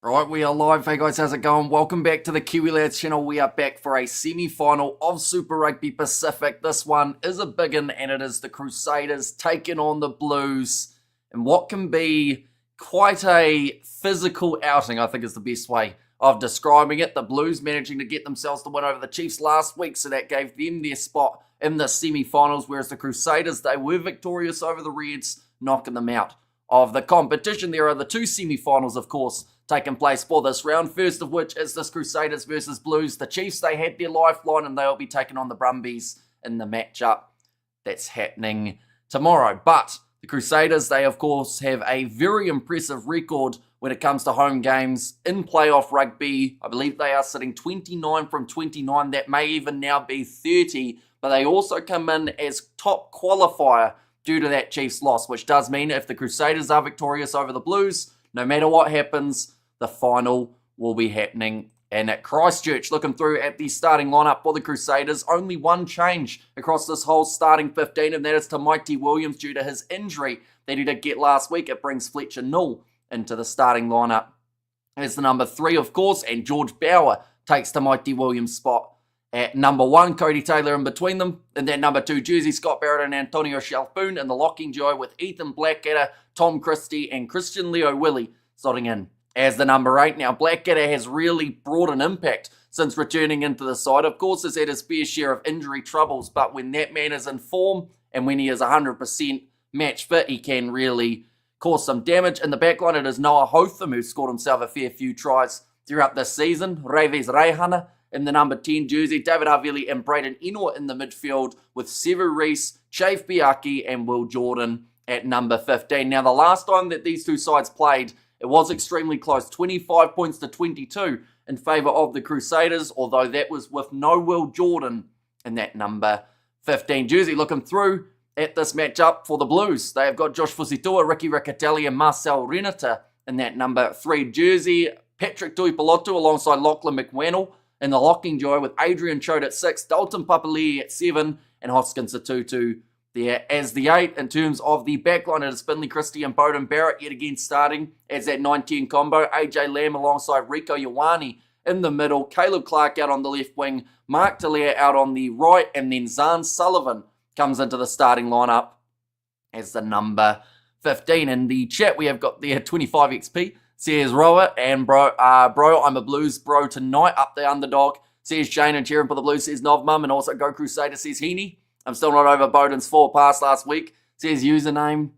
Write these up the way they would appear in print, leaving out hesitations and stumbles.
Right, we are live. Hey guys, how's it going? Welcome back to the Kiwi Lads channel. We are back for a semi-final of Super Rugby Pacific. This one is a big one, and it is the Crusaders taking on the Blues in what can be quite a physical outing, I think is the best way of describing it. The Blues managing to get themselves the win over the Chiefs last week, so that gave them their spot in the semi-finals, whereas the Crusaders, they were victorious over the Reds, knocking them out of the competition. There are the two semi-finals, of course, taking place for this round. First of which is this Crusaders versus Blues. The Chiefs, they had their lifeline, and they'll be taking on the Brumbies in the matchup that's happening tomorrow. But the Crusaders, they of course have a very impressive record when it comes to home games in playoff rugby. I believe they are sitting 29 from 29. That may even now be 30. But they also come in as top qualifier due to that Chiefs loss, which does mean if the Crusaders are victorious over the Blues, no matter what happens, the final will be happening and at Christchurch. Looking through at the starting lineup for the Crusaders, only one change across this whole starting 15, and that is to Mighty Williams due to his injury that he did get last week. It brings Fletcher Null into the starting lineup as the number 3, of course, and George Bower takes to Mighty Williams' spot at number 1, Cody Taylor in between them. In that number 2 jersey, Scott Barrett and Antonio Shalfoon in the locking duo with Ethan Blackadder, Tom Christie, and Christian Leo Willie slotting in as the number 8. Now, Blackadder has really brought an impact since returning into the side. Of course, has had his fair share of injury troubles, but when that man is in form and when he is 100% match fit, he can really cause some damage. In the backline, it is Noah Hotham, who scored himself a fair few tries throughout this season. Reves Reihana in the number 10 jersey, David Havili and Braden Enoch in the midfield with Sevu Reece, Chafe Biaki and Will Jordan at number 15. Now, the last time that these two sides played, it was extremely close, 25 points to 22 in favour of the Crusaders, although that was with no Will Jordan in that number 15 jersey. Looking through at this matchup for the Blues, they have got Josh Fusitua, Ricky Riccatelli and Marcel Renata in that number 3 jersey. Patrick Tuipulotu alongside Lachlan McWannell in the locking duo with Adrian Choate at 6, Dalton Papali'i at 7, and Hoskins Atutu there as the 8. In terms of the backline, it is Finley Christie and Bowden Barrett yet again starting as that 19 combo. AJ Lamb alongside Rico Ioane in the middle. Caleb Clark out on the left wing. Mark Talia out on the right. And then Zahn Sullivan comes into the starting lineup as the number 15. In the chat, we have got there 25 XP. Says Roa and bro, I'm a Blues bro tonight. Up the underdog. Says Jane and cheering for the Blues. Says Novmum and also Go Crusader. Says Heaney. I'm still not over Bowden's 4 pass last week. Says username.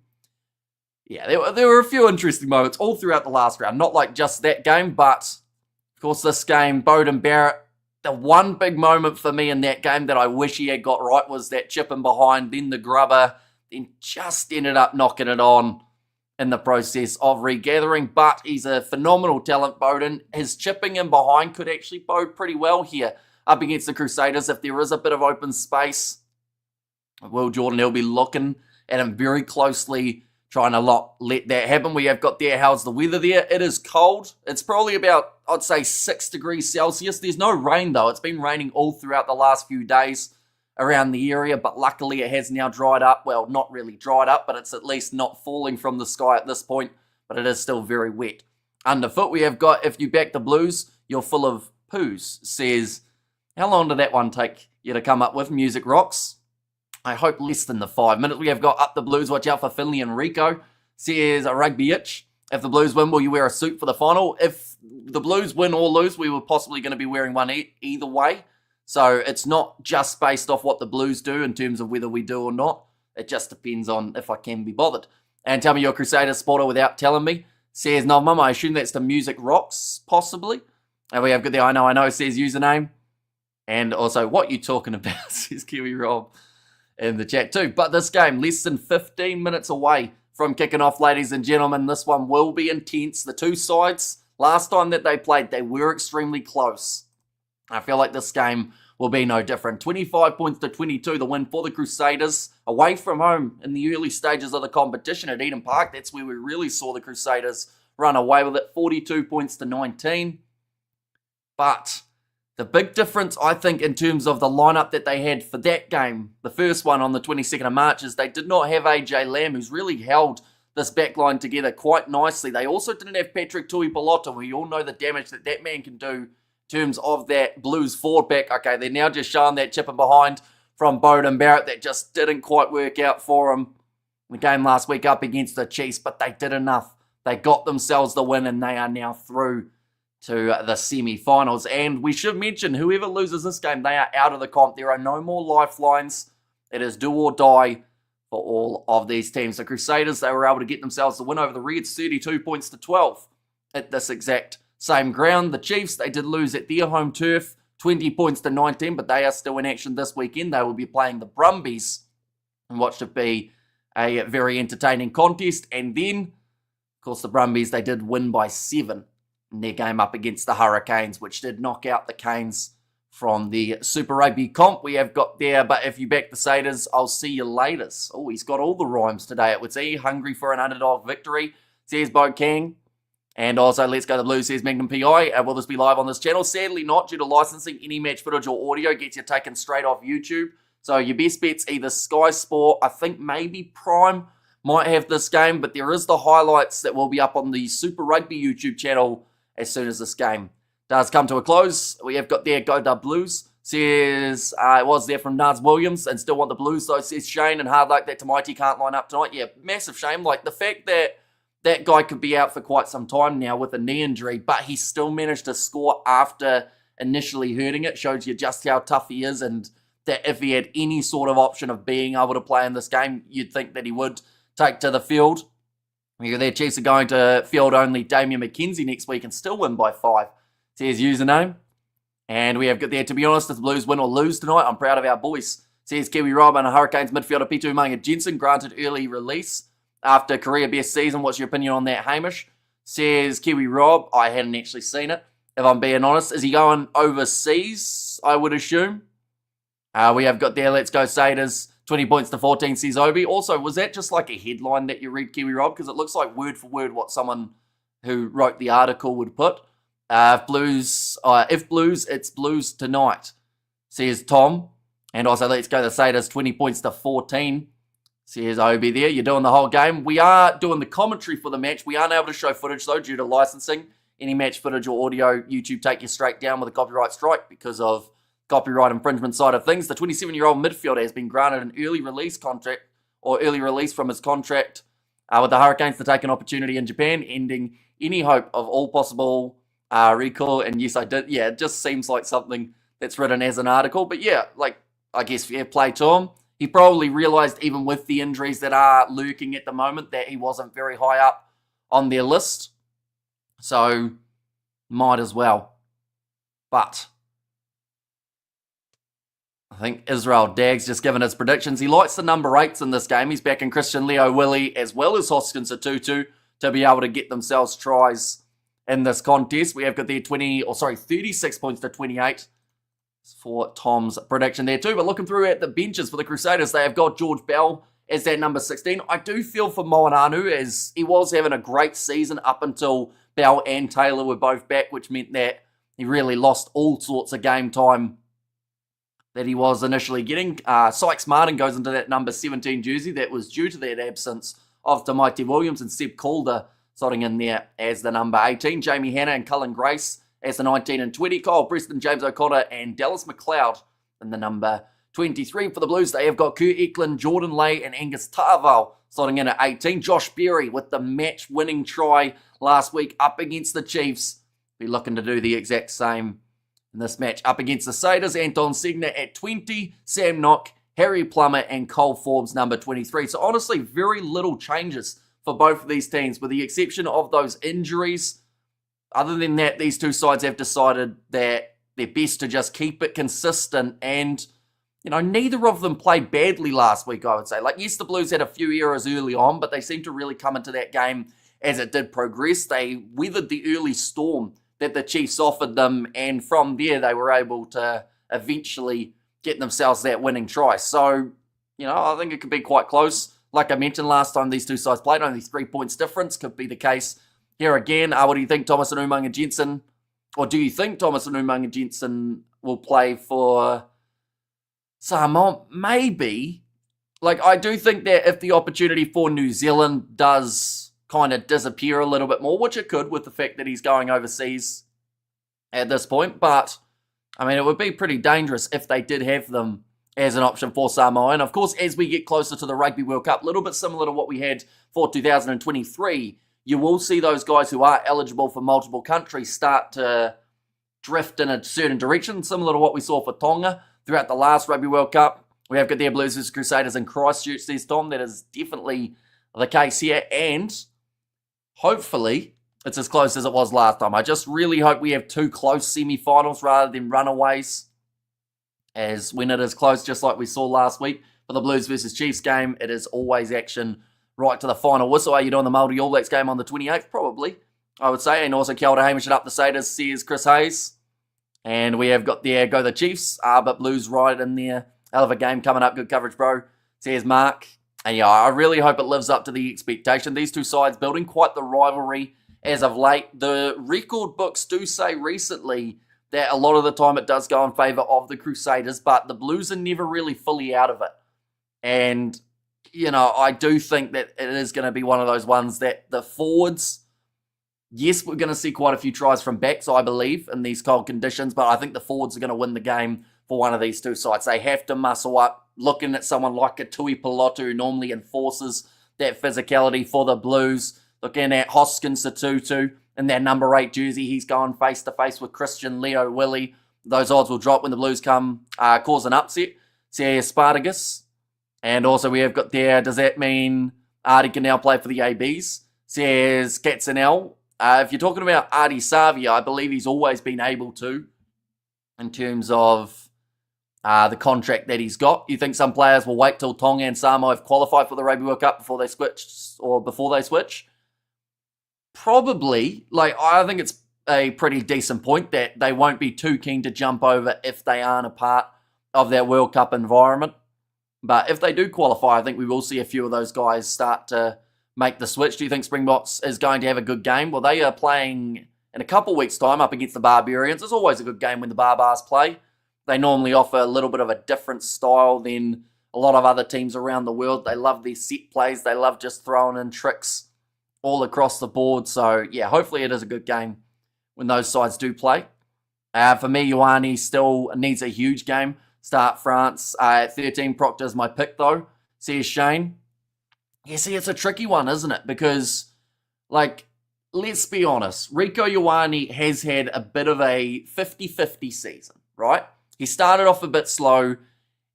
Yeah, there were a few interesting moments all throughout the last round. Not like just that game, but of course this game, Bowden Barrett. The one big moment for me in that game that I wish he had got right was that chip in behind, then the grubber, then just ended up knocking it on in the process of regathering. But he's a phenomenal talent, Bowden. His chipping in behind could actually bode pretty well here up against the Crusaders if there is a bit of open space. Will Jordan, he'll be looking at him very closely, trying to let that happen. We have got there, how's the weather there? It is cold. It's probably about, I'd say, 6 degrees Celsius. There's no rain, though. It's been raining all throughout the last few days around the area, but luckily it has now dried up. Well, not really dried up, but it's at least not falling from the sky at this point, but it is still very wet. Underfoot, we have got, if you back the Blues, you're full of poos. Says, how long did that one take you to come up with? Music Rocks. I hope less than the 5 minutes. We have got up the Blues. Watch out for Finley and Rico. Says a rugby itch. If the Blues win, will you wear a suit for the final? If the Blues win or lose, we were possibly going to be wearing one either way. So it's not just based off what the Blues do in terms of whether we do or not. It just depends on if I can be bothered. And tell me your Crusader spotter without telling me. Says, no, Mum, I assume that's the Music Rocks, possibly. And we have got the I know, says username. And also, what you talking about, says Kiwi Rob in the chat too. But this game, less than 15 minutes away from kicking off, ladies and gentlemen. This one will be intense. The two sides, last time that they played, they were extremely close. I feel like this game will be no different. 25 points to 22, the win for the Crusaders. Away from home in the early stages of the competition at Eden Park. That's where we really saw the Crusaders run away with it. 42 points to 19. But the big difference, I think, in terms of the lineup that they had for that game, the first one on the 22nd of March, is they did not have AJ Lamb, who's really held this backline together quite nicely. They also didn't have Patrick Tuipolota. We all know the damage that man can do in terms of that Blues forward back. Okay, they're now just showing that chipping behind from Bowden Barrett that just didn't quite work out for him in the game last week up against the Chiefs, but they did enough. They got themselves the win, and they are now through to the semi-finals. And we should mention, whoever loses this game, they are out of the comp. There are no more lifelines. It is do or die for all of these teams. The Crusaders, they were able to get themselves the win over the Reds, 32 points to 12 at this exact same ground. The Chiefs, they did lose at their home turf, 20 points to 19, but they are still in action this weekend. They will be playing the Brumbies, and watch it be a very entertaining contest. And then, of course, the Brumbies, they did win by 7 in their game up against the Hurricanes, which did knock out the Canes from the Super Rugby comp we have got there. But if you back the Crusaders, I'll see you later. Oh, he's got all the rhymes today, it would say. Hungry for an underdog victory, says Bo King. And also, let's go to the Blues, says Magnum PI. Will this be live on this channel? Sadly not, due to licensing. Any match footage or audio gets you taken straight off YouTube. So your best bet's either Sky Sport, I think maybe Prime might have this game, but there is the highlights that will be up on the Super Rugby YouTube channel as soon as this game does come to a close. We have got there Go Dub Blues, says it was there from Naz Williams, and still want the Blues though, says Shane, and hard luck that Tamaiti can't line up tonight. Yeah, massive shame. Like the fact that that guy could be out for quite some time now with a knee injury, but he still managed to score after initially hurting it, shows you just how tough he is, and that if he had any sort of option of being able to play in this game, you'd think that he would take to the field. Their Chiefs are going to field only Damian McKenzie next week and still win by 5. Says username. And we have got there, to be honest, if the Blues win or lose tonight, I'm proud of our boys. Says Kiwi Rob, and Hurricanes midfielder Pitu Manga Jensen granted early release after career best season. What's your opinion on that, Hamish? Says Kiwi Rob, I hadn't actually seen it, if I'm being honest. Is he going overseas, I would assume? We have got there, let's go Crusaders, 20 points to 14, says Obi. Also, was that just like a headline that you read, Kiwi Rob? Because it looks like word for word what someone who wrote the article would put. If Blues, it's Blues tonight, says Tom. And also, let's go the Crusaders, 20 points to 14, says Obi there. You're doing the whole game. We are doing the commentary for the match. We aren't able to show footage, though, due to licensing. Any match footage or audio, YouTube take you straight down with a copyright strike because of copyright infringement side of things. The 27-year-old midfielder has been granted an early release contract, or early release from his contract with the Hurricanes to take an opportunity in Japan, ending any hope of all possible recall. And yes, I did. Yeah, it just seems like something that's written as an article. But yeah, like, I guess fair play to him. He probably realised, even with the injuries that are lurking at the moment, that he wasn't very high up on their list. So, might as well. But I think Israel Dag's just given his predictions. He likes the number 8s in this game. He's backing Christian Leo Willie as well as Hoskins Atutu to be able to get themselves tries in this contest. We have got their 36 points to 28 for Tom's prediction there too. But looking through at the benches for the Crusaders, they have got George Bell as that number 16. I do feel for Moananu, as he was having a great season up until Bell and Taylor were both back, which meant that he really lost all sorts of game time that he was initially getting. Sykes Martin goes into that number 17 jersey that was due to that absence of Tamaiti Williams, and Seb Calder slotting in there as the number 18. Jamie Hanna and Cullen Grace as the 19 and 20. Kyle Preston, James O'Connor, and Dallas McLeod in the number 23. For the Blues, they have got Kurt Eklund, Jordan Lay, and Angus Tarval slotting in at 18. Josh Berry with the match-winning try last week up against the Chiefs. Be looking to do the exact same in this match up against the Crusaders. Anton Segner at 20, Sam Knock, Harry Plummer, and Cole Forbes number 23. So honestly, very little changes for both of these teams, with the exception of those injuries. Other than that, these two sides have decided that they're best to just keep it consistent. And, you know, neither of them played badly last week, I would say. Like, yes, the Blues had a few errors early on, but they seemed to really come into that game as it did progress. They weathered the early storm that the Chiefs offered them, and from there they were able to eventually get themselves that winning try. So, you know, I think it could be quite close. Like I mentioned last time these two sides played, only 3 points difference. Could be the case here again. What do you think, Thomas and Umaga Jensen? Or do you think Thomas and Umaga Jensen will play for Samoa? Maybe. like, I do think that if the opportunity for New Zealand does kind of disappear a little bit more, which it could with the fact that he's going overseas at this point, but, I mean, it would be pretty dangerous if they did have them as an option for Samoa. And, of course, as we get closer to the Rugby World Cup, a little bit similar to what we had for 2023, you will see those guys who are eligible for multiple countries start to drift in a certain direction, similar to what we saw for Tonga throughout the last Rugby World Cup. We have got their Blues vs Crusaders in Christchurch, says Tom. That is definitely the case here. And hopefully it's as close as it was last time. I just really hope we have two close semi-finals rather than runaways. As when it is close, just like we saw last week for the Blues vs Chiefs game, it is always action right to the final whistle. Are you doing the Māori All Blacks game on the 28th? Probably, I would say. And also, kia ora, Hamish it up the Crusaders, says Chris Hayes. And we have got there, go the Chiefs. But Blues right in there. Hell of a game coming up. Good coverage, bro, says Mark. And yeah, I really hope it lives up to the expectation. These two sides building quite the rivalry as of late. The record books do say recently that a lot of the time it does go in favour of the Crusaders, but the Blues are never really fully out of it. And, you know, I do think that it is going to be one of those ones that the forwards, yes, we're going to see quite a few tries from backs, I believe, in these cold conditions, but I think the forwards are going to win the game for one of these two sides. They have to muscle up, looking at someone like a Tui Pilotu who normally enforces that physicality for the Blues. Looking at Hoskins Satutu in that number 8 jersey. He's going face-to-face with Christian Leo Willie. Those odds will drop when the Blues come cause an upset. Says Spartacus. And also we have got there, does that mean Artie can now play for the ABs? Says Katzenell. If you're talking about Artie Savia, I believe he's always been able to in terms of the contract that he's got. You think some players will wait till Tonga and Samoa have qualified for the Rugby World Cup before they switch? Probably. Like, I think it's a pretty decent point that they won't be too keen to jump over if they aren't a part of that World Cup environment. But if they do qualify, I think we will see a few of those guys start to make the switch. Do you think Springboks is going to have a good game? Well, they are playing in a couple weeks' time up against the Barbarians. It's always a good game when the Barbars play. They normally offer a little bit of a different style than a lot of other teams around the world. They love their set plays. They love just throwing in tricks all across the board. So, yeah, hopefully it is a good game when those sides do play. For me, Ioane still needs a huge game. Start France at 13. Proctor's my pick, though, says Shane. Yeah, see, it's a tricky one, isn't it? Because, like, let's be honest. Rico Ioane has had a bit of a 50-50 season, right? He started off a bit slow.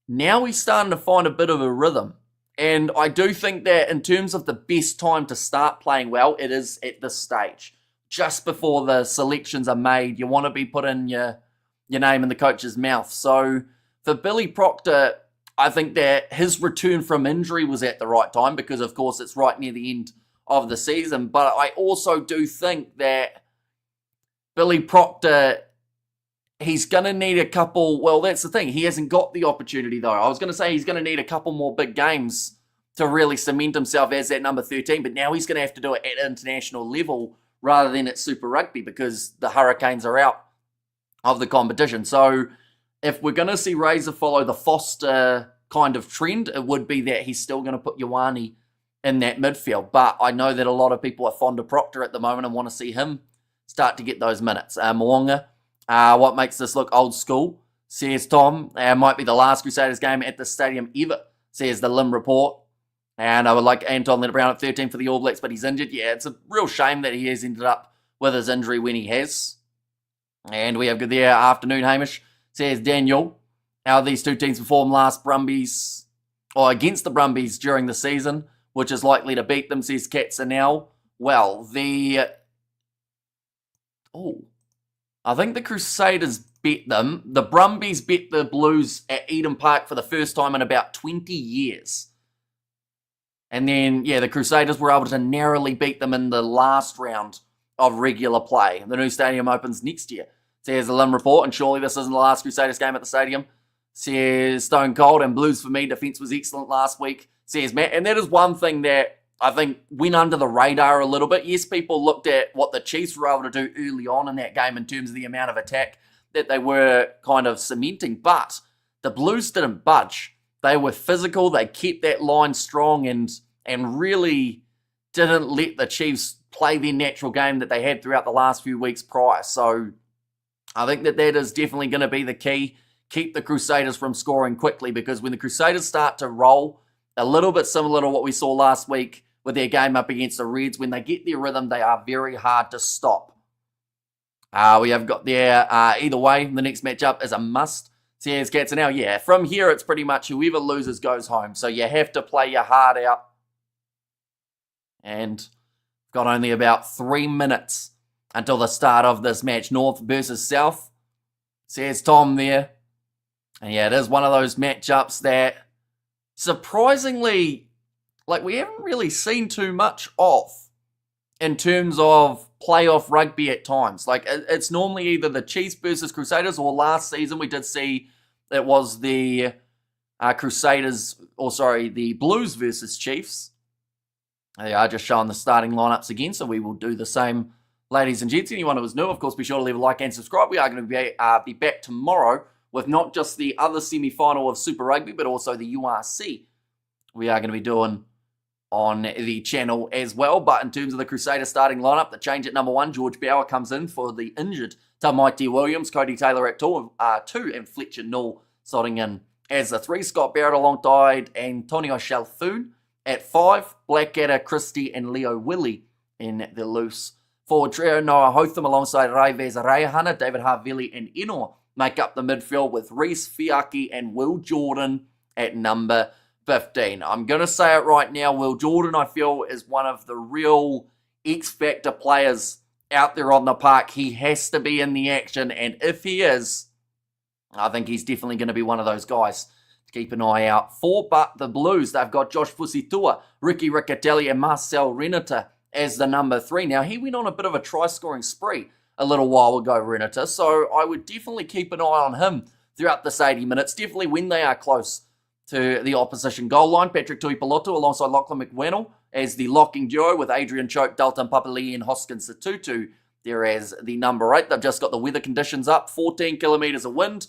Now he's starting to find a bit of a rhythm. And I do think that in terms of the best time to start playing well, it is at this stage. Just before the selections are made, you want to be putting your name in the coach's mouth. So for Billy Proctor, I think that his return from injury was at the right time because, of course, it's right near the end of the season. But I also do think that Billy Proctor, he's going to need a couple. Well, that's the thing. He hasn't got the opportunity, though. I was going to say he's going to need a couple more big games to really cement himself as that number 13. But now he's going to have to do it at international level rather than at Super Rugby because the Hurricanes are out of the competition. So if we're going to see Razor follow the Foster kind of trend, it would be that he's still going to put Ioane in that midfield. But I know that a lot of people are fond of Proctor at the moment and want to see him start to get those minutes. Moonga. What makes this look old school, says Tom. Might be the last Crusaders game at the stadium ever, says the Lim report. And I would like Anton Littlebrown at 13 for the All Blacks, but he's injured. Yeah, it's a real shame that he has ended up with his injury when he has. And we have good there afternoon, Hamish, says Daniel. How these two teams performed last Brumbies, or against the Brumbies during the season, which is likely to beat them, says Katzenell. Well, I think the Crusaders bet them. The Brumbies bet the Blues at Eden Park for the first time in about 20 years. And then, yeah, the Crusaders were able to narrowly beat them in the last round of regular play. The new stadium opens next year, says the Lim report, and surely this isn't the last Crusaders game at the stadium, says Stone Cold. And Blues for me, defence was excellent last week, says Matt. And that is one thing that I think went under the radar a little bit. Yes, people looked at what the Chiefs were able to do early on in that game in terms of the amount of attack that they were kind of cementing, but the Blues didn't budge. They were physical. They kept that line strong and really didn't let the Chiefs play their natural game that they had throughout the last few weeks prior. So I think that is definitely going to be the key. Keep the Crusaders from scoring quickly, because when the Crusaders start to roll, a little bit similar to what we saw last week with their game up against the Reds, when they get their rhythm, they are very hard to stop. We have got there, either way, the next matchup is a must. Here's Cats. Now, yeah, from here, it's pretty much whoever loses goes home. So you have to play your heart out. And got only about 3 minutes until the start of this match. North versus South. Says Tom there. And yeah, it is one of those matchups that surprisingly, like, we haven't really seen too much of in terms of playoff rugby at times. Like, it's normally either the Chiefs versus Crusaders, or last season we did see it was the the Blues versus Chiefs. They are just showing the starting lineups again, so we will do the same, ladies and gents. Anyone who is new, of course, be sure to leave a like and subscribe. We are going to be back tomorrow with not just the other semi-final of Super Rugby, but also the URC. We are going to be doing on the channel as well. But in terms of the Crusaders starting lineup, the change at number 1, George Bauer comes in for the injured Tamaiti Williams, Cody Taylor at 2, and Fletcher Null starting in as the 3. Scott Barrett alongside Antonio Chalfoun at 5. Blackadder, Christie, and Leo Willie in the loose forward trio. Noah Hotham alongside Raives Rayahana, David Havili, and Enor make up the midfield, with Reese Fiaki and Will Jordan at number 15. I'm going to say it right now. Will Jordan, I feel, is one of the real X-Factor players out there on the park. He has to be in the action, and if he is, I think he's definitely going to be one of those guys to keep an eye out for. But the Blues, they've got Josh Fusitua, Ricky Riccatelli, and Marcel Renata as the number 3. Now, he went on a bit of a try-scoring spree a little while ago, Renata, so I would definitely keep an eye on him throughout this 80 minutes, definitely when they are close to the opposition goal line. Patrick Tuipulotu alongside Lachlan McWennell as the locking duo, with Adrian Choke, Dalton Papali, and Hoskins Satutu there as the number 8. They've just got the weather conditions up, 14 kilometres of wind,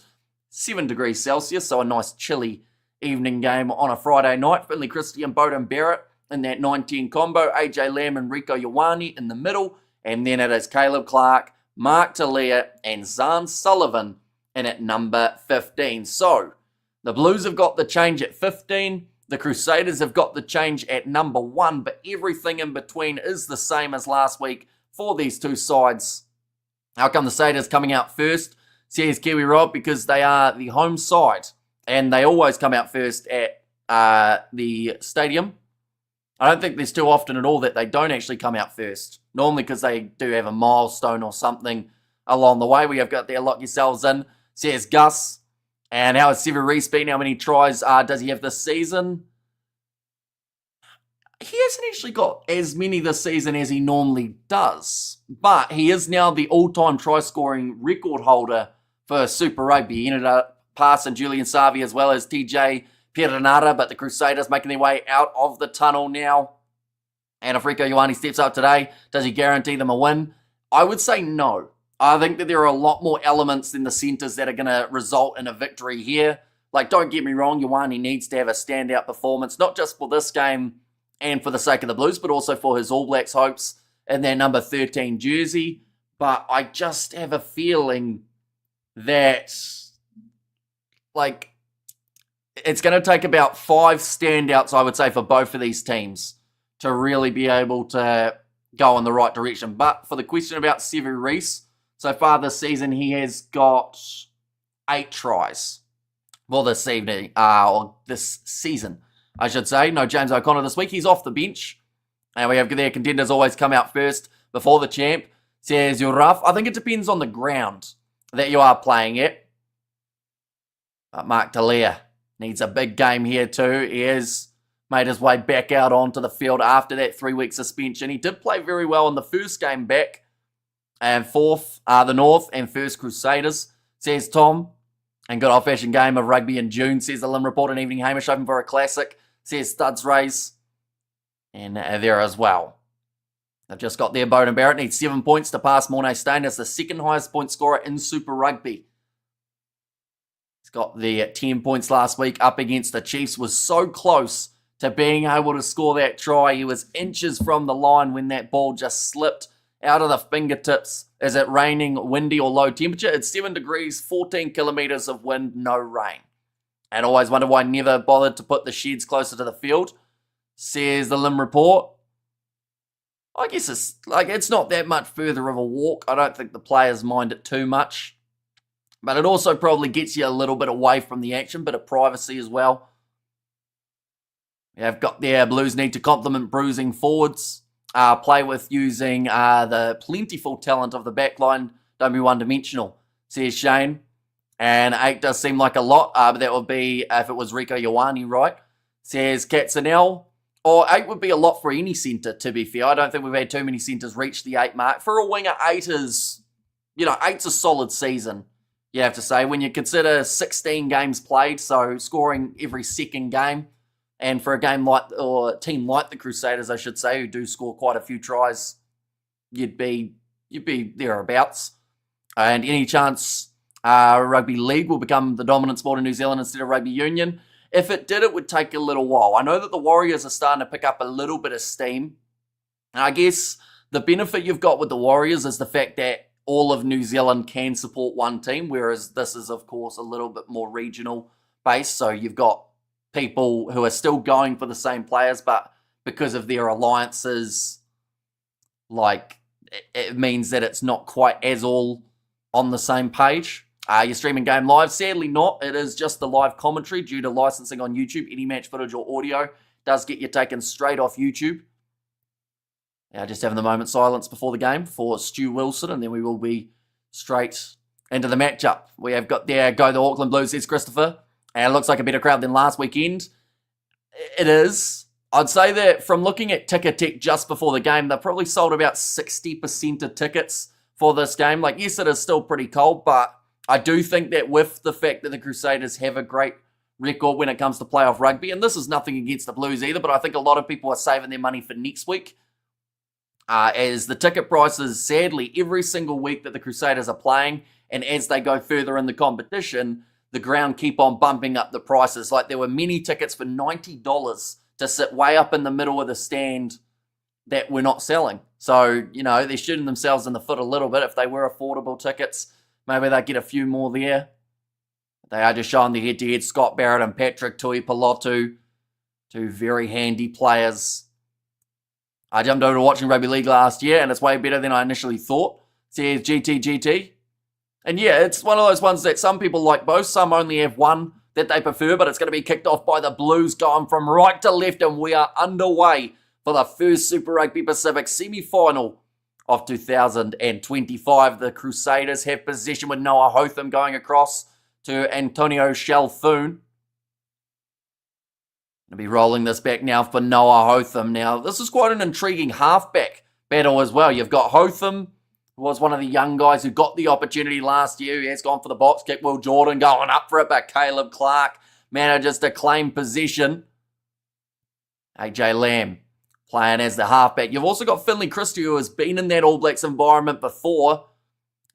7 degrees Celsius, so a nice chilly evening game on a Friday night. Finley Christie and Bowden Barrett in that 19 combo, AJ Lamb and Rico Ioane in the middle, and then it is Caleb Clark, Mark Talia, and Zahn Sullivan in at number 15. So the Blues have got the change at 15. The Crusaders have got the change at number 1, but everything in between is the same as last week for these two sides. How come the Crusaders coming out first? Says Kiwi Rob, because they are the home side, and they always come out first at the stadium. I don't think there's too often at all that they don't actually come out first. Normally because they do have a milestone or something along the way. We have got there, lock yourselves in. Says Gus. And how has Sever Reese been? How many tries does he have this season? He hasn't actually got as many this season as he normally does. But he is now the all-time try-scoring record holder for Super Rugby. He ended up passing Julian Savi as well as TJ Perenara, but the Crusaders making their way out of the tunnel now. And if Rico Ioane steps up today, does he guarantee them a win? I would say no. I think that there are a lot more elements than the centres that are going to result in a victory here. Like, don't get me wrong, Ioane needs to have a standout performance, not just for this game and for the sake of the Blues, but also for his All Blacks hopes in their number 13 jersey. But I just have a feeling that, like, it's going to take about 5 standouts, I would say, for both of these teams to really be able to go in the right direction. But for the question about Sevu Reece, so far this season, he has got 8 tries. Well, this evening, or this season, I should say. No James O'Connor this week. He's off the bench. And we have their contenders always come out first before the champ. Says you're rough. I think it depends on the ground that you are playing at. But Mark Talia needs a big game here too. He has made his way back out onto the field after that 3-week suspension. He did play very well in the first game back. And fourth, the North and first Crusaders, says Tom. And good old-fashioned game of rugby in June, says the Lim Report. And evening Hamish open for a classic, says Studs Rays. And there as well. They've just got their Bowden Barrett. Needs 7 points to pass Mornay Stain as the second highest point scorer in Super Rugby. He's got the 10 points last week up against the Chiefs. Was so close to being able to score that try. He was inches from the line when that ball just slipped out of the fingertips. Is it raining, windy or low temperature? It's 7 degrees, 14 kilometres of wind, no rain. And always wonder why I never bothered to put the sheds closer to the field. Says the Lim report. I guess it's not that much further of a walk. I don't think the players mind it too much. But it also probably gets you a little bit away from the action, bit of privacy as well. I've got their Blues need to complement bruising forwards. Play with using the plentiful talent of the backline. Don't be one-dimensional, says Shane. And 8 does seem like a lot, but that would be if it was Rico Ioane, right? Says Katzenell. Or 8 would be a lot for any centre, to be fair. I don't think we've had too many centres reach the 8 mark. For a winger, 8 is, 8's a solid season, you have to say. When you consider 16 games played, so scoring every second game. And for a team like the Crusaders, I should say, who do score quite a few tries, you'd be thereabouts. And any chance rugby league will become the dominant sport in New Zealand instead of rugby union? If it did, it would take a little while. I know that the Warriors are starting to pick up a little bit of steam. And I guess the benefit you've got with the Warriors is the fact that all of New Zealand can support one team, whereas this is, of course, a little bit more regional based. So you've got people who are still going for the same players, but because of their alliances, it means that it's not quite as all on the same page. You're streaming game live? Sadly not. It is just the live commentary due to licensing on YouTube. Any match footage or audio does get you taken straight off YouTube. Just having the moment silence before the game for Stu Wilson, and then we will be straight into the matchup. We have got there, go the Auckland Blues, says Christopher. And it looks like a better crowd than last weekend. It is. I'd say that from looking at Ticketek just before the game, they probably sold about 60% of tickets for this game. Yes, it is still pretty cold, but I do think that with the fact that the Crusaders have a great record when it comes to playoff rugby, and this is nothing against the Blues either, but I think a lot of people are saving their money for next week. As the ticket prices, sadly, every single week that the Crusaders are playing, and as they go further in the competition, the ground keep on bumping up the prices. There were many tickets for $90 to sit way up in the middle of the stand that we're not selling. So, they're shooting themselves in the foot a little bit. If they were affordable tickets, maybe they'd get a few more there. They are just showing the head-to-head. Scott Barrett and Patrick Tuipulotu, two very handy players. I jumped over to watching rugby league last year, and it's way better than I initially thought. Says GT. And yeah, it's one of those ones that some people like both. Some only have one that they prefer, but it's going to be kicked off by the Blues going from right to left, and we are underway for the first Super Rugby Pacific semi-final of 2025. The Crusaders have possession with Noah Hotham going across to Antonio Shalfoon. Going to be rolling this back now for Noah Hotham. Now, this is quite an intriguing halfback battle as well. You've got Hotham, who was one of the young guys who got the opportunity last year. He has gone for the box kick. Will Jordan going up for it, but Caleb Clark manages to claim possession. AJ Lamb playing as the halfback. You've also got Finley Christie, who has been in that All Blacks environment before.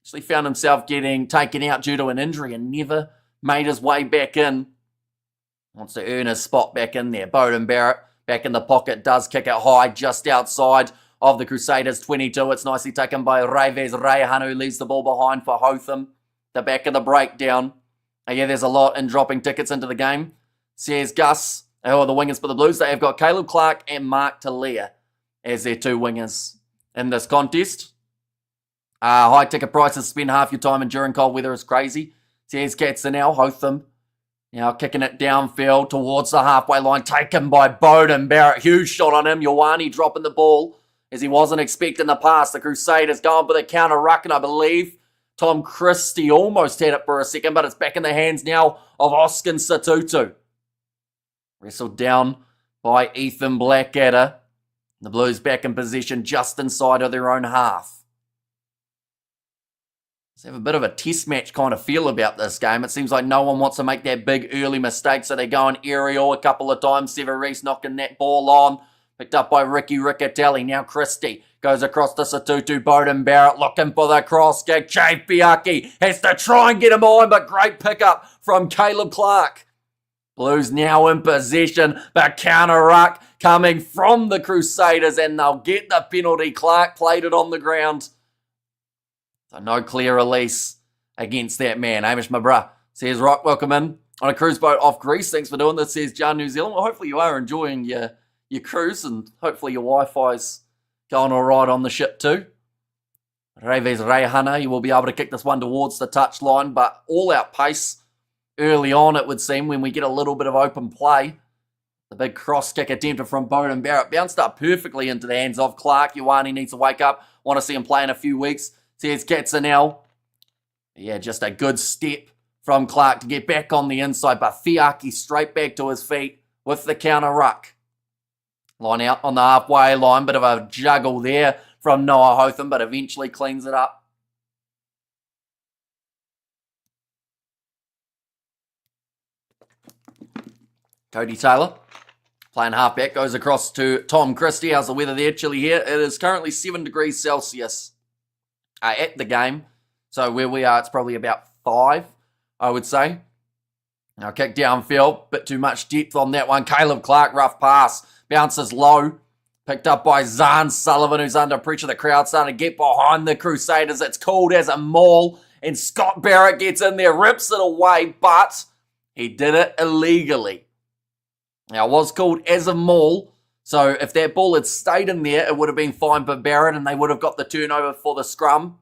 Actually found himself getting taken out due to an injury and never made his way back in. Wants to earn his spot back in there. Bowden Barrett back in the pocket, does kick it high just outside of the Crusaders 22. It's nicely taken by Reves Rehan, who leaves the ball behind for Hotham. The back of the breakdown. And yeah, there's a lot in dropping tickets into the game. Says Gus, who are the wingers for the Blues. They have got Caleb Clark and Mark Talia as their two wingers in this contest. High ticket prices, spend half your time enduring cold weather is crazy. Says Katzenell, Hotham. Now kicking it downfield towards the halfway line, taken by Bowden Barrett. Huge shot on him. Ioane dropping the ball as he wasn't expecting the pass. The Crusaders going for the counter ruck, and I believe Tom Christie almost had it for a second, but it's back in the hands now of Oscar Satutu. Wrestled down by Ethan Blackadder. The Blues back in position just inside of their own half. They have a bit of a test match kind of feel about this game. It seems like no one wants to make that big early mistake, so they're going aerial a couple of times. Sever Reese knocking that ball on. Picked up by Ricky Riccatelli. Now Christie Goes across to Satutu. Bowden Barrett looking for the cross kick. Jay Fiaki has to try and get him on, but great pickup from Caleb Clark. Blues now in possession, but counter ruck coming from the Crusaders, and they'll get the penalty. Clark played it on the ground. So no clear release against that man. Hamish Mabra says, Rock, welcome in on a cruise boat off Greece. Thanks for doing this, says Jan New Zealand. Well, hopefully you are enjoying your cruise, and hopefully your Wi-Fi's going all right on the ship too. Reves Reihana, you will be able to kick this one towards the touchline, but all-out pace early on, it would seem, when we get a little bit of open play. The big cross kick attempted from Bowden Barrett bounced up perfectly into the hands of Clark. Ioane needs to wake up. Want to see him play in a few weeks. Says Katzenel. Yeah, just a good step from Clark to get back on the inside, but Fiaki straight back to his feet with the counter ruck. Line out on the halfway line. Bit of a juggle there from Noah Hotham, but eventually cleans it up. Cody Taylor playing halfback, goes across to Tom Christie. How's the weather there? Chilly here. It is currently 7 degrees Celsius at the game. So where we are, it's probably about 5, I would say. Now kick downfield, bit too much depth on that one. Caleb Clark, rough pass, bounces low. Picked up by Zahn Sullivan, who's under pressure. The crowd starting to get behind the Crusaders. It's called as a maul, and Scott Barrett gets in there, rips it away, but he did it illegally. Now, it was called as a maul, so if that ball had stayed in there, it would have been fine for Barrett, and they would have got the turnover for the scrum.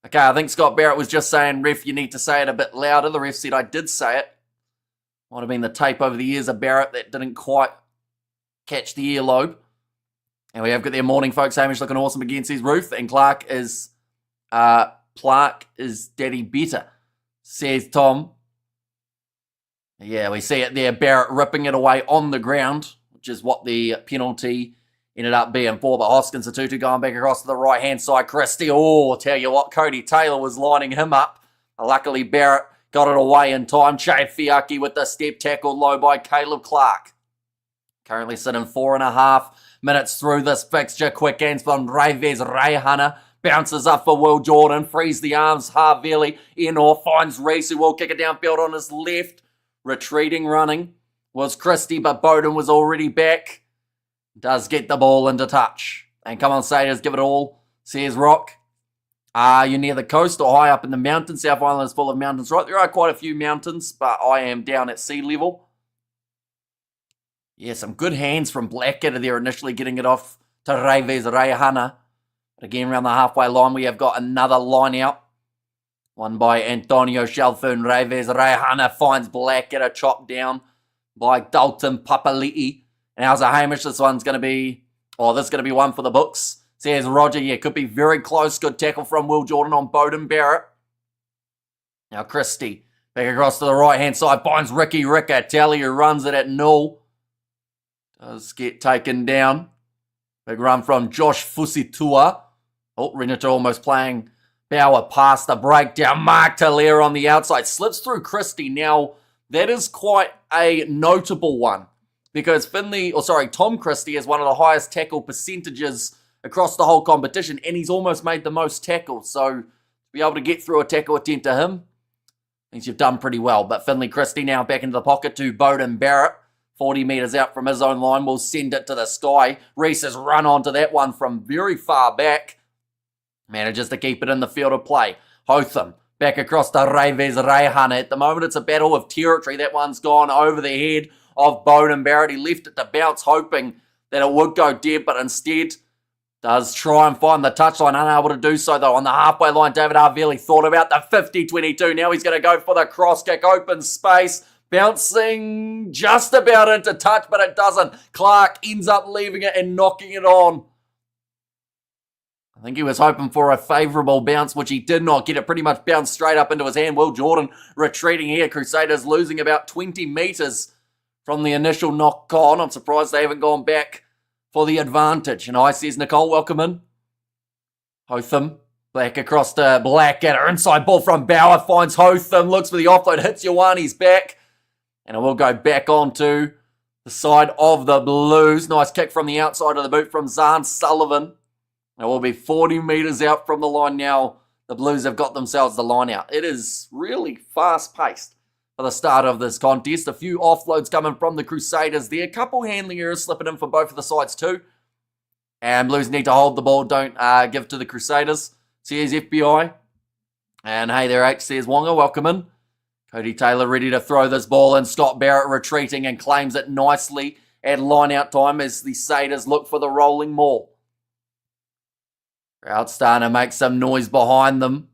Okay, I think Scott Barrett was just saying, ref, you need to say it a bit louder. The ref said I did say it. Might have been the tape over the ears of Barrett that didn't quite catch the earlobe. And we have got their morning, folks. Hamish looking awesome against his roof, and Clark is daddy better, says Tom. Yeah, we see it there. Barrett ripping it away on the ground, which is what the penalty ended up being for. But Hoskins, the 2-2 going back across to the right-hand side. Christie, tell you what, Cody Taylor was lining him up. Luckily, Barrett got it away in time. Che Fiaki with the step tackle low by Caleb Clark. Currently sitting 4.5 minutes through this fixture. Quick hands from Reves Reihana. Bounces up for Will Jordan. Frees the arms. Harveli in or finds Reese, who will kick it downfield on his left. Retreating, running was Christie, but Bowden was already back. Does get the ball into touch. And come on, Crusaders, give it all, says Rock. Are you near the coast or high up in the mountains? South Island is full of mountains, right? There are quite a few mountains, but I am down at sea level. Yeah, some good hands from Blackadder there, initially getting it off to Reves Reihana. But again, around the halfway line, we have got another line out. One by Antonio Shalfern. Reves Reihana finds Blackadder, chopped down by Dalton Papali'i. And how's a Hamish? This one's going to be, this is going to be one for the books. Says Roger, yeah, could be very close. Good tackle from Will Jordan on Bowden Barrett. Now Christie, back across to the right-hand side, finds Ricky Riccatelli, who runs it at 0. Does get taken down. Big run from Josh Fusitua. Renata almost playing Bauer past the breakdown. Mark Taylor on the outside. Slips through Christie. Now, that is quite a notable one. Because Tom Christie has one of the highest tackle percentages across the whole competition. And he's almost made the most tackles. So, to be able to get through a tackle attempt to him means you've done pretty well. But Finley Christie now back into the pocket to Bowden Barrett. 40 metres out from his own line. Will send it to the sky. Reese has run onto that one from very far back. Manages to keep it in the field of play. Hotham back across to Reves Reihana. At the moment, it's a battle of territory. That one's gone over the head of Bowden Barrett. He left it to bounce, hoping that it would go dead, but instead does try and find the touchline. Unable to do so, though. On the halfway line, David Arveli thought about the 50-22. Now he's going to go for the cross kick. Open space. Bouncing just about into touch, but it doesn't. Clark ends up leaving it and knocking it on. I think he was hoping for a favourable bounce, which he did not get. It pretty much bounced straight up into his hand. Will Jordan retreating here. Crusaders losing about 20 metres from the initial knock on. I'm surprised they haven't gone back for the advantage. And I says, Nicole, welcome in. Hotham back across to Blackadder. Inside ball from Bauer. Finds Hotham. Looks for the offload. Hits Ioane's back. And it will go back onto the side of the Blues. Nice kick from the outside of the boot from Zahn Sullivan. It will be 40 metres out from the line now. The Blues have got themselves the line out. It is really fast-paced for the start of this contest. A few offloads coming from the Crusaders there. A couple handling errors slipping in for both of the sides too. And Blues need to hold the ball. Don't give to the Crusaders. So here's FBI. And hey there, H, says Wonga. Welcome in. Cody Taylor ready to throw this ball in. Scott Barrett retreating and claims it nicely at line-out time as the Crusaders look for the rolling maul. Crowd starting to make some noise behind them.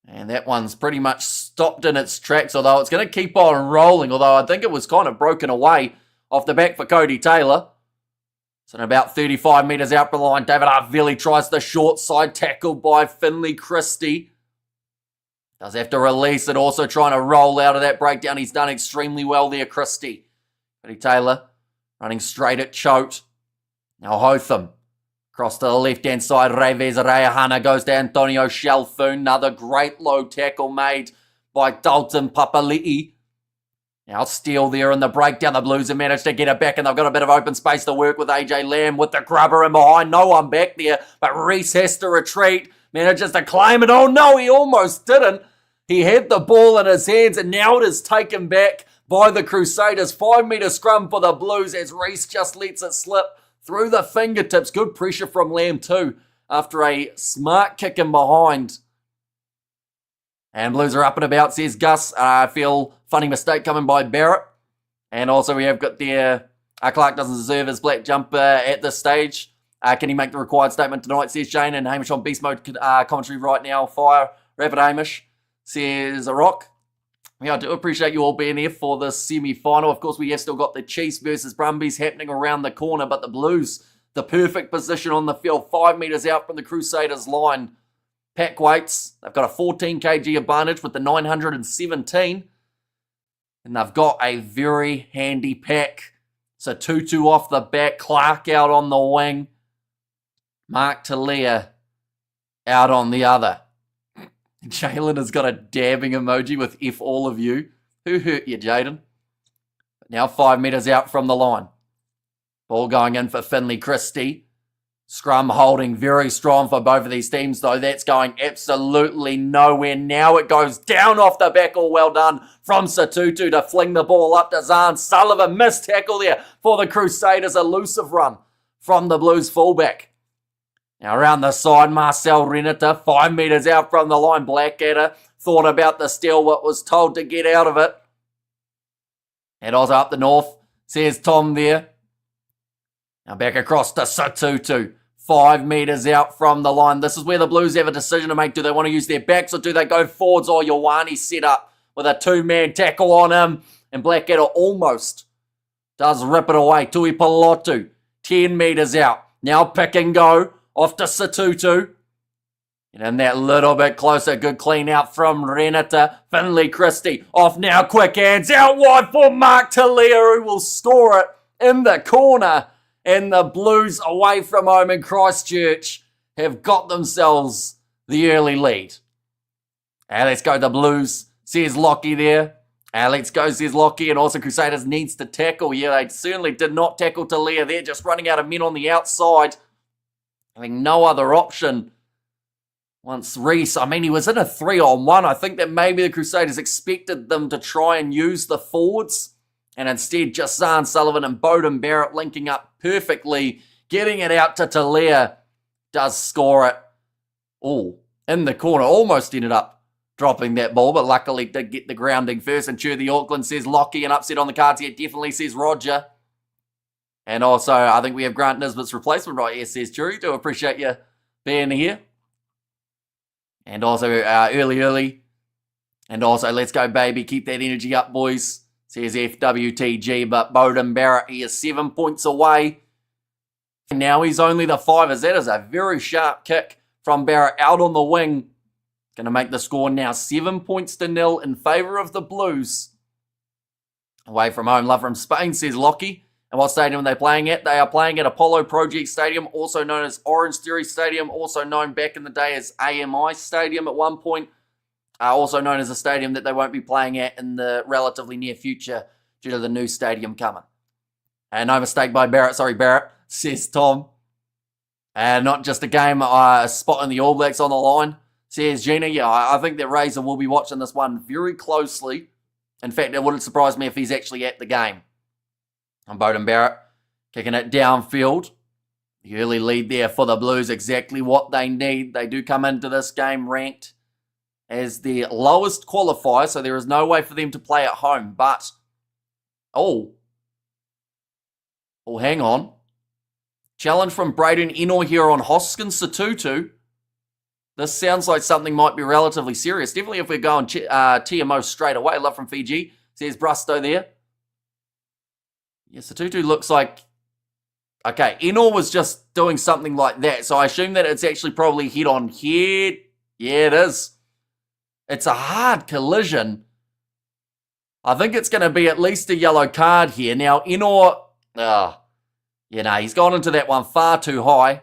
And that one's pretty much stopped in its tracks, although it's going to keep on rolling, although I think it was kind of broken away off the back for Cody Taylor. So about 35 metres out from the line, David Arvili tries the short side tackle by Finley Christie. Does have to release it, also trying to roll out of that breakdown. He's done extremely well there, Christie. Cody Taylor running straight at Choate. Now Hotham. Across to the left-hand side, Reves Rayahana goes to Antonio Shalfoon. Another great low tackle made by Dalton Papali'i. Now Steele there in the breakdown. The Blues have managed to get it back and they've got a bit of open space to work with AJ Lamb with the grubber in behind. No one back there, but Reese has to retreat. Manages to claim it. Oh no, he almost didn't. He had the ball in his hands and now it is taken back by the Crusaders. 5 metre scrum for the Blues as Reese just lets it slip through the fingertips. Good pressure from Lamb too after a smart kick in behind. And Blues are up and about, says Gus. I feel funny mistake coming by Barrett. And also we have got there, Clark doesn't deserve his black jumper at this stage. Can he make the required statement tonight, says Shane. And Hamish on beast mode commentary right now. Fire, rapid Hamish, says a rock. Yeah, I do appreciate you all being here for the semi-final. Of course, we have still got the Chiefs versus Brumbies happening around the corner, but the Blues, the perfect position on the field, 5 metres out from the Crusaders line. Pack weights, they've got a 14 kg advantage with the 917. And they've got a very handy pack. So 2-2 off the back, Clark out on the wing. Mark Talia out on the other. Jalen has got a dabbing emoji with F all of you. Who hurt you, Jaden? Now 5 metres out from the line. Ball going in for Finley Christie. Scrum holding very strong for both of these teams, though. That's going absolutely nowhere. Now it goes down off the back. All well done from Satutu to fling the ball up to Zahn Sullivan. Missed tackle there for the Crusaders. Elusive run from the Blues fullback. Now around the side, Marcel Renata, 5 metres out from the line. Blackadder thought about the steal, but was told to get out of it. And also up the north, says Tom there. Now back across to Satutu, 5 metres out from the line. This is where the Blues have a decision to make. Do they want to use their backs or do they go forwards? Or Ioane set up with a 2-man tackle on him. And Blackadder almost does rip it away. Tui Palotu, 10 metres out. Now pick and go. Off to Satutu. And in that little bit closer, good clean out from Renata. Finley Christie off now, quick hands out wide for Mark Talia, who will score it in the corner. And the Blues away from home in Christchurch have got themselves the early lead. And let's go the Blues, says Lockie there. And let's go, says Lockie. And also Crusaders needs to tackle. Yeah, they certainly did not tackle Talia there, just running out of men on the outside. Having no other option. Once Reese, he was in a 3-on-1. I think that maybe the Crusaders expected them to try and use the forwards. And instead, just Zahn Sullivan and Bowden Barrett linking up perfectly. Getting it out to Talia. Does score it. Oh, in the corner. Almost ended up dropping that ball, but luckily did get the grounding first. And Chew the Auckland, says Lockie, and upset on the cards here. Definitely, says Roger. And also, I think we have Grant Nisbet's replacement right here, says Jury. Do appreciate you being here. And also, early. And also, let's go, baby. Keep that energy up, boys, says FWTG. But Bowden Barrett, he is 7 points away. Now he's only the 5, that is a very sharp kick from Barrett out on the wing. Going to make the score now 7-0 in favour of the Blues. Away from home, love from Spain, says Lockie. And what stadium are they playing at? They are playing at Apollo Project Stadium, also known as Orange Theory Stadium, also known back in the day as AMI Stadium at one point. Also known as a stadium that they won't be playing at in the relatively near future due to the new stadium coming. And no mistake by Barrett, sorry Barrett, says Tom. And not just a game, spotting the All Blacks on the line, says Gina. Yeah, I think that Razor will be watching this one very closely. In fact, it wouldn't surprise me if he's actually at the game. And Beauden Barrett kicking it downfield. The early lead there for the Blues, exactly what they need. They do come into this game ranked as the lowest qualifier, so there is no way for them to play at home. But, hang on. Challenge from Braden Eno here on Hoskins Satutu. This sounds like something might be relatively serious. Definitely if we're going TMO straight away. Love from Fiji, says Brusto there. Yeah, Satutu looks like... Okay, Eno was just doing something like that, so I assume that it's actually probably hit on here. Yeah, it is. It's a hard collision. I think it's going to be at least a yellow card here. Now, Eno... he's gone into that one far too high.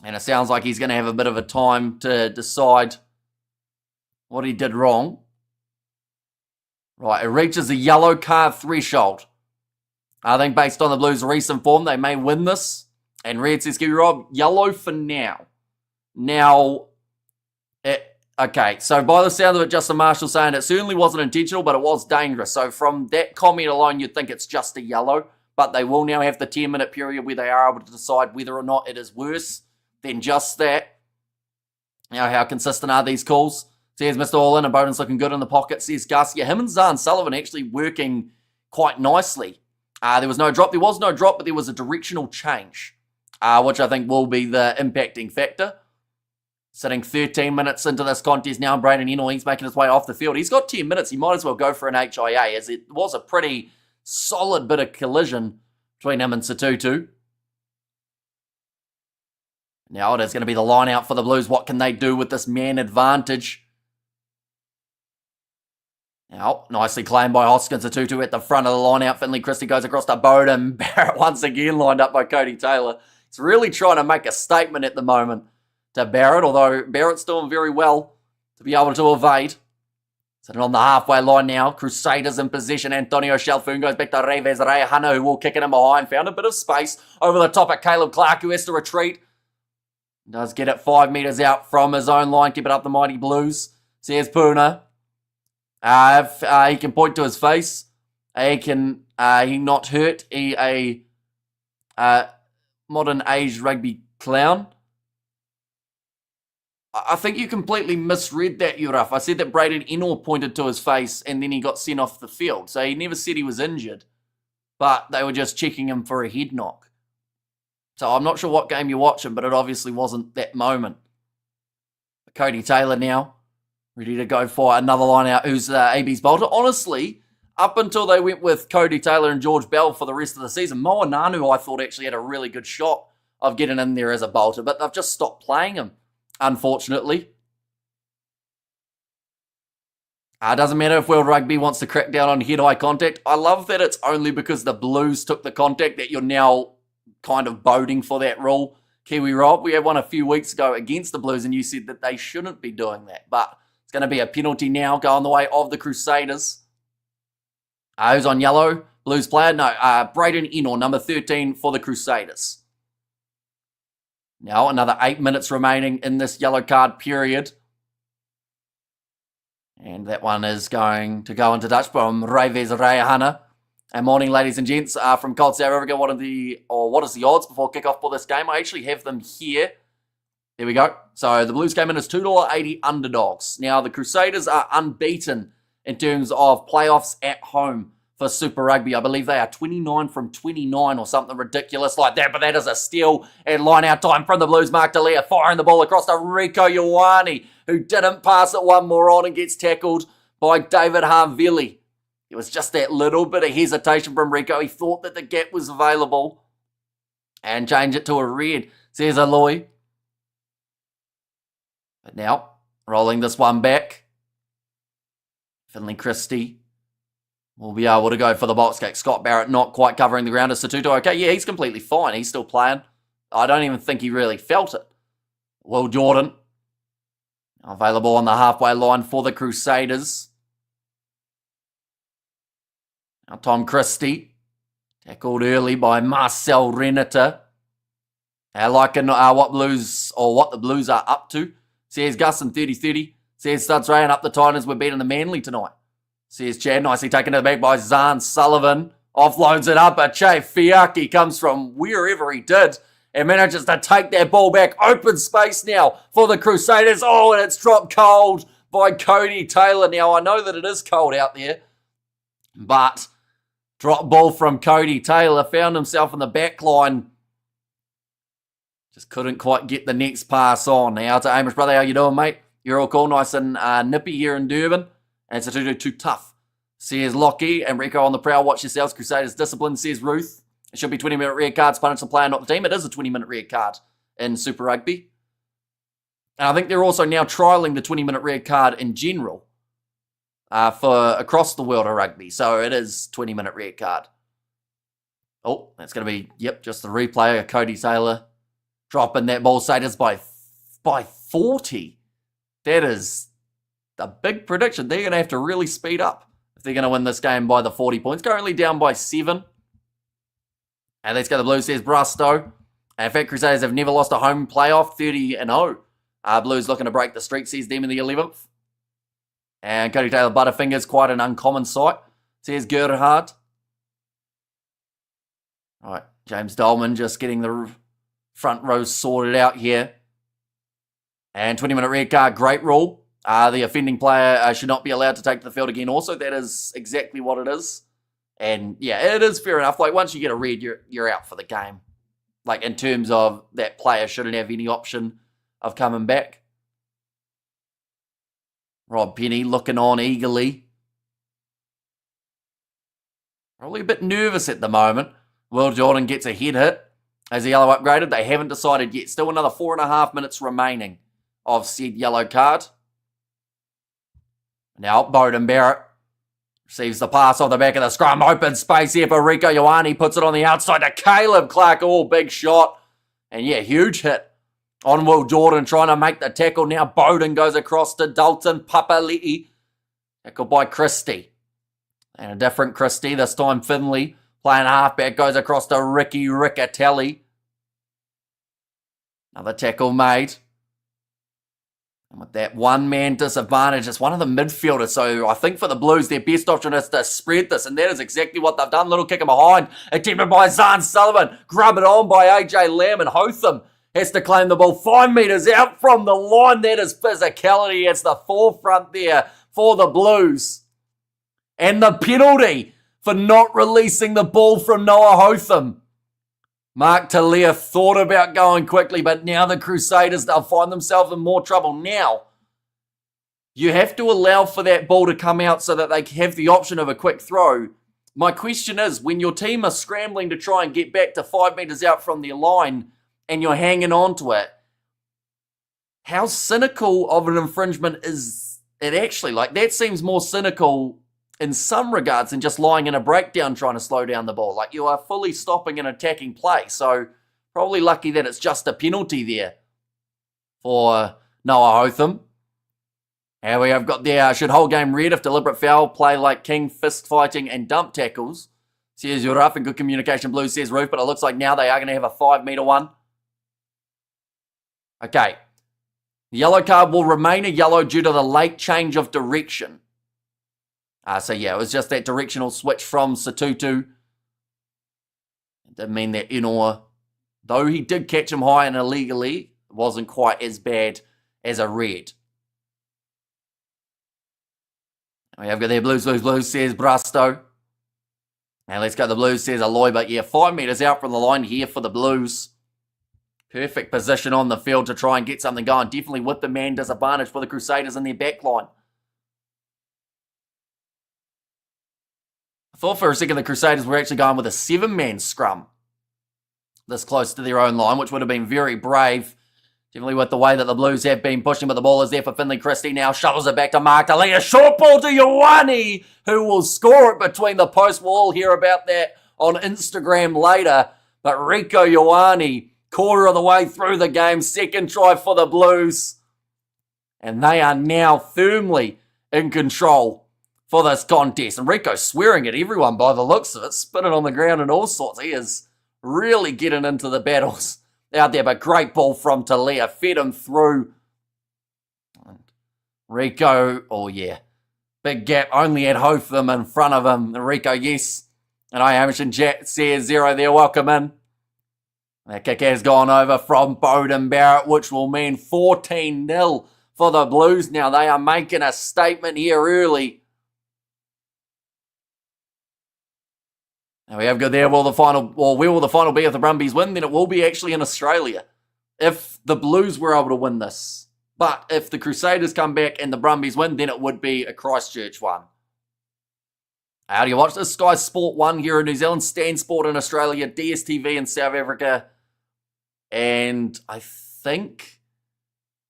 And it sounds like he's going to have a bit of a time to decide what he did wrong. Right, it reaches the yellow card threshold. I think based on the Blues' recent form, they may win this. And Red says, Rob, yellow for now. Now, okay, so by the sound of it, Justin Marshall saying it certainly wasn't intentional, but it was dangerous. So from that comment alone, you'd think it's just a yellow. But they will now have the 10-minute period where they are able to decide whether or not it is worse than just that. Now, how consistent are these calls? Says Mr. All-In, and Bowden's looking good in the pocket, says Gus. Yeah, him and Zahn Sullivan actually working quite nicely. There was no drop. There was no drop, but there was a directional change, which I think will be the impacting factor. Sitting 13 minutes into this contest now, Braden Eno, he's making his way off the field. He's got 10 minutes. He might as well go for an HIA, as it was a pretty solid bit of collision between him and Satutu. Now it is going to be the line out for the Blues. What can they do with this man advantage? Now, nicely claimed by Hoskins Satutu at the front of the line out. Finley Christie goes across to Beauden. Barrett once again lined up by Cody Taylor. He's really trying to make a statement at the moment to Barrett, although Barrett's doing very well to be able to evade. Sitting on the halfway line now. Crusaders in possession. Antonio Shalfoon goes back to Reves Reyhana, who will kick it in behind. Found a bit of space over the top at Caleb Clark, who has to retreat. Does get it 5 metres out from his own line. Keep it up the mighty Blues. Says Puna. If he can point to his face, he not hurt a modern age rugby clown. I think you completely misread that, Uraf. I said that Braden Eno pointed to his face and then he got sent off the field. So he never said he was injured, but they were just checking him for a head knock. So I'm not sure what game you're watching, but it obviously wasn't that moment. Cody Taylor now, ready to go for another line out, who's AB's bolter. Honestly, up until they went with Cody Taylor and George Bell for the rest of the season, Moa Nanu, I thought, actually had a really good shot of getting in there as a bolter, but they've just stopped playing him, unfortunately. It doesn't matter if World Rugby wants to crack down on head-eye contact. I love that it's only because the Blues took the contact that you're now kind of boding for that rule. Kiwi Rob, we had one a few weeks ago against the Blues, and you said that they shouldn't be doing that. But it's going to be a penalty now, going the way of the Crusaders. Who's on yellow? Blues player? No, Braden Eno, number 13 for the Crusaders. Now, another 8 minutes remaining in this yellow card period. And that one is going to go into Dutch from Reves Reyhana. And morning, ladies and gents, from Cold South Africa. What is the odds before kickoff for this game? I actually have them here. There we go. So the Blues came in as $2.80 underdogs. Now the Crusaders are unbeaten in terms of playoffs at home for Super Rugby. I believe they are 29 from 29 or something ridiculous like that. But that is a steal and line out time from the Blues. Mark D'Elia firing the ball across to Rico Ioane, who didn't pass it one more on and gets tackled by David Harvili. It was just that little bit of hesitation from Rico. He thought that the gap was available and change it to a red, says Aloy. But now, rolling this one back. Finley Christie will be able to go for the box kick. Scott Barrett not quite covering the ground as Satutu. Okay, yeah, he's completely fine. He's still playing. I don't even think he really felt it. Will Jordan, available on the halfway line for the Crusaders. Now Tom Christie, tackled early by Marcel Renata. Liking what the Blues are up to. Says Gus in 30-30. Says Studs Ray and up the Titans. We're beating the Manly tonight. Says Chad, nicely taken to the back by Zahn Sullivan. Offloads it up, but Che Fiaki comes from wherever he did and manages to take that ball back. Open space now for the Crusaders. Oh, and it's dropped cold by Cody Taylor. Now, I know that it is cold out there, but drop ball from Cody Taylor. Found himself in the back line. Just couldn't quite get the next pass on. Now to Amish, brother. How you doing, mate? You're all cool. Nice and nippy here in Durban. And it's a 2-2 too tough. Says Lockie and Rico on the prowl. Watch yourselves. Crusaders discipline, says Ruth. It should be 20-minute red cards. Punish the player, not the team. It is a 20-minute red card in Super Rugby. And I think they're also now trialling the 20-minute red card in general for across the world of rugby. So it is 20-minute red card. Oh, that's going to be, just the replay of Cody Taylor dropping that ball. Crusaders by 40. That is a big prediction. They're going to have to really speed up if they're going to win this game by the 40 points. Currently down by 7. And let's go the Blues, says Brusto. And in fact, Crusaders have never lost a home playoff, 30-0. Blues looking to break the streak, says them in the 11th. And Cody Taylor Butterfingers, quite an uncommon sight, says Gerhard. All right, James Dolman just getting the front row sorted out here. And 20-minute red card, great rule. The offending player should not be allowed to take to the field again also. That is exactly what it is. And yeah, it is fair enough. Like, once you get a red, you're out for the game. Like, in terms of that player shouldn't have any option of coming back. Rob Penny looking on eagerly. Probably a bit nervous at the moment. Will Jordan gets a head hit. As the yellow upgraded, they haven't decided yet. Still another 4.5 minutes remaining of said yellow card. Now, Bowden Barrett receives the pass off the back of the scrum. Open space here for Rico Ioane. Puts it on the outside to Caleb Clark. Oh, big shot. And yeah, huge hit on Will Jordan trying to make the tackle. Now Bowden goes across to Dalton Papali'i. Tackled by Christie. And a different Christie, this time Finley. Playing halfback, goes across to Ricky Riccatelli. Another tackle made. And with that one-man disadvantage, it's one of the midfielders. So I think for the Blues, their best option is to spread this. And that is exactly what they've done. Little kick in behind. Attempted by Zahn Sullivan. Grub it on by AJ Lamb. And Hotham has to claim the ball 5 metres out from the line. That is physicality. It's the forefront there for the Blues. And the penalty for not releasing the ball from Noah Hotham. Mark Talia thought about going quickly, but now the Crusaders, they'll find themselves in more trouble. Now, you have to allow for that ball to come out so that they have the option of a quick throw. My question is, when your team are scrambling to try and get back to 5 metres out from their line and you're hanging on to it, how cynical of an infringement is it actually? Like, that seems more cynical in some regards than just lying in a breakdown trying to slow down the ball. Like, you are fully stopping an attacking play. So probably lucky that it's just a penalty there for Noah Hotham. And we have got there, should whole game red if deliberate foul play like king, fist fighting and dump tackles. Says you're rough and good communication, Blues, says Roof, but it looks like now they are going to have a 5 metre one. Okay. The yellow card will remain a yellow due to the late change of direction. So yeah, it was just that directional switch from Satutu. It didn't mean that Inor, though he did catch him high and illegally, wasn't quite as bad as a red. We have got there Blues, says Brasto. And let's go the Blues, says Aloy. But yeah, 5 metres out from the line here for the Blues. Perfect position on the field to try and get something going. Definitely with the man disadvantage for the Crusaders in their back line. I thought for a second the Crusaders were actually going with a 7-man scrum this close to their own line, which would have been very brave. Definitely with the way that the Blues have been pushing, but the ball is there for Finley Christie. Now shovels it back to Mark Talia. Short ball to Ioane, who will score it between the post. We'll all hear about that on Instagram later. But Rico Ioane, quarter of the way through the game, second try for the Blues. And they are now firmly in control for this contest. And Rico swearing at everyone by the looks of it, spinning on the ground and all sorts. He is really getting into the battles out there, but great ball from Talia. Fed him through. Rico, oh yeah. Big gap, only had Hotham in front of him. Rico, yes. And Hamish and Jack says 0 there, welcome in. That kick has gone over from Bowden Barrett, which will mean 14-0 for the Blues. Now they are making a statement here early. And we have got there, where will the final be if the Brumbies win? Then it will be actually in Australia, if the Blues were able to win this. But if the Crusaders come back and the Brumbies win, then it would be a Christchurch one. How do you watch this? Sky Sport 1 here in New Zealand, Stan Sport in Australia, DSTV in South Africa, and I think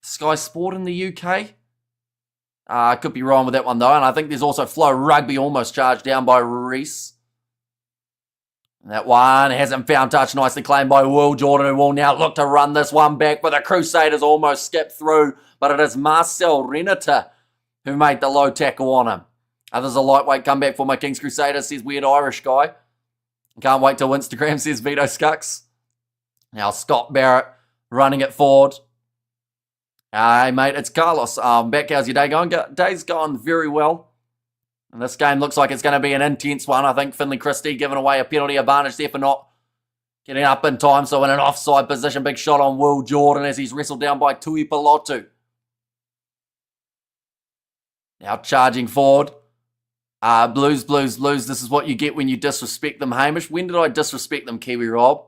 Sky Sport in the UK. I could be wrong with that one though, and I think there's also Flow Rugby almost charged down by Reese. That one hasn't found touch, nicely claimed by Will Jordan, who will now look to run this one back, but the Crusaders almost skipped through, but it is Marcel Renata who made the low tackle on him. There's a lightweight comeback for my Kings Crusaders, says Weird Irish Guy. Can't wait till Instagram, says Vito Scucks. Now Scott Barrett running it forward. Hey mate, it's Carlos. Back, how's your day going? Day's gone very well. And this game looks like it's going to be an intense one. I think Finley Christie giving away a penalty advantage there for not getting up in time. So in an offside position, big shot on Will Jordan as he's wrestled down by Tui Pelotu. Now charging forward. Blues. This is what you get when you disrespect them, Hamish. When did I disrespect them, Kiwi Rob?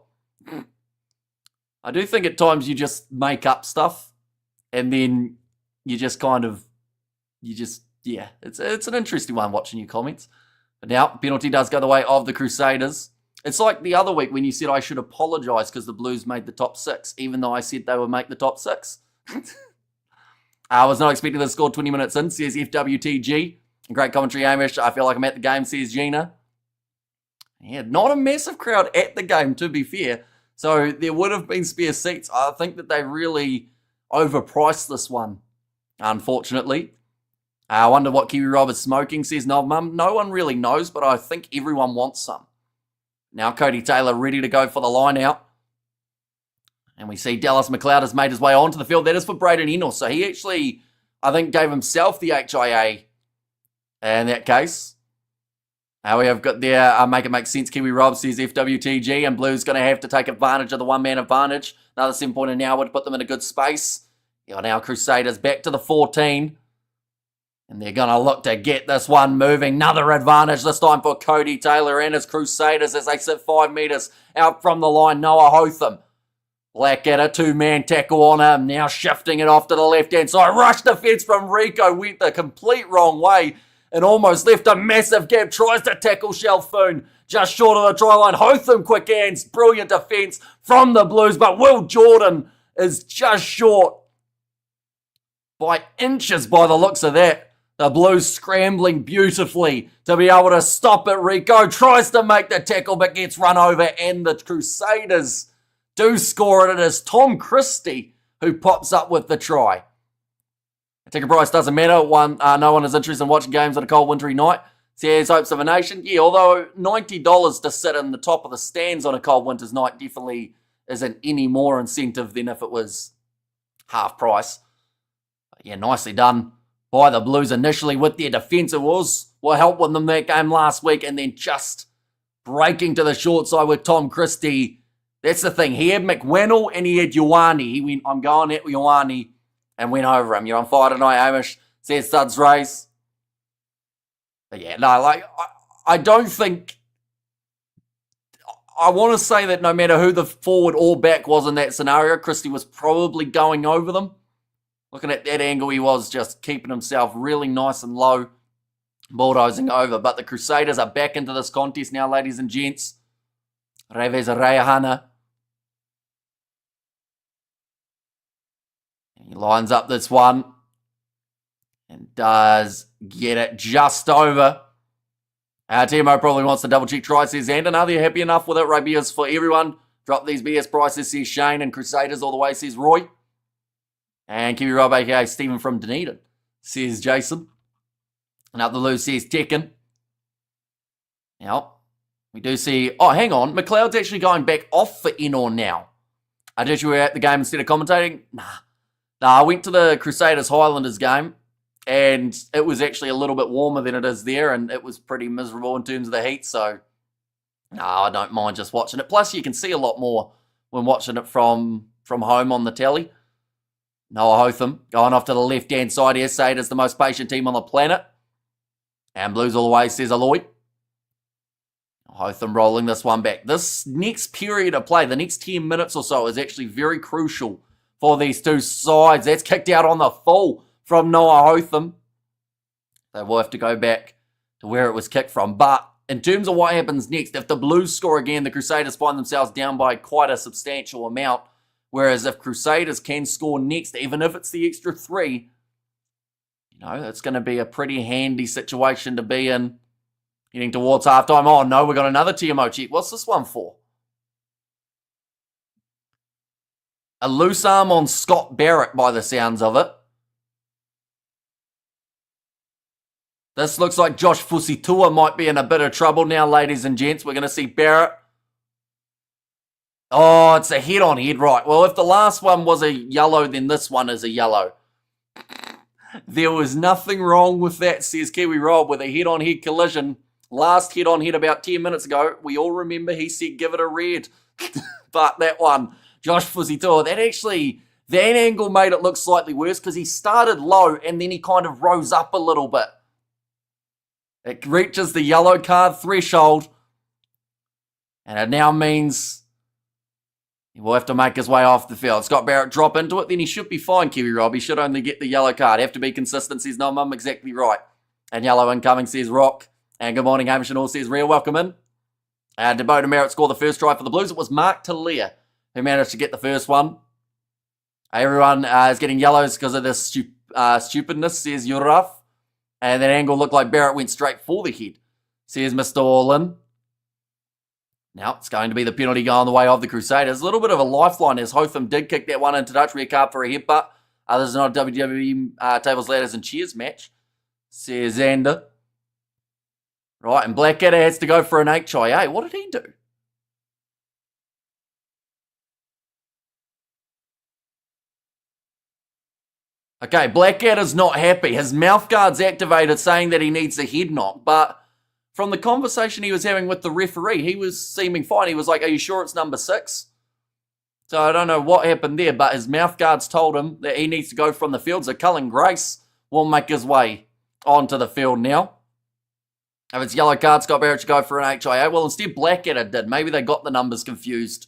I do think at times you just make up stuff. And then you just yeah, it's an interesting one watching your comments. But now, penalty does go the way of the Crusaders. It's like the other week when you said I should apologise because the Blues made the top 6, even though I said they would make the top 6. I was not expecting to score 20 minutes in, says FWTG. Great commentary, Hamish. I feel like I'm at the game, says Gina. Yeah, not a massive crowd at the game, to be fair. So there would have been spare seats. I think that they really overpriced this one, unfortunately. I wonder what Kiwi Rob is smoking, says no, Mum. No one really knows, but I think everyone wants some. Now Cody Taylor ready to go for the line out. And we see Dallas McLeod has made his way onto the field. That is for Braden Enos. So he actually, I think, gave himself the HIA in that case. Now we have got there, make it make sense, Kiwi Rob, says FWTG, and Blue's going to have to take advantage of the one-man advantage. Another 7 pointer now would put them in a good space. Now Crusaders back to the 14. And they're going to look to get this one moving. Another advantage this time for Cody Taylor and his Crusaders as they sit 5 metres out from the line. Noah Hotham. Blackadder, 2-man tackle on him. Now shifting it off to the left-hand side. Rush defence from Rico. Went the complete wrong way and almost left a massive gap. Tries to tackle Shelfoon just short of the try line. Hotham, quick hands. Brilliant defence from the Blues. But Will Jordan is just short by inches by the looks of that. The Blues scrambling beautifully to be able to stop it. Rico tries to make the tackle but gets run over, and the Crusaders do score it. It is Tom Christie who pops up with the try. Ticket price doesn't matter. No one is interested in watching games on a cold wintry night. Says Hopes of a Nation. Yeah, although $90 to sit in the top of the stands on a cold winter's night definitely isn't any more incentive than if it was half price. But yeah, nicely done by the Blues initially with their defence. It will help with them that game last week, and then just breaking to the short side with Tom Christie. That's the thing. He had McWennell and he had Ioane. He went, I'm going at Ioane, and went over him. You're on fire tonight, Hamish, says Suds Race. But yeah, no, I don't think, I want to say that no matter who the forward or back was in that scenario, Christie was probably going over them. Looking at that angle, he was just keeping himself really nice and low, bulldozing over. But the Crusaders are back into this contest now, ladies and gents. Reves Rayahana. He lines up this one and does get it just over. Timo probably wants to double check try, says Xander. Are you happy enough with it? Rugby is for everyone. Drop these BS prices, says Shane, and Crusaders all the way, says Roy. And Kiwi Rob, aka Stephen from Dunedin, says Jason. And up the loose says Tekken. Now, we do see, oh, hang on, McLeod's actually going back off for Enor now. Did you at the game instead of commentating? Nah. I went to the Crusaders Highlanders game, and it was actually a little bit warmer than it is there, and it was pretty miserable in terms of the heat, so no, I don't mind just watching it. Plus, you can see a lot more when watching it from home on the telly. Noah Hotham going off to the left-hand side here. Say it is the most patient team on the planet. And Blues all the way, says Aloy. Hotham rolling this one back. This next period of play, the next 10 minutes or so, is actually very crucial for these two sides. That's kicked out on the full from Noah Hotham. They will have to go back to where it was kicked from. But in terms of what happens next, if the Blues score again, the Crusaders find themselves down by quite a substantial amount. Whereas if Crusaders can score next, even if it's the extra 3, it's going to be a pretty handy situation to be in heading towards halftime. Oh no, we've got another TMO check. What's this one for? A loose arm on Scott Barrett by the sounds of it. This looks like Josh Fusitua might be in a bit of trouble now, ladies and gents. We're going to see Barrett. Oh, it's a head-on-head, right. Well, if the last one was a yellow, then this one is a yellow. There was nothing wrong with that, says Kiwi Rob, with a head-on-head collision. Last head-on-head about 10 minutes ago, we all remember he said give it a red. But that one, Josh Fusitua, that angle made it look slightly worse because he started low and then he kind of rose up a little bit. It reaches the yellow card threshold. And it now means he will have to make his way off the field. Scott Barrett drop into it, then he should be fine, Kiwi Rob. He should only get the yellow card. Have to be consistent, says No Mum, exactly right. And yellow incoming, says Rock. And good morning, Hamish and all, says Real, welcome in. DeBoda Merritt scored the first try for the Blues. It was Mark Talia who managed to get the first one. Everyone is getting yellows because of this stupidness, says Yuraf. And that angle looked like Barrett went straight for the head, says Mr. Orlin. Now it's going to be the penalty going the way of the Crusaders. A little bit of a lifeline as Hotham did kick that one into touch. Rear card for a headbutt. This is not a WWE Tables, Ladders and Cheers match, says Xander. Right, and Blackadder has to go for an HIA. What did he do? Okay, Blackadder's not happy. His mouth guard's activated saying that he needs a head knock, but from the conversation he was having with the referee, he was seeming fine. He was like, are you sure it's number 6? So I don't know what happened there, but his mouth guards told him that he needs to go from the field. So Cullen Grace will make his way onto the field now. If it's yellow card, Scott Barrett should go for an HIA. Well, instead Blackadder did. Maybe they got the numbers confused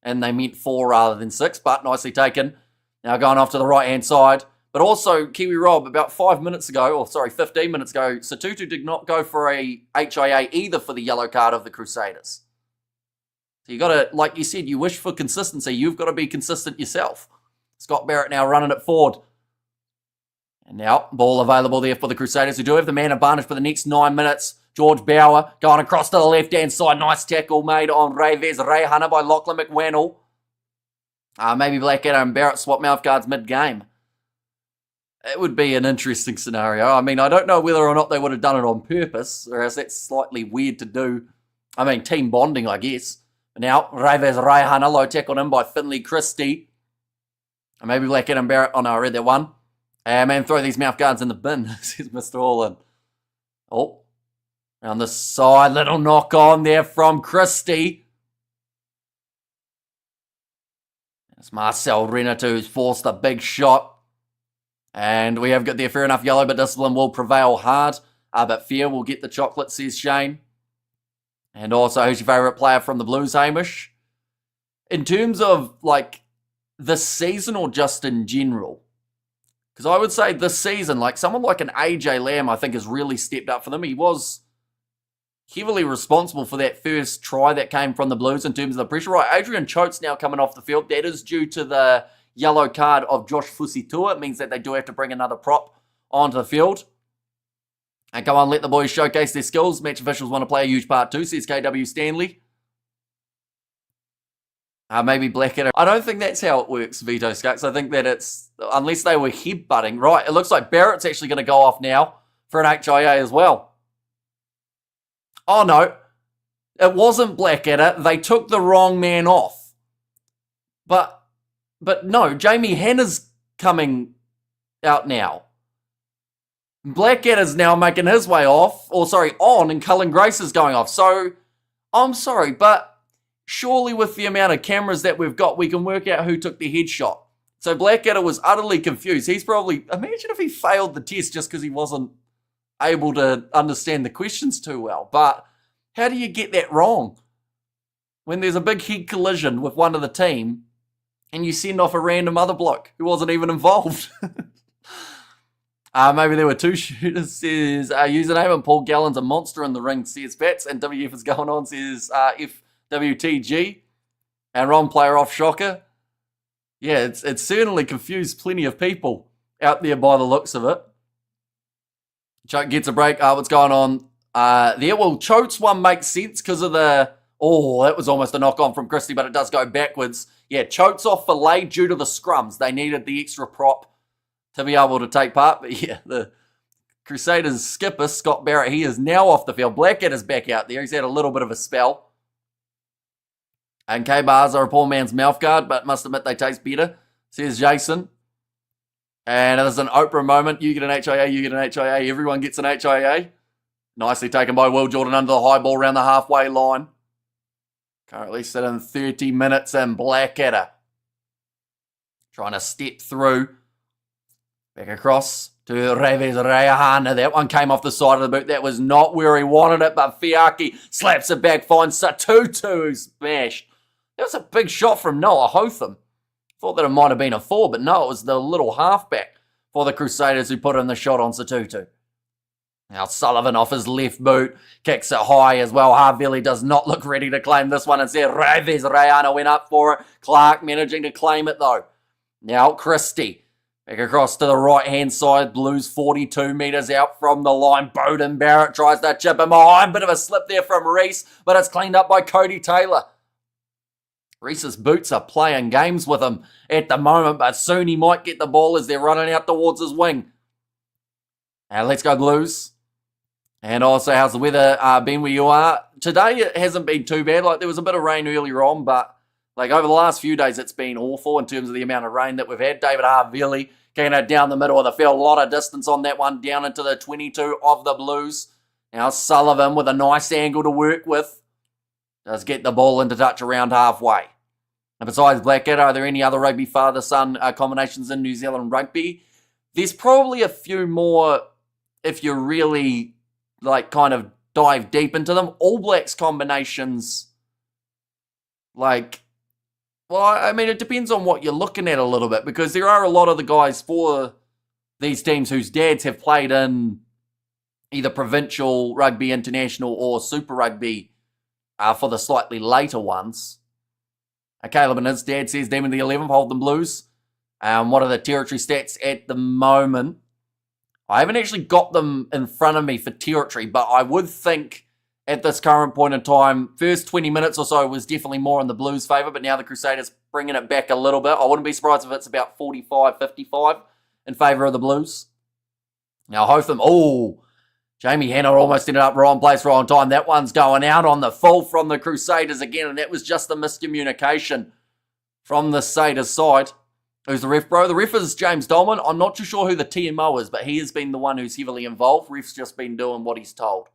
and they meant 4 rather than 6, but nicely taken. Now going off to the right-hand side. But also, Kiwi Rob, about 15 minutes ago, Satutu did not go for a HIA either for the yellow card of the Crusaders. So you got to, like you said, you wish for consistency. You've got to be consistent yourself. Scott Barrett now running it forward. And now, ball available there for the Crusaders, who do have the man advantage for the next 9 minutes. George Bauer going across to the left-hand side. Nice tackle made on Reyes Reyhana by Lachlan McWannell. Maybe Blackadder and Barrett swap mouth guards mid-game. It would be an interesting scenario. I mean, I don't know whether or not they would have done it on purpose, whereas that's slightly weird to do. I mean, team bonding, I guess. Now, Reyes Reyhana, low tackle in by Finley Christie. And maybe Blackadder and Barrett. Oh, no, I read that one. And man, throw these mouth guards in the bin, says Mr. Orlin. Oh, around the side, little knock on there from Christie. It's Marcel Renato who's forced a big shot. And we have got there fair enough yellow, but discipline will prevail hard. But fear will get the chocolate, says Shane. And also, who's your favourite player from the Blues, Hamish? In terms of, like, this season or just in general? Because I would say this season, like, someone like an AJ Lamb, I think, has really stepped up for them. He was heavily responsible for that first try that came from the Blues in terms of the pressure. Right, Adrian Choate's now coming off the field. That is due to the yellow card of Josh Fusitua. It means that they do have to bring another prop onto the field. And come on, let the boys showcase their skills. Match officials want to play a huge part too, says KW Stanley. Maybe Blackadder. I don't think that's how it works, Vito Skux. I think that it's, unless they were headbutting. Right, it looks like Barrett's actually going to go off now for an HIA as well. Oh no, it wasn't Blackadder. They took the wrong man off. But But no, Jamie Hanna's coming out now. Blackadder's now making his way on, and Cullen Grace is going off. So, I'm sorry, but surely with the amount of cameras that we've got, we can work out who took the headshot. So Blackadder was utterly confused. Imagine if he failed the test just because he wasn't able to understand the questions too well. But how do you get that wrong? When there's a big head collision with one of the team and you send off a random other bloke who wasn't even involved. Maybe there were two shooters, says username, and Paul Gallen's a monster in the ring, says Bats, and WF is going on, says FWTG, and Ron player off shocker. Yeah, it's certainly confused plenty of people out there by the looks of it. Choke gets a break. What's going on there? Well, Chote's one makes sense because of that was almost a knock-on from Christie, but it does go backwards. Yeah, Chote's off for lay due to the scrums. They needed the extra prop to be able to take part. But yeah, the Crusaders skipper, Scott Barrett, he is now off the field. Blackadder's back out there. He's had a little bit of a spell. And K-bars are a poor man's mouth guard, but must admit they taste better, says Jason. And there's an Oprah moment. You get an HIA, you get an HIA. Everyone gets an HIA. Nicely taken by Will Jordan under the high ball around the halfway line. Currently sitting 30 minutes in. Blackadder trying to step through. Back across to Reves Rayahana. That one came off the side of the boot. That was not where he wanted it, but Fiaki slaps it back, finds Satutu, who's smashed. That was a big shot from Noah Hotham. Thought that it might have been a 4, but no, it was the little halfback for the Crusaders who put in the shot on Satutu. Now Sullivan off his left boot, kicks it high as well. Harville does not look ready to claim this one. Instead, Reves Rayahana went up for it. Clark managing to claim it though. Now Christie. Back across to the right-hand side. Blues 42 metres out from the line. Bowden Barrett tries to chip him behind. Bit of a slip there from Reese, but it's cleaned up by Cody Taylor. Reese's boots are playing games with him at the moment, but soon he might get the ball as they're running out towards his wing. And let's go Blues. And also, how's the weather been where you are? Today it hasn't been too bad. There was a bit of rain earlier on, but over the last few days, it's been awful in terms of the amount of rain that we've had. David Harville getting it down the middle of the field. A lot of distance on that one, down into the 22 of the Blues. Now Sullivan with a nice angle to work with. Does get the ball into touch around halfway. And besides Blackadder, are there any other rugby father-son combinations in New Zealand rugby? There's probably a few more if you really, kind of dive deep into them. All Blacks combinations, it depends on what you're looking at a little bit, because there are a lot of the guys for these teams whose dads have played in either provincial rugby, international, or Super Rugby for the slightly later ones. Caleb and his dad says Demon the 11th, hold them Blues. What are the territory stats at the moment? I haven't actually got them in front of me for territory, but I would think at this current point in time, first 20 minutes or so was definitely more in the Blues' favour, but now the Crusaders bringing it back a little bit. I wouldn't be surprised if it's about 45-55 in favour of the Blues. Now Hotham, Jamie Hanna almost ended up wrong place, wrong time. That one's going out on the full from the Crusaders again, and that was just a miscommunication from the Crusaders side. Who's the ref, bro? The ref is James Dolman. I'm not too sure who the TMO is, but he has been the one who's heavily involved. Ref's just been doing what he's told.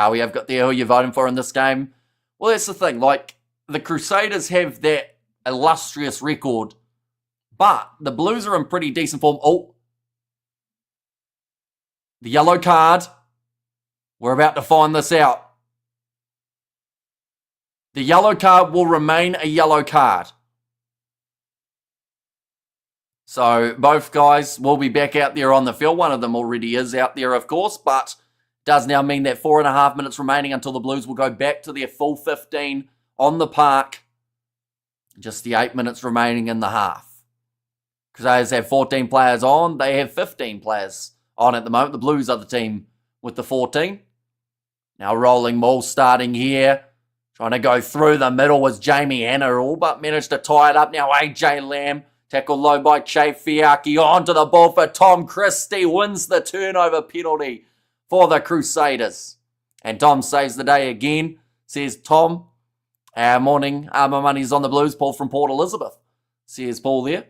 We have got there who you're voting for in this game. Well, that's the thing. The Crusaders have that illustrious record, but the Blues are in pretty decent form. The yellow card. We're about to find this out. The yellow card will remain a yellow card. So both guys will be back out there on the field. One of them already is out there, of course, but does now mean that 4.5 minutes remaining until the Blues will go back to their full 15 on the park. Just the 8 minutes remaining in the half. Crusaders have 14 players on. They have 15 players on at the moment. The Blues are the team with the 14. Now rolling ball starting here. Trying to go through the middle was Jamie Hanna, all but managed to tie it up. Now AJ Lamb. Tackled low by Che Fiaki. Onto the ball for Tom Christie. Wins the turnover penalty for the Crusaders. And Tom saves the day again. Says Tom. Morning. My money's on the Blues. Paul from Port Elizabeth says Paul there.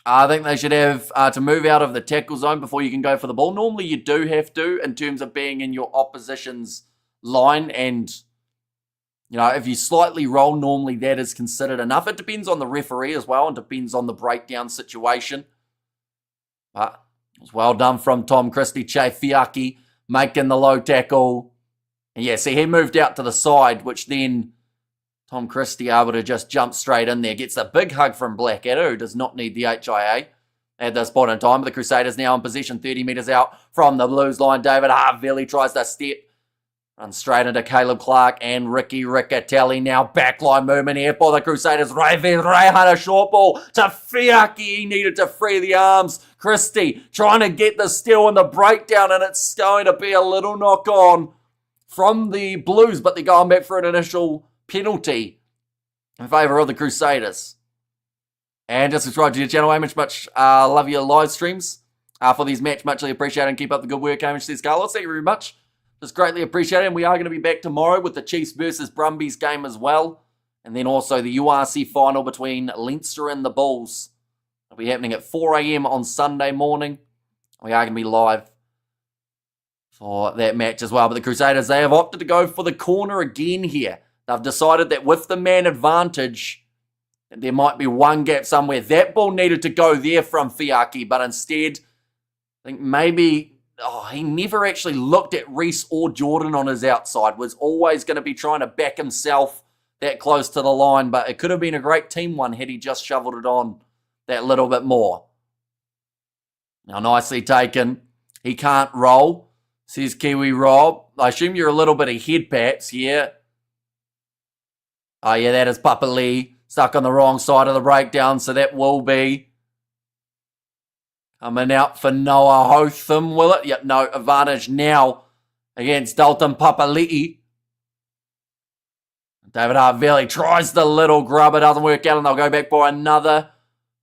I think they should have to move out of the tackle zone before you can go for the ball. Normally you do have to in terms of being in your opposition's line, and if you slightly roll, normally that is considered enough. It depends on the referee as well and depends on the breakdown situation. But it was well done from Tom Christie. Che Fiaki making the low tackle. And yeah, see, he moved out to the side, which then Tom Christie able to just jump straight in there. Gets a big hug from Blackadder, who does not need the HIA at this point in time. But the Crusaders now in position 30 metres out from the Blues line. David Harville tries to step. Runs straight into Caleb Clark and Ricky Riccatelli. Now backline movement here for the Crusaders. Rayhana short ball to Fiaki. He needed to free the arms. Christie trying to get the steal and the breakdown, and it's going to be a little knock on from the Blues, but they're going back for an initial penalty in favour of the Crusaders. And just subscribe to your channel, Hamish. Much love your live streams for these match. Muchly appreciated, and keep up the good work, Hamish, says Carlos. Thank you very much. Just greatly appreciated. And we are going to be back tomorrow with the Chiefs versus Brumbies game as well. And then also the URC final between Leinster and the Bulls. It'll be happening at 4 a.m. on Sunday morning. We are going to be live for that match as well. But the Crusaders, they have opted to go for the corner again here. They've decided that with the man advantage, there might be one gap somewhere. That ball needed to go there from Fiaki, but instead, I think maybe he never actually looked at Reese or Jordan on his outside. Was always going to be trying to back himself that close to the line, but it could have been a great team one had he just shoveled it on that little bit more. Now, nicely taken. He can't roll, says Kiwi Rob. I assume you're a little bit ahead, perhaps, yeah. Oh, yeah, that is Papa Lee stuck on the wrong side of the breakdown, so that will be coming out for Noah Hotham, will it? Yep, no, advantage now against Dalton Papali'i. David Harville tries the little grub. It doesn't work out, and they'll go back for another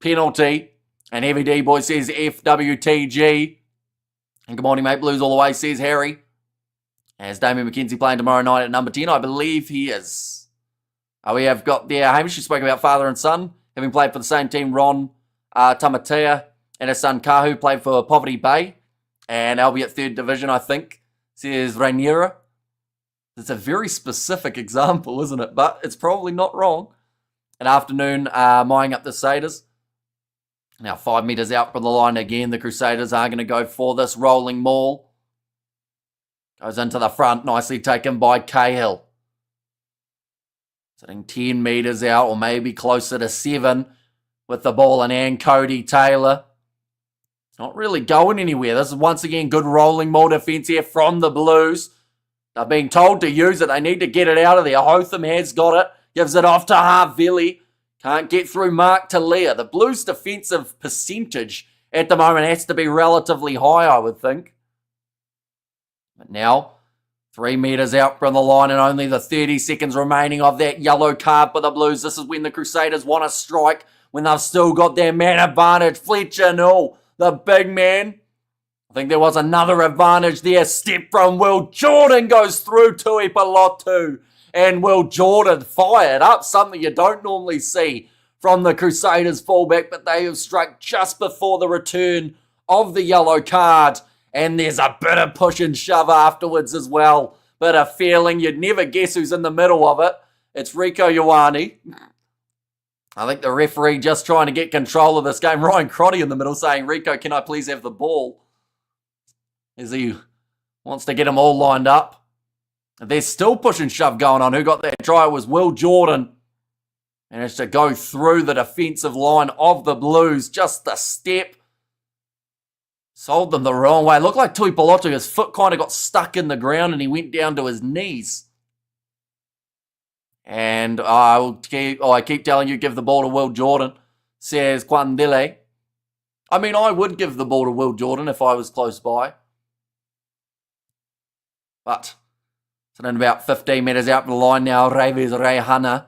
penalty. And Heavy D Boy says FWTG. And good morning, mate. Blues all the way, says Harry. As Damien McKenzie playing tomorrow night at number 10, I believe he is. We have got there, Hamish, who spoke about father and son, having played for the same team, Ron Tamatea, and his son Kahu played for Poverty Bay, and albeit third division, I think, says Rainiera. It's a very specific example, isn't it? But it's probably not wrong. An afternoon, mying up the Crusaders. Now 5 metres out from the line again, the Crusaders are going to go for this rolling maul. Goes into the front, nicely taken by Cahill. Sitting 10 metres out, or maybe closer to 7, with the ball in hand, Cody Taylor. Not really going anywhere. This is once again good rolling maul defence here from the Blues. They're being told to use it. They need to get it out of there. Hotham has got it. Gives it off to Harville. Can't get through Mark Talia. The Blues' defensive percentage at the moment has to be relatively high, I would think. But now, 3 metres out from the line and only the 30 seconds remaining of that yellow card for the Blues. This is when the Crusaders want to strike, when they've still got their man advantage. Fletcher Null, the big man. I think there was another advantage there. Step from Will Jordan goes through Tui Pelotu. And Will Jordan fired up, something you don't normally see from the Crusaders fullback, but they have struck just before the return of the yellow card. And there's a bit of push and shove afterwards as well. But a feeling you'd never guess who's in the middle of it. It's Rico Ioane. I think the referee just trying to get control of this game. Ryan Crotty in the middle saying, Rico, can I please have the ball? As he wants to get them all lined up. There's still push and shove going on. Who got that try? It was Will Jordan. And it's to go through the defensive line of the Blues. Just a step. Sold them the wrong way. It looked like Tui Pelotu, his foot kind of got stuck in the ground and he went down to his knees. And I keep telling you, give the ball to Will Jordan, says Quandile. I mean, I would give the ball to Will Jordan if I was close by. But so in about 15 metres out from the line now, Reves Rehana.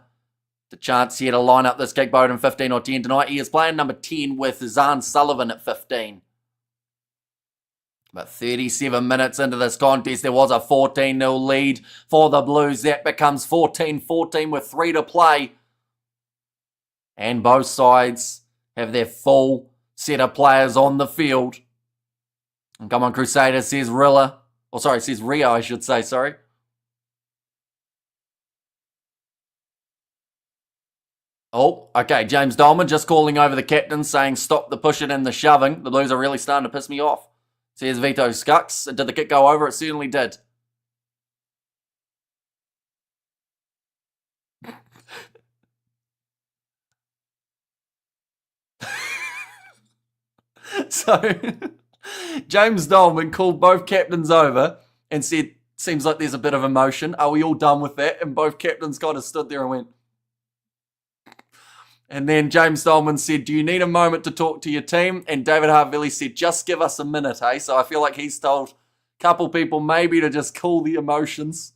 The chance here to line up this kick boat in 15 or 10 tonight. He is playing number 10 with Zahn Sullivan at 15. But 37 minutes into this contest, there was a 14-0 lead for the Blues. That becomes 14-14 with 3 to play. And both sides have their full set of players on the field. And come on, Crusaders, says Rilla. Or sorry, says Rio, I should say, sorry. Oh, okay, James Dolman just calling over the captain, saying stop the pushing and the shoving. The Blues are really starting to piss me off. Says Vito Scucks. Did the kick go over? It certainly did. So, James Dolman called both captains over and said, seems like there's a bit of emotion. Are we all done with that? And both captains kind of stood there and went. And then James Dolman said, do you need a moment to talk to your team? And David Harvilli said, just give us a minute, hey? So I feel like he's told a couple people maybe to just cool the emotions.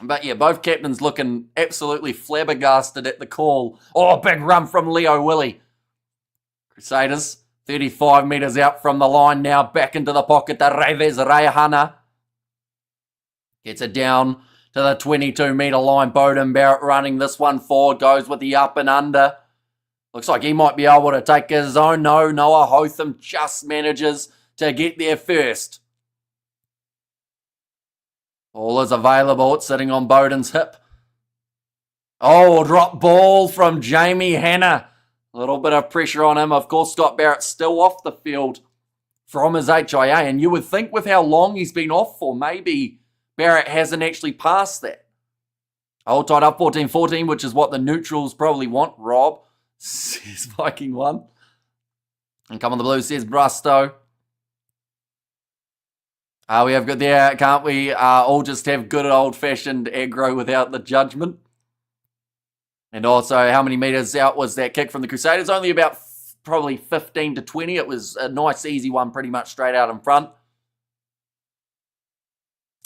But yeah, both captains looking absolutely flabbergasted at the call. Oh, big run from Leo Willie. Crusaders, 35 metres out from the line now, back into the pocket to Reves Rehana. Gets it down to the 22-metre line. Bowden Barrett running this one forward, goes with the up and under. Looks like he might be able to take his own. No, Noah Hotham just manages to get there first. Ball is available. It's sitting on Bowden's hip. Oh, drop ball from Jamie Hanna. A little bit of pressure on him. Of course, Scott Barrett still off the field from his HIA. And you would think with how long he's been off for, maybe Barrett hasn't actually passed that. Oh, tied up 14-14, which is what the neutrals probably want. Rob says Viking 1. And come on, the Blues, says Brusto. We have good there, can't we? All just have good old-fashioned aggro without the judgment. And also, how many metres out was that kick from the Crusaders? Only about probably 15 to 20. It was a nice, easy one, pretty much straight out in front.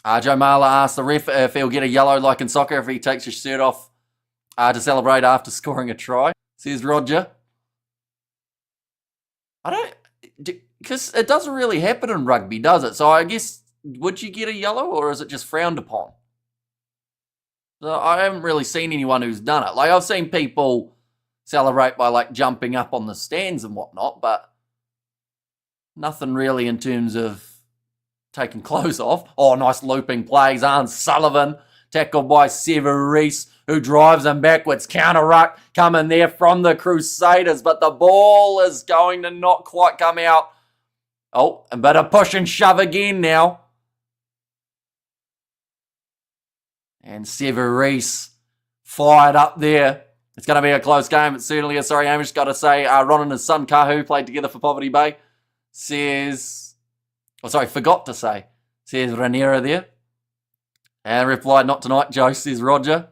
Joe Marler asked the ref if he'll get a yellow like in soccer if he takes his shirt off to celebrate after scoring a try, says Roger. Because it doesn't really happen in rugby, does it? So I guess, would you get a yellow or is it just frowned upon? So I haven't really seen anyone who's done it. Like, I've seen people celebrate by, like, jumping up on the stands and whatnot, but nothing really in terms of taking clothes off. Oh, nice looping plays. Arn Sullivan, tackled by Sever Reese, who drives him backwards. Counter ruck coming there from the Crusaders, but the ball is going to not quite come out. Oh, a bit of push and shove again now. And Sever Reese fired up there. It's going to be a close game. It certainly is. Sorry, Amish, got to say, Ron and his son Kahu played together for Poverty Bay. Forgot to say. Says Raniera there. And replied, not tonight, Joe, says Roger.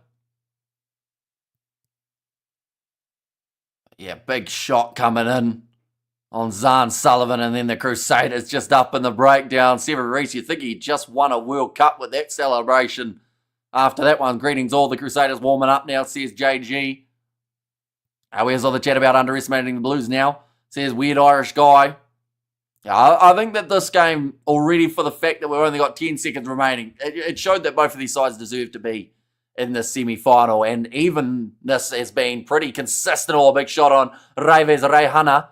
Yeah, big shot coming in on Zahn Sullivan, and then the Crusaders just up in the breakdown. Sever Reese, you think he just won a World Cup with that celebration. After that one, greetings all the Crusaders warming up now, says JG. Where's all the chat about underestimating the Blues now? Says Weird Irish Guy. Yeah, I think that this game, already for the fact that we've only got 10 seconds remaining, it showed that both of these sides deserve to be in the semi-final. And even this has been pretty consistent. Oh, a big shot on Reves Rehana.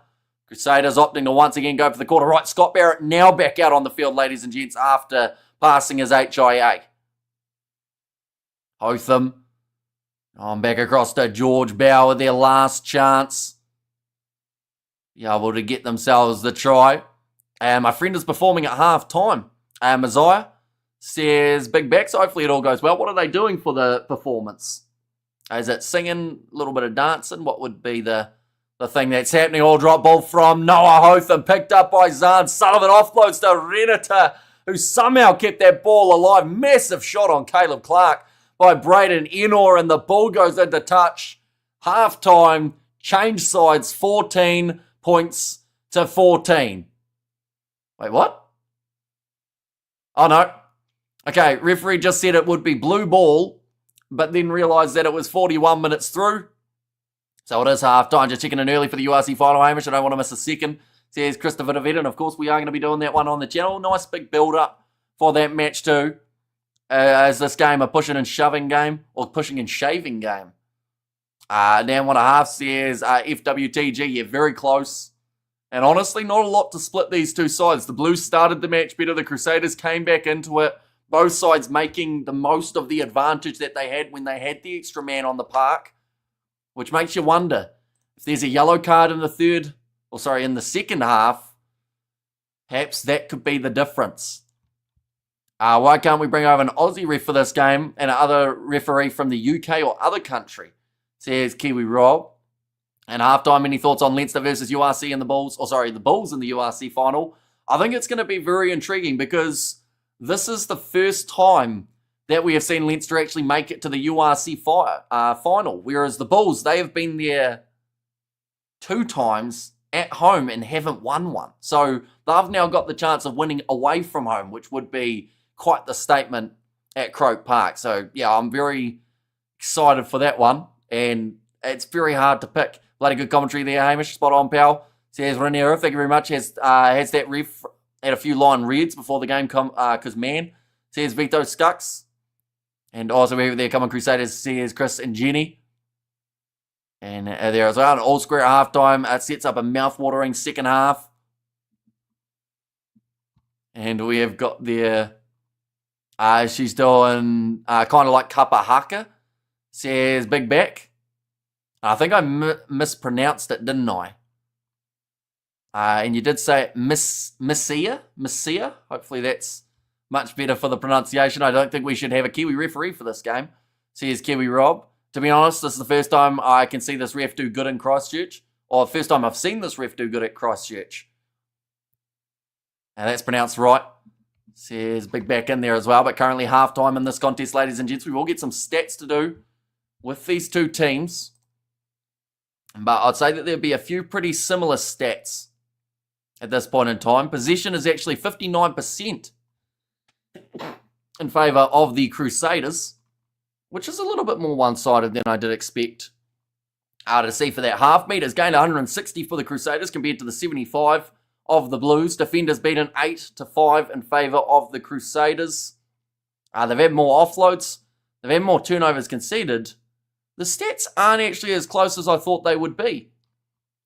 Crusaders opting to once again go for the quarter right. Scott Barrett now back out on the field, ladies and gents, after passing his HIA. Hotham on back across to George Bauer, their last chance. Be able to get themselves the try. And my friend is performing at half-time. Messiah says, big backs, hopefully it all goes well. What are they doing for the performance? Is it singing, a little bit of dancing? What would be the thing that's happening? All drop ball from Noah Hotham, picked up by Zahn Sullivan, offloads to Renata, who somehow kept that ball alive. Massive shot on Caleb Clark by Braden Enor, and the ball goes into touch. Half-time, change sides, 14 points to 14. Wait, what? Oh, no. Okay, referee just said it would be blue ball, but then realised that it was 41 minutes through. So it is half-time. Just checking in early for the URC final, Hamish. I don't want to miss a second. Says Christopher DeVette, and of course we are going to be doing that one on the channel. Nice big build-up for that match too. Is this game a pushing and shoving game, or pushing and shaving game? Now 1.5 says FWTG. Yeah, very close. And honestly, not a lot to split these two sides. The Blues started the match better. The Crusaders came back into it. Both sides making the most of the advantage that they had when they had the extra man on the park, which makes you wonder if there's a yellow card in the second half, perhaps that could be the difference. Why can't we bring over an Aussie ref for this game and another referee from the UK or other country? Says Kiwi Rob. And halftime, any thoughts on Leinster versus URC in the Bulls? The Bulls in the URC final. I think it's going to be very intriguing because this is the first time that we have seen Leinster actually make it to the URC final. Whereas the Bulls, they have been there 2 times at home and haven't won one. So they've now got the chance of winning away from home, which would be quite the statement at Croke Park. So yeah, I'm very excited for that one. And it's very hard to pick. Bloody good commentary there, Hamish. Spot on, pal. Says Raniero, thank you very much. Has that ref had a few line reds before the game because man. Says Vito Skux. And also over there, coming Crusaders, says Chris and Jenny. And there as well, an all square at halftime. Sets up a mouth-watering second half. And we have got there, she's doing kind of like Kappa Haka. Says Big Back. I think I mispronounced it, didn't I? And you did say Messia. Hopefully that's much better for the pronunciation. I don't think we should have a Kiwi referee for this game. Says Kiwi Rob. To be honest, this is the first time I can see this ref do good in Christchurch. Or the first time I've seen this ref do good at Christchurch. And that's pronounced right. Says Big Back in there as well. But currently halftime in this contest, ladies and gents. We will get some stats to do with these two teams. But I'd say that there'd be a few pretty similar stats at this point in time. Possession is actually 59% in favour of the Crusaders, which is a little bit more one-sided than I did expect to see for that half. Meters gained 160 for the Crusaders compared to the 75 of the Blues. Defenders beaten 8-5 in favour of the Crusaders. They've had more offloads. They've had more turnovers conceded. The stats aren't actually as close as I thought they would be,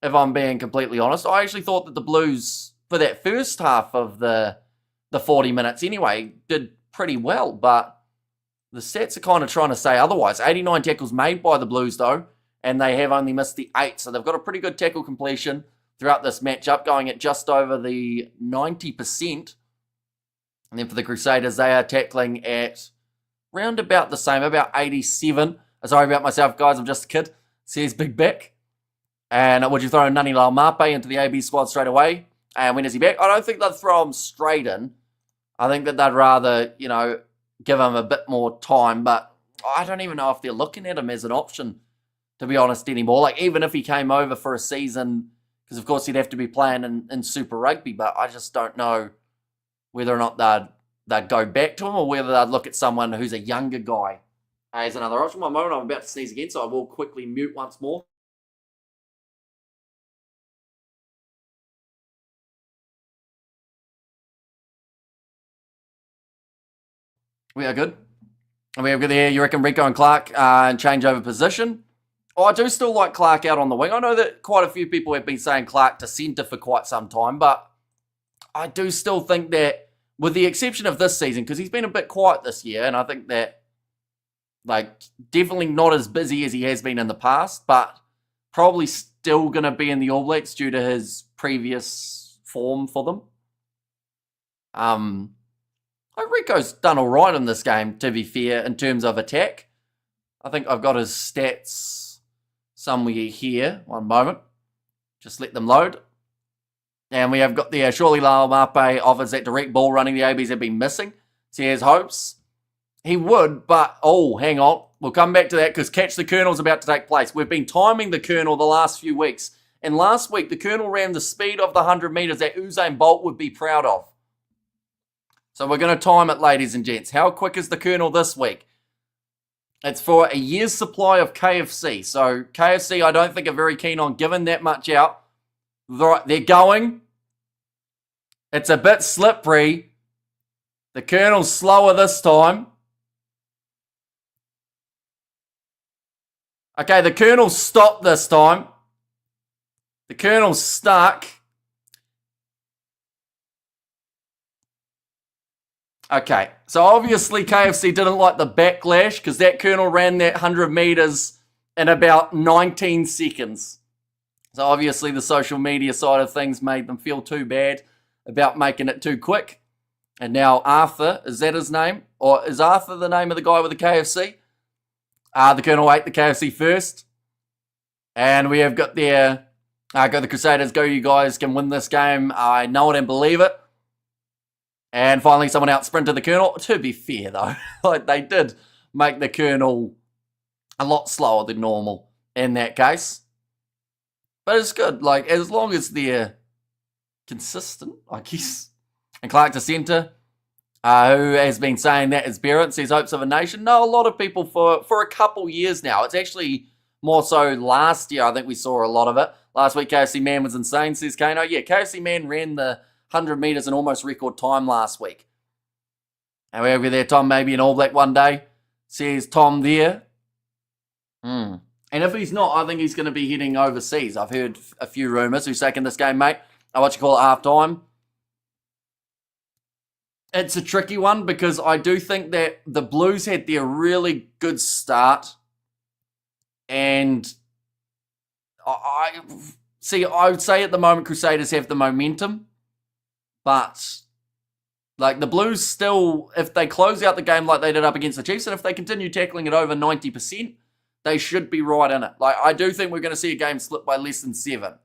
if I'm being completely honest. I actually thought that the Blues, for that first half of the 40 minutes anyway, did pretty well, but the stats are kind of trying to say otherwise. 89 tackles made by the Blues, though, and they have only missed the 8, so they've got a pretty good tackle completion throughout this matchup, going at just over the 90%. And then for the Crusaders, they are tackling at round about the same, about 87. Sorry about myself, guys. I'm just a kid. Says Big Back. And would you throw Nani Laumape into the AB squad straight away? And when is he back? I don't think they'd throw him straight in. I think that they'd rather, give him a bit more time. But I don't even know if they're looking at him as an option, to be honest, anymore. Like, even if he came over for a season, because, of course, he'd have to be playing in Super Rugby. But I just don't know whether or not they'd go back to him or whether they'd look at someone who's a younger guy as another option. One moment, I'm about to sneeze again, so I will quickly mute once more. We are good. And we have good there. You reckon Rico and Clark and change over position? Oh, I do still like Clark out on the wing. I know that quite a few people have been saying Clark to centre for quite some time, but I do still think that, with the exception of this season, because he's been a bit quiet this year, and I think that definitely not as busy as he has been in the past, but probably still going to be in the All Blacks due to his previous form for them. Rico's done all right in this game, to be fair, in terms of attack. I think I've got his stats somewhere here. One moment. Just let them load. And we have got the surely Laumape offers that direct ball running the ABs have been missing. So he has hopes. He would, but, hang on. We'll come back to that because Catch the Colonel is about to take place. We've been timing the Colonel the last few weeks. And last week, the Colonel ran the speed of the 100 metres that Usain Bolt would be proud of. So we're going to time it, ladies and gents. How quick is the Colonel this week? It's for a year's supply of KFC. So KFC, I don't think are very keen on giving that much out. Right, they're going. It's a bit slippery. The Colonel's slower this time. Okay, the Colonel stopped this time. The Colonel's stuck. Okay, so obviously KFC didn't like the backlash because that Colonel ran that 100 meters in about 19 seconds. So obviously the social media side of things made them feel too bad about making it too quick. And now Arthur, is that his name? Or is Arthur the name of the guy with the KFC? The Colonel ate the KFC first. And we have got there, go the Crusaders, go you guys, can win this game. I know it and believe it. And finally someone out sprinted the Colonel. To be fair though, like they did make the Colonel a lot slower than normal in that case. But it's good, like as long as they're consistent, I guess. And Clark to centre, who has been saying that is Barrett, says hopes of a nation. No, a lot of people for a couple years now. It's actually more so last year, I think we saw a lot of it. Last week, KFC Man was insane, says Kano. Yeah, KFC Man ran the 100 metres in almost record time last week. And we're over there, Tom, maybe an All Black one day, says Tom there. And if he's not, I think he's going to be heading overseas. I've heard a few rumours. Who's taking this game, mate? What you call it, half-time? It's a tricky one because I do think that the Blues had their really good start. And I would say at the moment Crusaders have the momentum. But, like, the Blues still, if they close out the game like they did up against the Chiefs, and if they continue tackling it over 90%, they should be right in it. Like, I do think we're going to see a game slip by less than 7.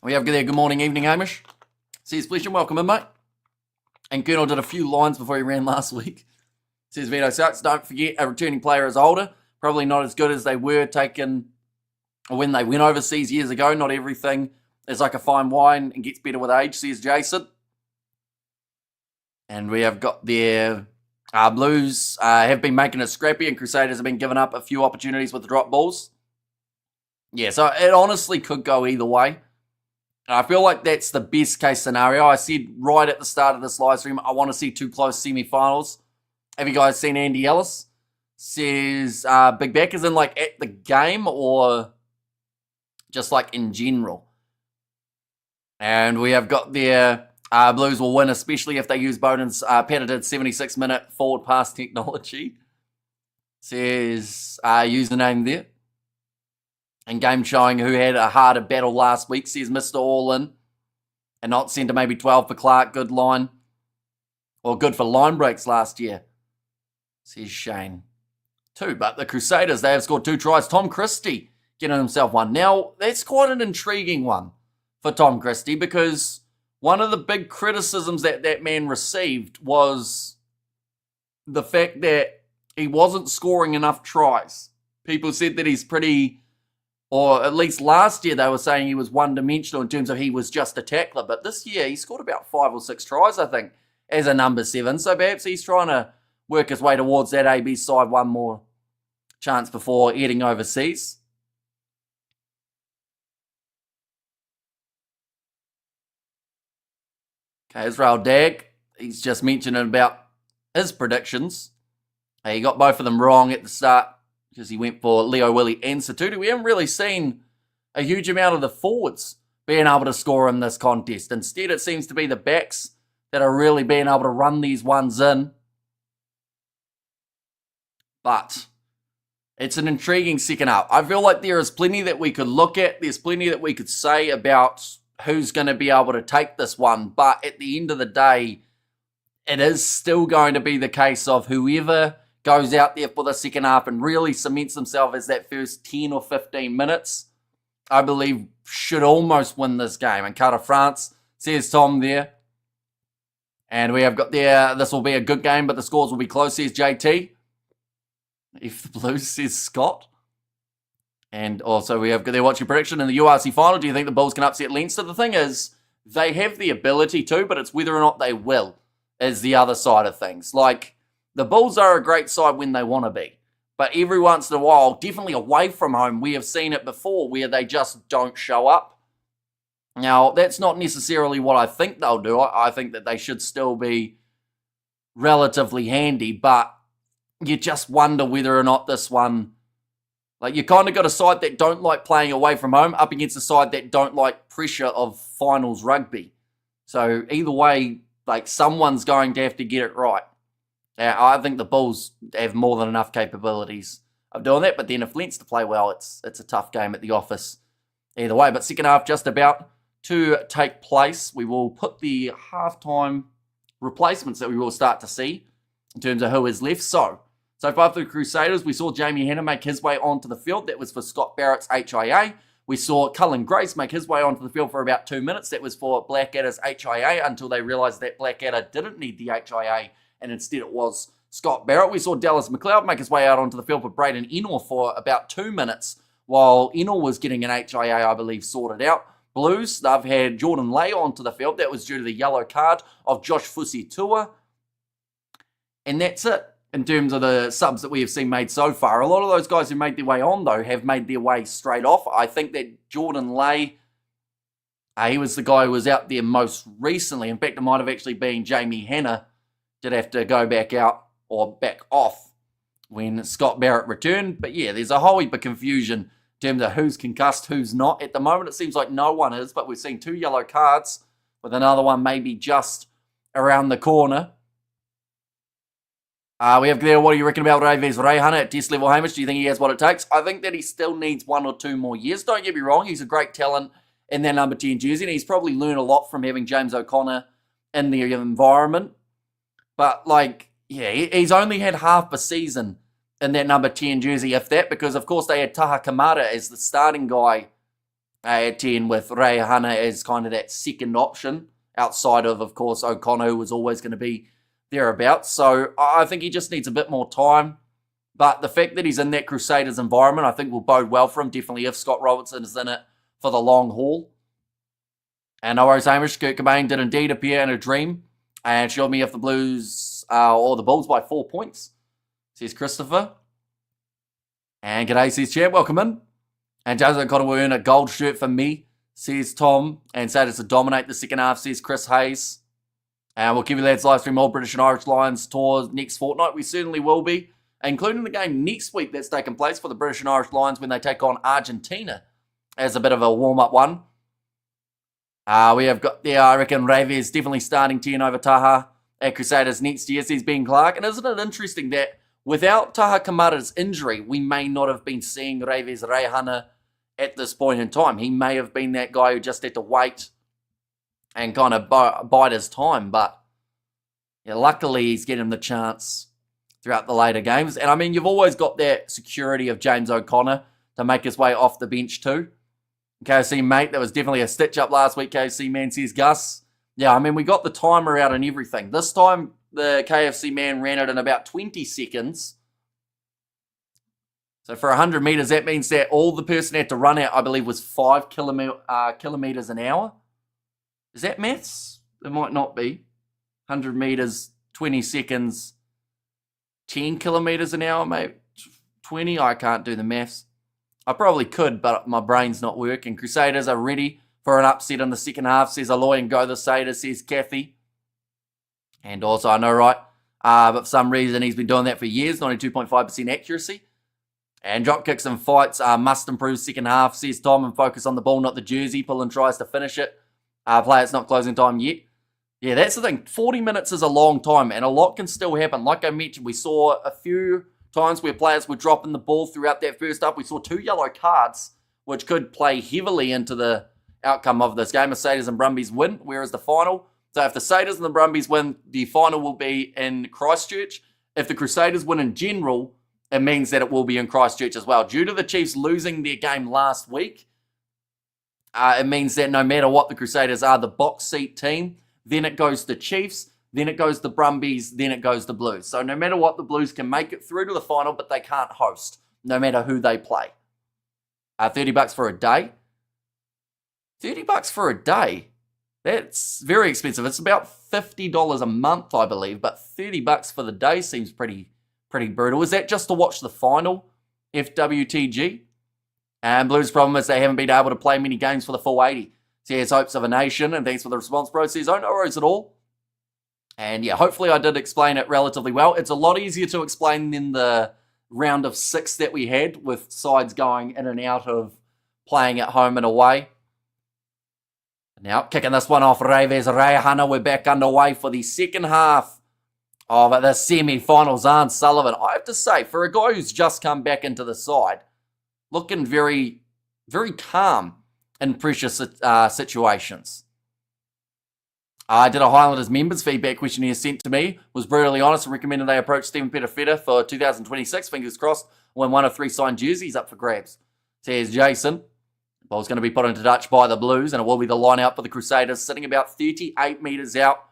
We have there, good morning, evening, Hamish. Says, pleasure, welcome in, mate. And Colonel did a few lines before he ran last week. Says, Vito sucks. Don't forget, a returning player is older. Probably not as good as they were taken when they went overseas years ago. Not everything is like a fine wine and gets better with age, says Jason. And we have got their Blues have been making it scrappy, and Crusaders have been giving up a few opportunities with the drop balls. Yeah, so it honestly could go either way. I feel like that's the best case scenario. I said right at the start of this live stream, I want to see 2 close semi-finals. Have you guys seen Andy Ellis? Says Big Back is in like at the game or just like in general. And we have got their Blues will win, especially if they use Bowden's patented 76-minute forward pass technology. Says username there. And game showing who had a harder battle last week, says Mr. All-In. And not centre maybe 12 for Clark, good line. Or good for line breaks last year, says Shane. 2, but the Crusaders, they have scored 2 tries. Tom Christie getting himself one. Now, that's quite an intriguing one for Tom Christie because one of the big criticisms that man received was the fact that he wasn't scoring enough tries. People said that he's pretty... Or at least last year they were saying he was one-dimensional in terms of he was just a tackler. But this year he scored about 5 or 6 tries, I think, as a number 7. So perhaps he's trying to work his way towards that AB side one more chance before heading overseas. Okay, Israel Dag, he's just mentioning about his predictions. He got both of them wrong at the start, because he went for Leo Willie and Satutu. We haven't really seen a huge amount of the forwards being able to score in this contest. Instead, it seems to be the backs that are really being able to run these ones in. But it's an intriguing second half. I feel like there is plenty that we could look at. There's plenty that we could say about who's going to be able to take this one. But at the end of the day, it is still going to be the case of whoever goes out there for the second half and really cements himself as that first 10 or 15 minutes, I believe should almost win this game. And Carter France, says Tom there. And we have got there, this will be a good game, but the scores will be close, says JT. If the Blues, says Scott. And also we have got there, what's your prediction in the URC final? Do you think the Bulls can upset Leinster? The thing is, they have the ability to, but it's whether or not they will, is the other side of things. Like, the Bulls are a great side when they want to be. But every once in a while, definitely away from home, we have seen it before where they just don't show up. Now, that's not necessarily what I think they'll do. I think that they should still be relatively handy, but you just wonder whether or not this one, like, you kind of got a side that don't like playing away from home up against a side that don't like pressure of finals rugby. So either way, like, someone's going to have to get it right. I think the Bulls have more than enough capabilities of doing that, but then if Leinster play well, it's a tough game at the office either way. But second half just about to take place. We will put the halftime replacements that we will start to see in terms of who is left. So far for the Crusaders, we saw Jamie Hanna make his way onto the field. That was for Scott Barrett's HIA. We saw Cullen Grace make his way onto the field for about 2 minutes. That was for Blackadder's HIA until they realised that Blackadder didn't need the HIA and instead it was Scott Barrett. We saw Dallas McLeod make his way out onto the field for Braden Ennor for about 2 minutes while Ennor was getting an HIA, I believe, sorted out. Blues, they've had Jordan Lay onto the field. That was due to the yellow card of Josh Fusitua. And that's it in terms of the subs that we have seen made so far. A lot of those guys who made their way on, though, have made their way straight off. I think that Jordan Lay, he was the guy who was out there most recently. In fact, it might have actually been Jamie Hanna did have to go back out or back off when Scott Barrett returned. But yeah, there's a whole heap of confusion in terms of who's concussed, who's not. At the moment, it seems like no one is, but we've seen 2 yellow cards with another one maybe just around the corner. We have there, what do you reckon about Raves Rayhana at test level, Hamish? Do you think he has what it takes? I think that he still needs 1 or 2 more years. Don't get me wrong, he's a great talent in that number 10 jersey, and he's probably learned a lot from having James O'Connor in the environment. But, like, yeah, he's only had half a season in that number 10 jersey, if that, because, of course, they had Taha Kamara as the starting guy at 10 with Rayhana as kind of that second option outside of course, O'Connor, who was always going to be thereabouts. So I think he just needs a bit more time. But the fact that he's in that Crusaders environment, I think will bode well for him, definitely if Scott Robertson is in it for the long haul. And no worries, Hamish. Kurt Cobain did indeed appear in a dream and showed me if the Blues or the Bulls by 4 points, says Christopher. And g'day, says Champ. Welcome in. And James O'Connor will earn a gold shirt for me, says Tom. And say to dominate the second half, says Chris Hayes. And we'll give you lads live stream all British and Irish Lions tours next fortnight. We certainly will be, including the game next week that's taking place for the British and Irish Lions when they take on Argentina as a bit of a warm-up one. We have got there, I reckon, Raves definitely starting 10 over Taha at Crusaders next year, says Ben Clark. And isn't it interesting that without Taha Kamara's injury, we may not have been seeing Raves Rayhana at this point in time. He may have been that guy who just had to wait and kind of bide his time. But yeah, luckily he's getting the chance throughout the later games. And I mean, you've always got that security of James O'Connor to make his way off the bench too. KFC mate, that was definitely a stitch up last week, KFC man, says Gus. Yeah, I mean, we got the timer out and everything. This time, the KFC man ran it in about 20 seconds. So for 100 metres, that means that all the person had to run out, I believe, was 5 kilometres an hour. Is that maths? It might not be. 100 metres, 20 seconds, 10 kilometres an hour, maybe 20. I can't do the maths. I probably could, but my brain's not working. Crusaders are ready for an upset in the second half, says Aloy, and go the Crusaders, says Kathy. And also, I know, right? But for some reason, he's been doing that for years, 92.5% accuracy. And drop kicks and fights must improve second half, says Tom, and focus on the ball, not the jersey. Pullen tries to finish it. Play, it's not closing time yet. Yeah, that's the thing. 40 minutes is a long time, and a lot can still happen. Like I mentioned, we saw a few times where players were dropping the ball throughout that first half. We saw 2 yellow cards, which could play heavily into the outcome of this game. Crusaders and Brumbies win, whereas the final. So if the Crusaders and the Brumbies win, the final will be in Christchurch. If the Crusaders win in general, it means that it will be in Christchurch as well. Due to the Chiefs losing their game last week, it means that no matter what, the Crusaders are the box seat team. Then it goes to Chiefs, then it goes to Brumbies, then it goes to Blues. So no matter what, the Blues can make it through to the final, but they can't host, no matter who they play. $30 for a day. $30 for a day. That's very expensive. It's about $50 a month, I believe, but $30 for the day seems pretty brutal. Is that just to watch the final, FWTG? And Blues' problem is they haven't been able to play many games for the full 80. Says hopes of a nation, and thanks for the response, bro. Says, oh, no worries at all. And yeah, hopefully I did explain it relatively well. It's a lot easier to explain than the round of 6 that we had, with sides going in and out of playing at home and away. Now, kicking this one off, Reves Rayahana. We're back underway for the second half of the semi-finals. Arn Sullivan, I have to say, for a guy who's just come back into the side, looking very, very calm in pressure situations. I did a Highlanders members feedback questionnaire sent to me. Was brutally honest and recommended they approach Stephen Petafeta for 2026. Fingers crossed. When 1 of 3 signed jerseys up for grabs. Says Jason. The ball's going to be put into touch by the Blues, and it will be the line out for the Crusaders, sitting about 38 metres out.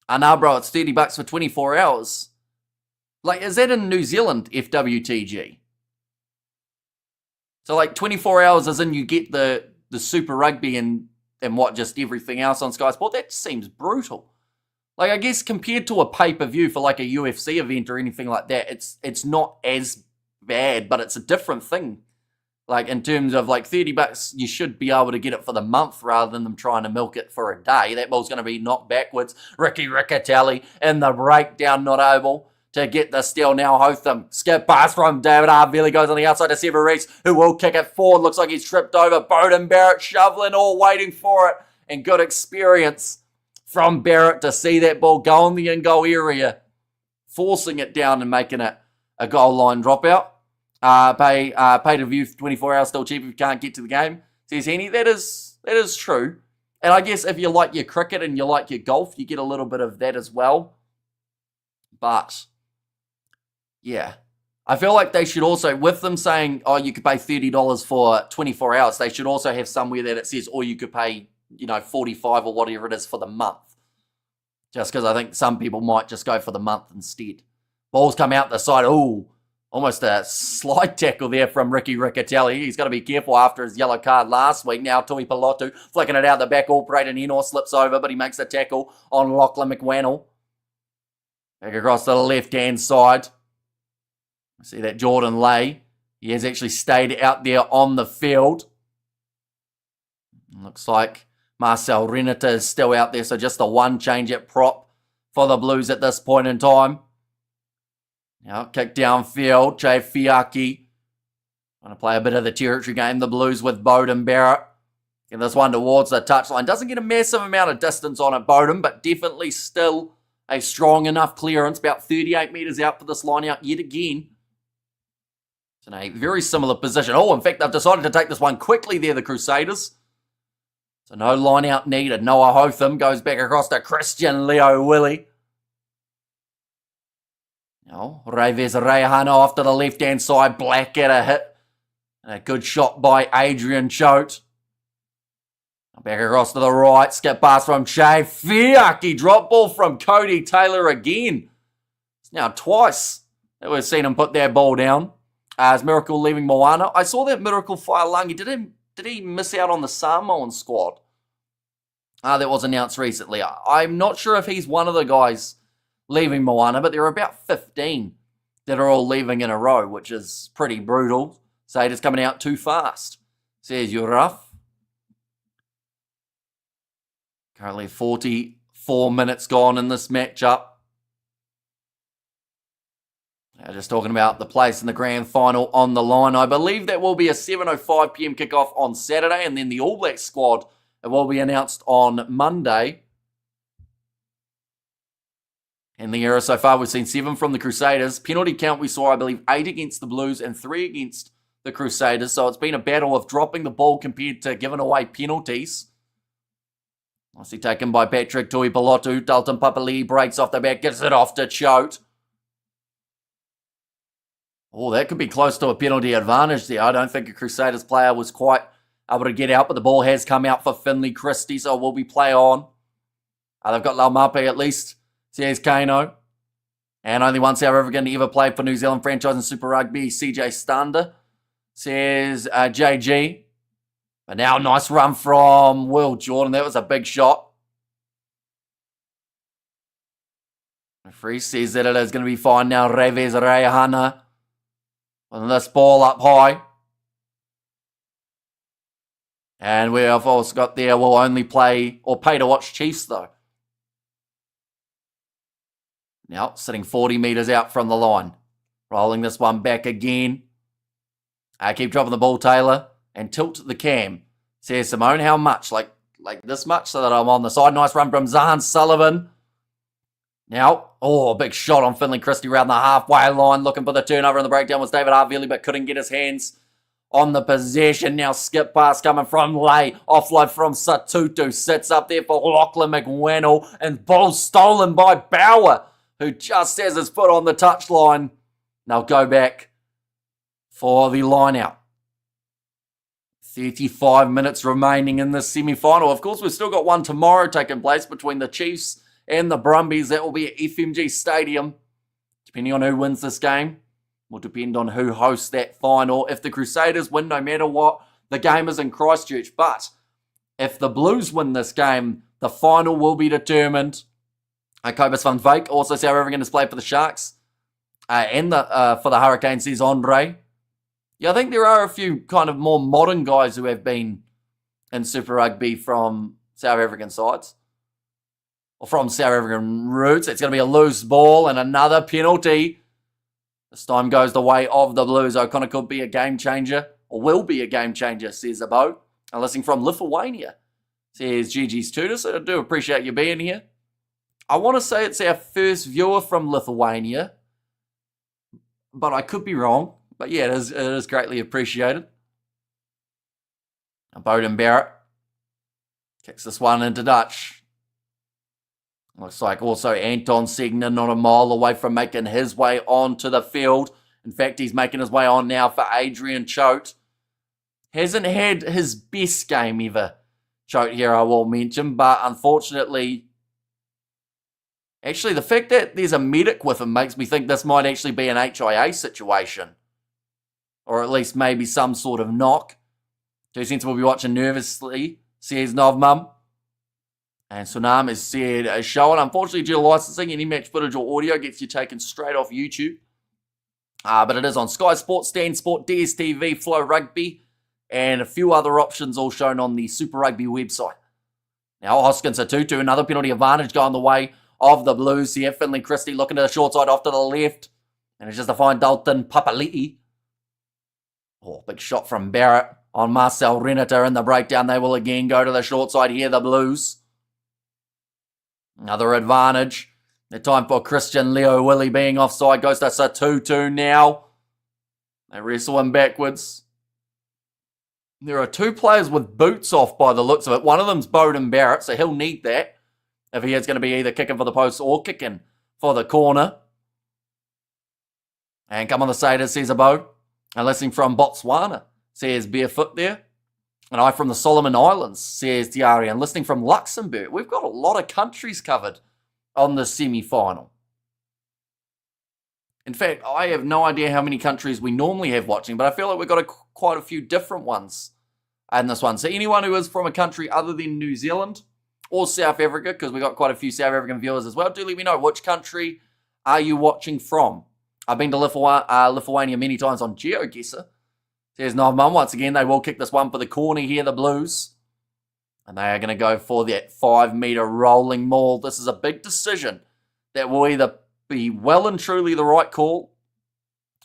Nah, bro, it's $30 for 24 hours. Like, is that in New Zealand, FWTG? So, like, 24 hours as in you get the Super Rugby and what, just everything else on Sky Sport? That seems brutal. Like, I guess compared to a pay-per-view for like a UFC event or anything like that, it's not as bad, but it's a different thing. Like, in terms of like $30, you should be able to get it for the month rather than them trying to milk it for a day. That ball's going to be knocked backwards. Ricky Riccatelli in the breakdown, not able to get the steal. Now Hotham, skip pass from David Arvili, goes on the outside to Sever Reese, who will kick it forward. Looks like he's tripped over. Bowden Barrett shoveling, all waiting for it. And good experience from Barrett to see that ball go in the in-goal area, forcing it down and making it a goal line dropout. Pay to view for 24 hours, still cheap if you can't get to the game. Says Henny, that is true. And I guess if you like your cricket and you like your golf, you get a little bit of that as well. But yeah, I feel like they should also, with them saying, oh, you could pay $30 for 24 hours, they should also have somewhere that it says, or you could pay, $45 or whatever it is for the month. Just because I think some people might just go for the month instead. Balls come out the side. Ooh, almost a slide tackle there from Ricky Riccatelli. He's got to be careful after his yellow card last week. Now Tui Pelotu flicking it out the back. All Braden Enor slips over, but he makes the tackle on Lachlan McWannell. Back across to the left-hand side. See that Jordan Lay. He has actually stayed out there on the field. Looks like Marcel Renata is still out there, so just the one change at prop for the Blues at this point in time. Now kick downfield, Jay Fiaki. Going to play a bit of the territory game, the Blues with Bowden Barrett. And this one towards the touchline. Doesn't get a massive amount of distance on it, Bowden, but definitely still a strong enough clearance, about 38 metres out for this line out yet again. It's in a very similar position. Oh, in fact, they've decided to take this one quickly there, the Crusaders. So no line out needed. Noah Hotham goes back across to Christian Leo Willie. Now, Reves Rayahana off to the left-hand side. Black at a hit. And a good shot by Adrian Choate. Back across to the right. Skip pass from Che Fiaki. Drop ball from Cody Taylor again. It's now twice that we've seen him put that ball down. As Miracle leaving Moana. I saw that Miracle Whailangi. Did he miss out on the Samoan squad? That was announced recently. I'm not sure if he's one of the guys leaving Moana, but there are about 15 that are all leaving in a row, which is pretty brutal. Saders coming out too fast. Says you're rough. Currently 44 minutes gone in this matchup. Now just talking about the place in the grand final on the line. I believe that will be a 7:05 p.m. kickoff on Saturday, and then the All Blacks squad, it will be announced on Monday. In the era so far, we've seen 7 from the Crusaders. Penalty count we saw, I believe, 8 against the Blues and 3 against the Crusaders. So it's been a battle of dropping the ball compared to giving away penalties. Nicely taken by Patrick Tui Pelotu. Dalton Papali'i breaks off the back, gets it off to Choate. Oh, that could be close to a penalty advantage there. I don't think a Crusaders player was quite able to get out, but the ball has come out for Finley Christie, so it will be play on. They've got Laumape at least. Says Kano. And only one South African to ever play for New Zealand franchise in Super Rugby, CJ Stander. Says JG. But now nice run from Will Jordan. That was a big shot. Referee says that it is going to be fine now. Reves Rayahana. With this ball up high. And we have also got there, we'll only play or pay to watch Chiefs though. Now, sitting 40 metres out from the line. Rolling this one back again. Keep dropping the ball, Taylor. And tilt the cam. Says Simone, how much? Like this much so that I'm on the side. Nice run from Zahn Sullivan. Now, a big shot on Finley Christie around the halfway line. Looking for the turnover and the breakdown was David Harvey, but couldn't get his hands on the possession. Now skip pass coming from Lay. Offload from Satutu. Sits up there for Lachlan McWannell. And ball stolen by Bauer, who just has his foot on the touchline. They'll go back for the line out. 35 minutes remaining in the semi-final. Of course, we've still got one tomorrow taking place between the Chiefs and the Brumbies. That will be at FMG Stadium. Depending on who wins this game, will depend on who hosts that final. If the Crusaders win, no matter what, the game is in Christchurch. But if the Blues win this game, the final will be determined. Cobus van Wyk, also South African, has played for the Sharks. And for the Hurricanes, there's Andre. Yeah, I think there are a few kind of more modern guys who have been in Super Rugby from South African sides. Or from South African roots. It's going to be a loose ball and another penalty. This time goes the way of the Blues. O'Connor could be a game changer. Or will be a game changer, says Abo. And listening from Lithuania, says Gigi's Tutor. So I do appreciate you being here. I want to say it's our first viewer from Lithuania. But I could be wrong. But yeah, it is greatly appreciated. Now Bowden Barrett kicks this one into Dutch. Looks like also Anton Segner not a mile away from making his way onto the field. In fact, he's making his way on now for Adrian Choate. Hasn't had his best game ever, Choate here, I will mention. But unfortunately, actually the fact that there's a medic with him makes me think this might actually be an HIA situation. Or at least maybe some sort of knock. 2 cents will be watching nervously, says Novmum. And Sunam has said a show. And unfortunately, due to licensing, any match footage or audio gets you taken straight off YouTube. But it is on Sky Sports, Stan Sport, DSTV, Flow Rugby, and a few other options all shown on the Super Rugby website. Now, Hoskins Satutu, another penalty advantage going the way of the Blues here. Finley Christie looking to the short side off to the left. And it's just a fine Dalton Papali'i. Big shot from Barrett on Marcel Renata in the breakdown. They will again go to the short side here, the Blues. Another advantage. The time for Christian Leo Willie being offside goes to Satutu now. They wrestle him backwards. There are 2 players with boots off by the looks of it. One of them's Bowden Barrett, so he'll need that if he is going to be either kicking for the post or kicking for the corner. And come on the Crusaders, says Abo. And listening from Botswana, says Barefoot there. And I from the Solomon Islands, says Diari. And listening from Luxembourg. We've got a lot of countries covered on the semi-final. In fact, I have no idea how many countries we normally have watching, but I feel like we've got quite a few different ones in this one. So anyone who is from a country other than New Zealand or South Africa, because we've got quite a few South African viewers as well, do let me know which country are you watching from. I've been to Lithuania many times on GeoGuessr. Says Novmum. Once again, they will kick this one for the corner here, the Blues. And they are going to go for that 5-metre rolling maul. This is a big decision that will either be well and truly the right call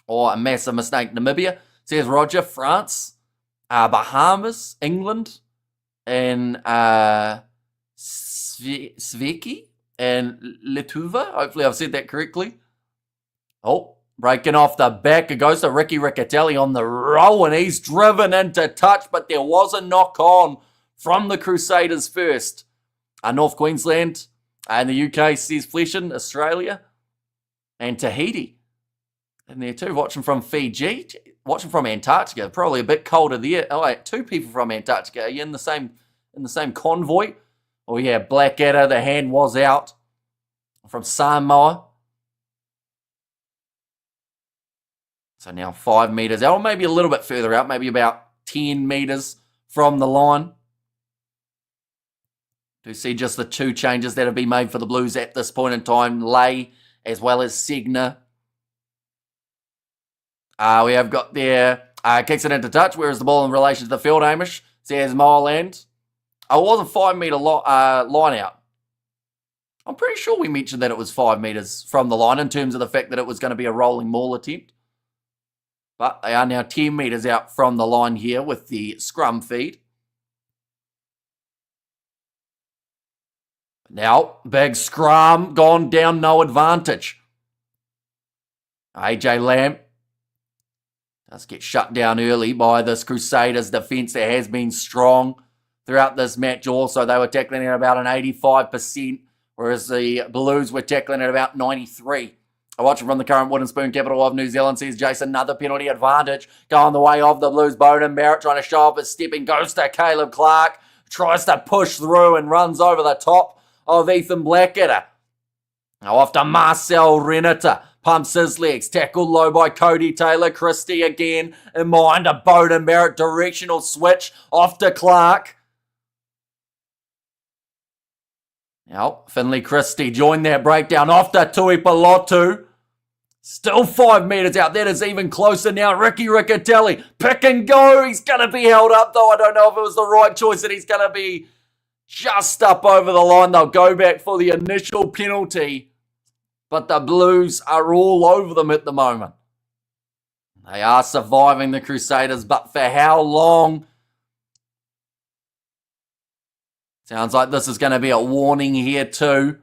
or a massive mistake. Namibia, says Roger. France, Bahamas, England, and Sveki and Letuva. Hopefully I've said that correctly. Breaking off the back. It goes to Ricky Riccatelli on the roll, and he's driven into touch, but there was a knock on from the Crusaders first. North Queensland and the UK, says Fleshin, Australia, and Tahiti. And there too, watching from Fiji, watching from Antarctica, probably a bit colder there. 2 people from Antarctica. Are you in the same convoy? Oh yeah, Blackadder, the hand was out. From Samoa. So now 5 metres out, or maybe a little bit further out, maybe about 10 metres from the line. Do see just the 2 changes that have been made for the Blues at this point in time. Lay as well as Segner. We have got there, kicks it into touch. Where is the ball in relation to the field, Hamish? says Moreland. Oh, it was a 5 metre line out. I'm pretty sure we mentioned that it was 5 metres from the line in terms of the fact that it was going to be a rolling maul attempt. But they are now 10 metres out from the line here with the scrum feed. Now, big scrum, gone down, no advantage. AJ Lamb does get shut down early by this Crusaders defence that has been strong throughout this match also. They were tackling at about an 85%, whereas the Blues were tackling at about 93%. I watch it from the current wooden spoon capital of New Zealand, says Jason. Another penalty advantage going the way of the Blues. Bowden Barrett trying to show off his stepping. Goes to Caleb Clark. Tries to push through and runs over the top of Ethan Blackadder. Now off to Marcel Renata. Pumps his legs. Tackled low by Cody Taylor. Christie again in mind. A Bowden Barrett directional switch. Off to Clark. Now, Finley Christie joined that breakdown off to Tui Pilotu. Still 5 metres out. That is even closer now. Ricky Riccatelli. Pick and go. He's going to be held up, though. I don't know if it was the right choice and he's going to be just up over the line. They'll go back for the initial penalty. But the Blues are all over them at the moment. They are surviving the Crusaders, but for how long? Sounds like this is going to be a warning here too.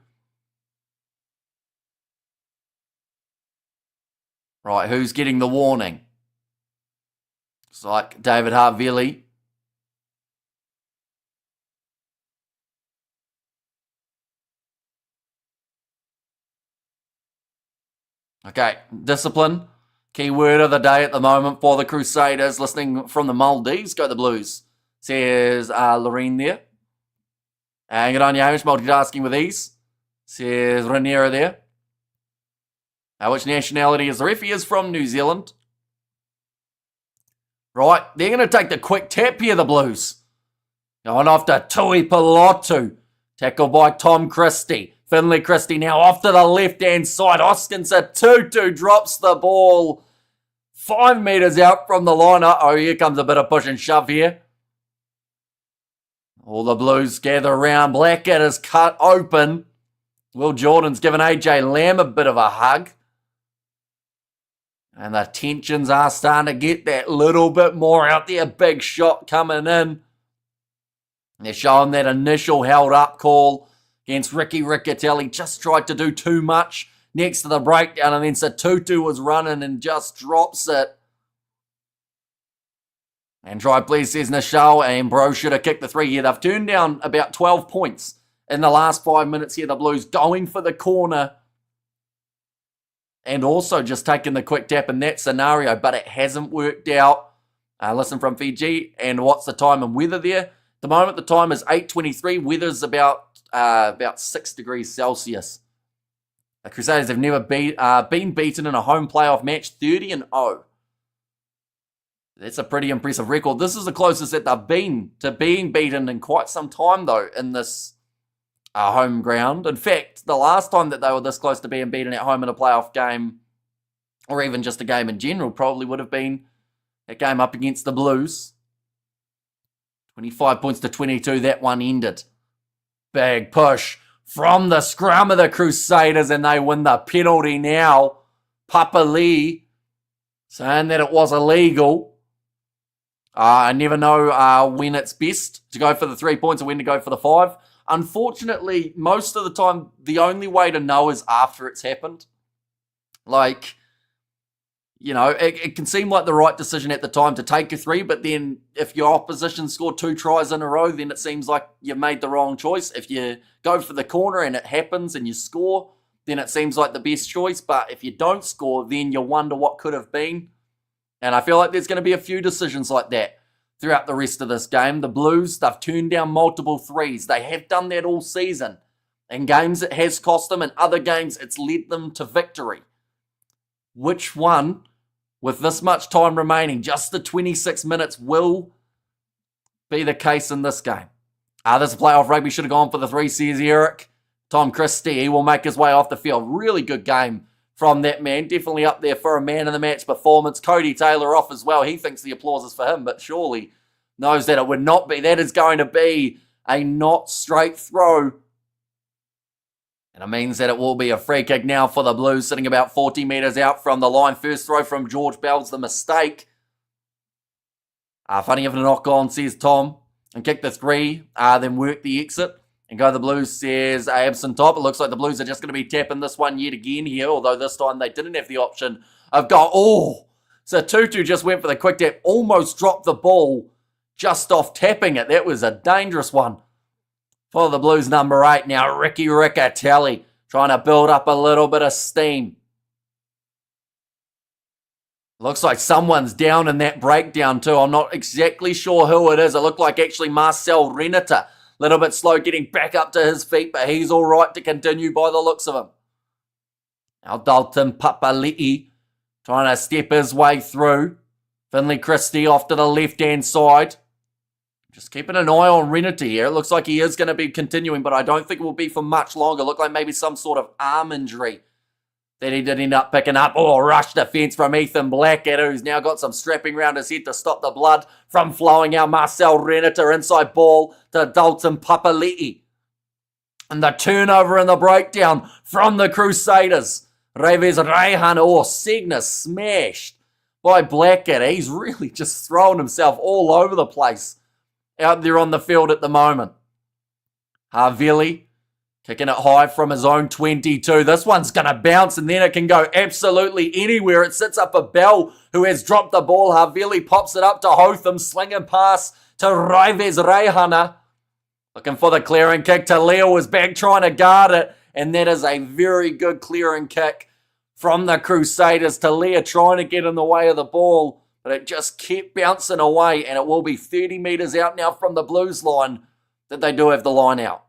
Right, who's getting the warning? Looks like David Harvili. Okay, discipline. Key word of the day at the moment for the Crusaders. Listening from the Maldives, go the Blues. Says Lorene there. And good on you, Hamish, multitasking with ease. Says Raniera there. Which nationality is the ref? He is from New Zealand. Right, they're going to take the quick tap here, the Blues. Going off to Tui Pilotu. Tackled by Tom Christie. Finley Christie now off to the left-hand side. Oskinson Tutu drops the ball 5 metres out from the line. Oh, here comes a bit of push and shove here. All the Blues gather around. Blackadder's cut open. Will Jordan's given AJ Lamb a bit of a hug. And the tensions are starting to get that little bit more out there. Big shot coming in. They're showing that initial held up call against Ricky Riccatelli. Just tried to do too much next to the breakdown. And then Satutu was running and just drops it. And try please, says Nishal, and Bro should have kicked the 3 here. They've turned down about 12 points in the last 5 minutes here. The Blues going for the corner and also just taking the quick tap in that scenario, but it hasn't worked out. Listen from Fiji, and what's the time and weather there? At the moment, the time is 8:23. Weather's about 6 degrees Celsius. The Crusaders have never been beaten in a home playoff match, 30-0. That's a pretty impressive record. This is the closest that they've been to being beaten in quite some time, though, in this home ground. In fact, the last time that they were this close to being beaten at home in a playoff game, or even just a game in general, probably would have been a game up against the Blues. 25 points to 22, that one ended. Big push from the scrum of the Crusaders, and they win the penalty now. Papa Lee saying that it was illegal. I never know when it's best to go for the 3 points and when to go for the 5. Unfortunately, most of the time, the only way to know is after it's happened. Like, you know, it can seem like the right decision at the time to take a 3, but then if your opposition score 2 tries in a row, then it seems like you made the wrong choice. If you go for the corner and it happens and you score, then it seems like the best choice. But if you don't score, then you wonder what could have been. And I feel like there's going to be a few decisions like that throughout the rest of this game. The Blues, they've turned down multiple 3s. They have done that all season. In games, it has cost them. In other games, it's led them to victory. Which one, with this much time remaining, just the 26 minutes, will be the case in this game? This playoff rugby should have gone for the 3, says Eric. Tom Christie, he will make his way off the field. Really good game from that man. Definitely up there for a man of the match performance. Cody Taylor off as well. He thinks the applause is for him, but surely knows that it would not be. That is going to be a not straight throw. And it means that it will be a free kick now for the Blues, sitting about 40 metres out from the line. First throw from George Bell's the mistake. Funny having a knock on, says Tom. And kick the 3, then work the exit. And go the Blues, says Absent Top. It looks like the Blues are just going to be tapping this one yet again here, although this time they didn't have the option of goal. Oh! So Tutu just went for the quick tap, almost dropped the ball just off tapping it. That was a dangerous one for the Blues number 8. Now Ricky Riccatelli trying to build up a little bit of steam. Looks like someone's down in that breakdown too. I'm not exactly sure who it is. It looked like actually Marcel Renata. A little bit slow getting back up to his feet, but he's all right to continue by the looks of him. Now Dalton Papali'i trying to step his way through. Finley Christie off to the left-hand side. Just keeping an eye on Renata here. It looks like he is going to be continuing, but I don't think it will be for much longer. Look like maybe some sort of arm injury that he did end up picking up. Oh, rush defence from Ethan Blackadder, who's now got some strapping around his head to stop the blood from flowing out. Marcel Renata inside ball to Dalton Papali'i. And the turnover and the breakdown from the Crusaders. Reves Rehan, or Segna smashed by Blackadder. He's really just thrown himself all over the place out there on the field at the moment. Havili kicking it high from his own 22. This one's going to bounce and then it can go absolutely anywhere. It sits up a Bell who has dropped the ball. Havili pops it up to Hotham, slinging pass to Reves Rehana. Looking for the clearing kick. Taleo was back trying to guard it. And that is a very good clearing kick from the Crusaders. Taleo trying to get in the way of the ball, but it just kept bouncing away. And it will be 30 metres out now from the Blues line that they do have the line out.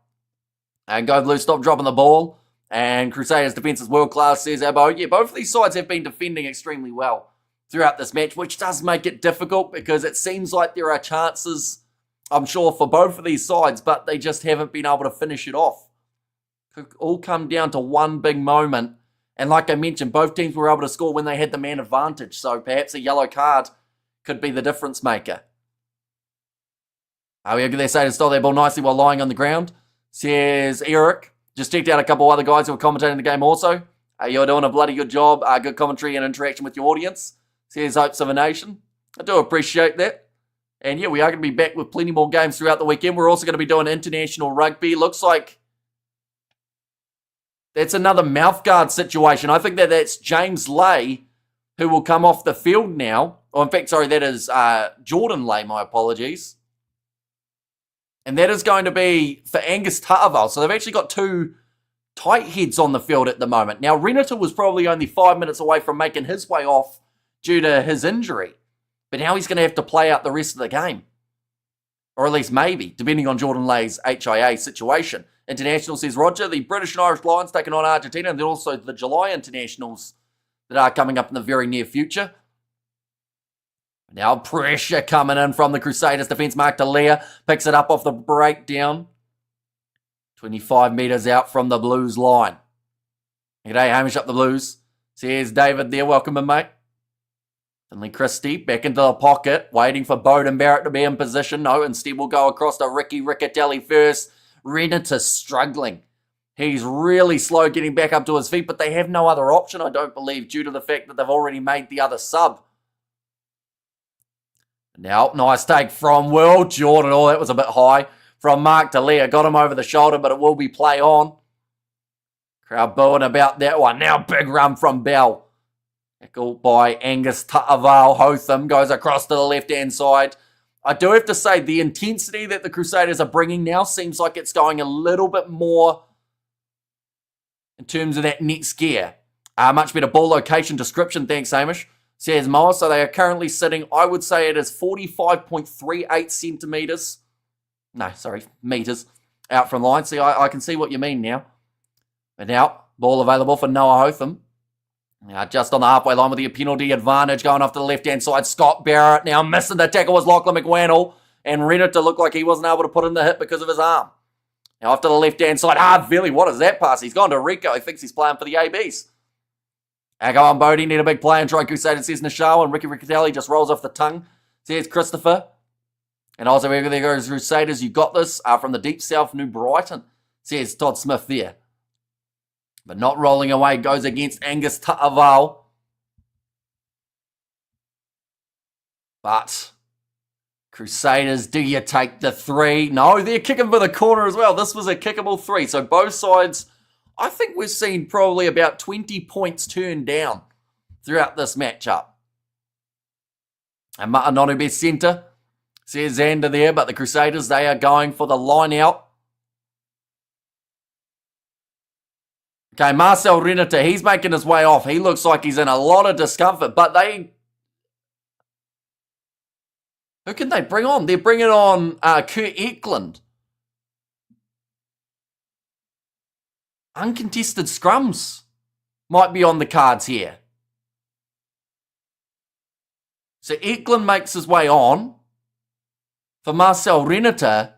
And go Blues, stop dropping the ball. And Crusaders defence is world class, says Abbo. Yeah, both of these sides have been defending extremely well throughout this match, which does make it difficult because it seems like there are chances, I'm sure, for both of these sides, but they just haven't been able to finish it off. Could all come down to one big moment. And like I mentioned, both teams were able to score when they had the man advantage. So perhaps a yellow card could be the difference maker. They say to stole their ball nicely while lying on the ground. Says Eric. Just checked out a couple other guys who were commentating the game also. You're doing a bloody good job. Good commentary and interaction with your audience. Says Hopes of a Nation. I do appreciate that. And yeah, we are going to be back with plenty more games throughout the weekend. We're also going to be doing international rugby. Looks like that's another mouthguard situation. I think that's James Lay who will come off the field now. Oh, in fact, sorry, that is Jordan Lay, my apologies. And that is going to be for Angus Tarval. So they've actually got two tight heads on the field at the moment. Now, Renata was probably only 5 minutes away from making his way off due to his injury. But now he's going to have to play out the rest of the game. Or at least maybe, depending on Jordan Lay's HIA situation. International, says Roger. The British and Irish Lions taking on Argentina. And then also the July internationals that are coming up in the very near future. Now pressure coming in from the Crusaders defence. Mark Delia picks it up off the breakdown. 25 metres out from the Blues line. G'day, Hamish up the Blues. Says David there. Welcome in, mate. Finley Christie back into the pocket. Waiting for Bowden Barrett to be in position. No, instead we'll go across to Ricky Riccatelli first. Renata struggling. He's really slow getting back up to his feet, but they have no other option, I don't believe, due to the fact that they've already made the other sub. Now, nice take from Will Jordan. Oh, that was a bit high from Mark Delia. Got him over the shoulder, but it will be play on. Crowd booing about that one. Now, big run from Bell. Tackled by Angus Ta'aval. Hotham goes across to the left-hand side. I do have to say, the intensity that the Crusaders are bringing now seems like it's going a little bit more in terms of that next gear. Much better ball location description. Thanks, Hamish. Says Moa. So they are currently sitting, I would say it is 45.38 centimetres. No, sorry, metres out from line. See, I can see what you mean now. But now, ball available for Noah Hotham. Now, just on the halfway line with the penalty advantage going off to the left-hand side. Scott Barrett now missing the tackle was Lachlan McWannell. And Renata looked like he wasn't able to put in the hit because of his arm. Now off to the left-hand side. Villy, what is that pass? He's gone to Rico. He thinks he's playing for the ABs. Go on, Bodie. Need a big play and try Crusader, says Nishal. And Ricky Riccatelli just rolls off the tongue. Says Christopher. And also, there goes Crusaders. You got this from the deep south, New Brighton, says Todd Smith there. But not rolling away, goes against Angus Ta'aval. But Crusaders, do you take the 3? No, they're kicking for the corner as well. This was a kickable 3. So both sides, I think we've seen probably about 20 points turned down throughout this matchup. And Matanonu best centre, says Xander there. But the Crusaders, they are going for the line out. Okay, Marcel Renata, he's making his way off. He looks like he's in a lot of discomfort. But who can they bring on? They're bringing on Kurt Eklund. Uncontested scrums might be on the cards here. So Eklund makes his way on for Marcel Renata.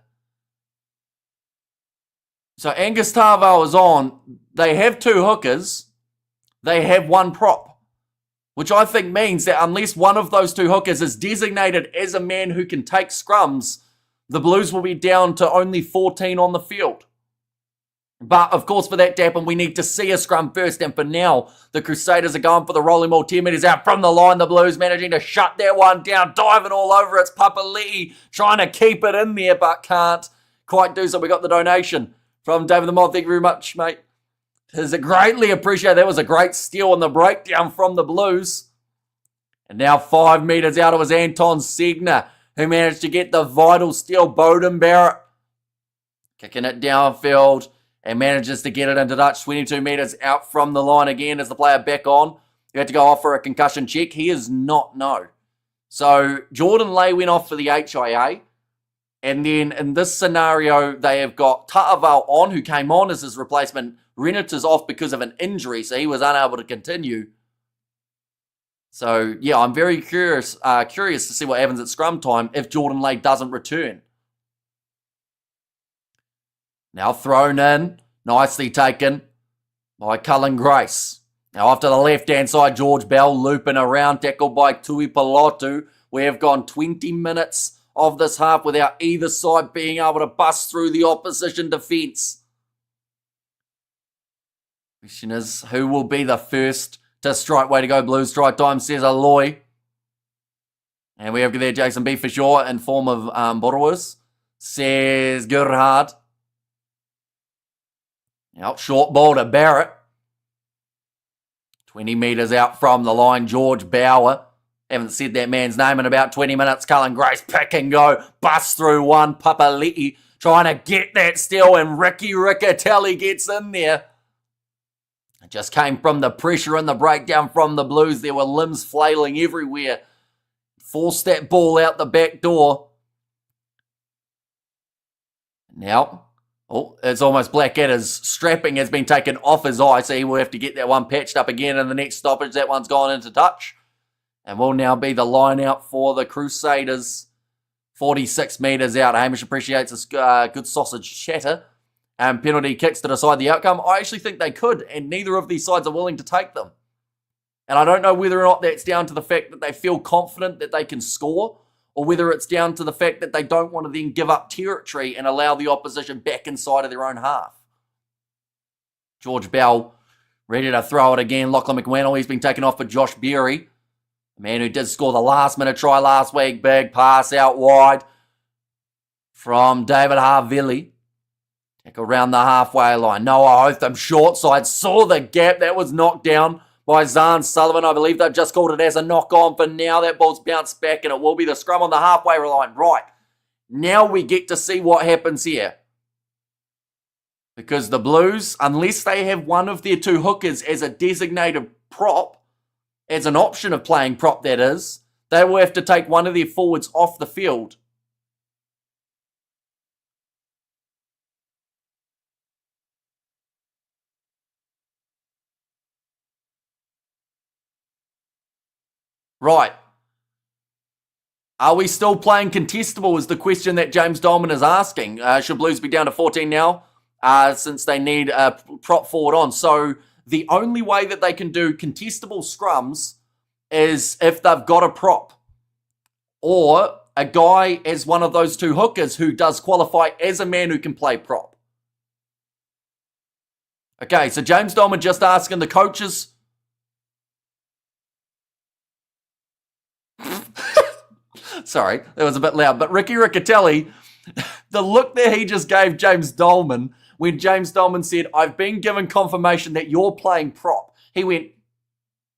So Angus Tarval is on. They have 2 hookers. They have 1 prop. Which I think means that unless one of those 2 hookers is designated as a man who can take scrums, the Blues will be down to only 14 on the field. But, of course, for that to happen, we need to see a scrum first. And for now, the Crusaders are going for the rolling ball. 10 metres out from the line. The Blues managing to shut that one down. Diving all over. It's Papali'i trying to keep it in there, but can't quite do so. We got the donation from David the Mod. Thank you very much, mate. Is it greatly appreciated. That was a great steal on the breakdown from the Blues. And now 5 metres out, it was Anton Segner who managed to get the vital steal. Bowden Barrett kicking it downfield and manages to get it into touch. 22 metres out from the line again as the player back on. You had to go off for a concussion check. He is not, no. So Jordan Lay went off for the HIA. And then in this scenario, they have got Ta'aval on, who came on as his replacement. Rennet is off because of an injury, so he was unable to continue. So, yeah, I'm very curious to see what happens at scrum time if Jordan Lay doesn't return. Now thrown in, nicely taken by Cullen Grace. Now off to the left-hand side, George Bell looping around, tackled by Tui Palotu. We have gone 20 minutes of this half without either side being able to bust through the opposition defence. Question is, who will be the first to strike? Way to go, Blues. Strike time, says Aloy. And we have there Jason B. for sure in form of Borrowers, says Gerhard. Now, short ball to Barrett. 20 metres out from the line, George Bauer. Haven't said that man's name in about 20 minutes. Cullen Grace, pick and go. Bust through one. Papali'i trying to get that steal, and Ricky Riccatelli gets in there. It just came from the pressure and the breakdown from the Blues. There were limbs flailing everywhere. Forced that ball out the back door. Now, it's almost Blackadder's strapping has been taken off his eye, so he will have to get that one patched up again in the next stoppage. That one's gone into touch. And will now be the line out for the Crusaders. 46 metres out. Hamish appreciates a good sausage chatter. And penalty kicks to decide the outcome. I actually think they could, and neither of these sides are willing to take them. And I don't know whether or not that's down to the fact that they feel confident that they can score, or whether it's down to the fact that they don't want to then give up territory and allow the opposition back inside of their own half. George Bell ready to throw it again. Lachlan McWannell, he's been taken off for Josh Berry. The man who did score the last-minute try last week. Big pass out wide from David Harvilli. Take around the halfway line. Noah Hotham, short side, saw the gap. That was knocked down by Zahn Sullivan. I believe they've just called it as a knock-on for now. That ball's bounced back, and it will be the scrum on the halfway line. Right. Now we get to see what happens here. Because the Blues, unless they have one of their 2 hookers as a designated prop, as an option of playing prop that is, they will have to take one of their forwards off the field. Right. Are we still playing contestable is the question that James Dolman is asking. Should Blues be down to 14 now since they need a prop forward on? So the only way that they can do contestable scrums is if they've got a prop. Or a guy as one of those two hookers who does qualify as a man who can play prop. Okay, so James Dolman just asking the coaches. Sorry, that was a bit loud. But Ricky Riccatelli, the look that he just gave James Dolman when James Dolman said, I've been given confirmation that you're playing prop. He went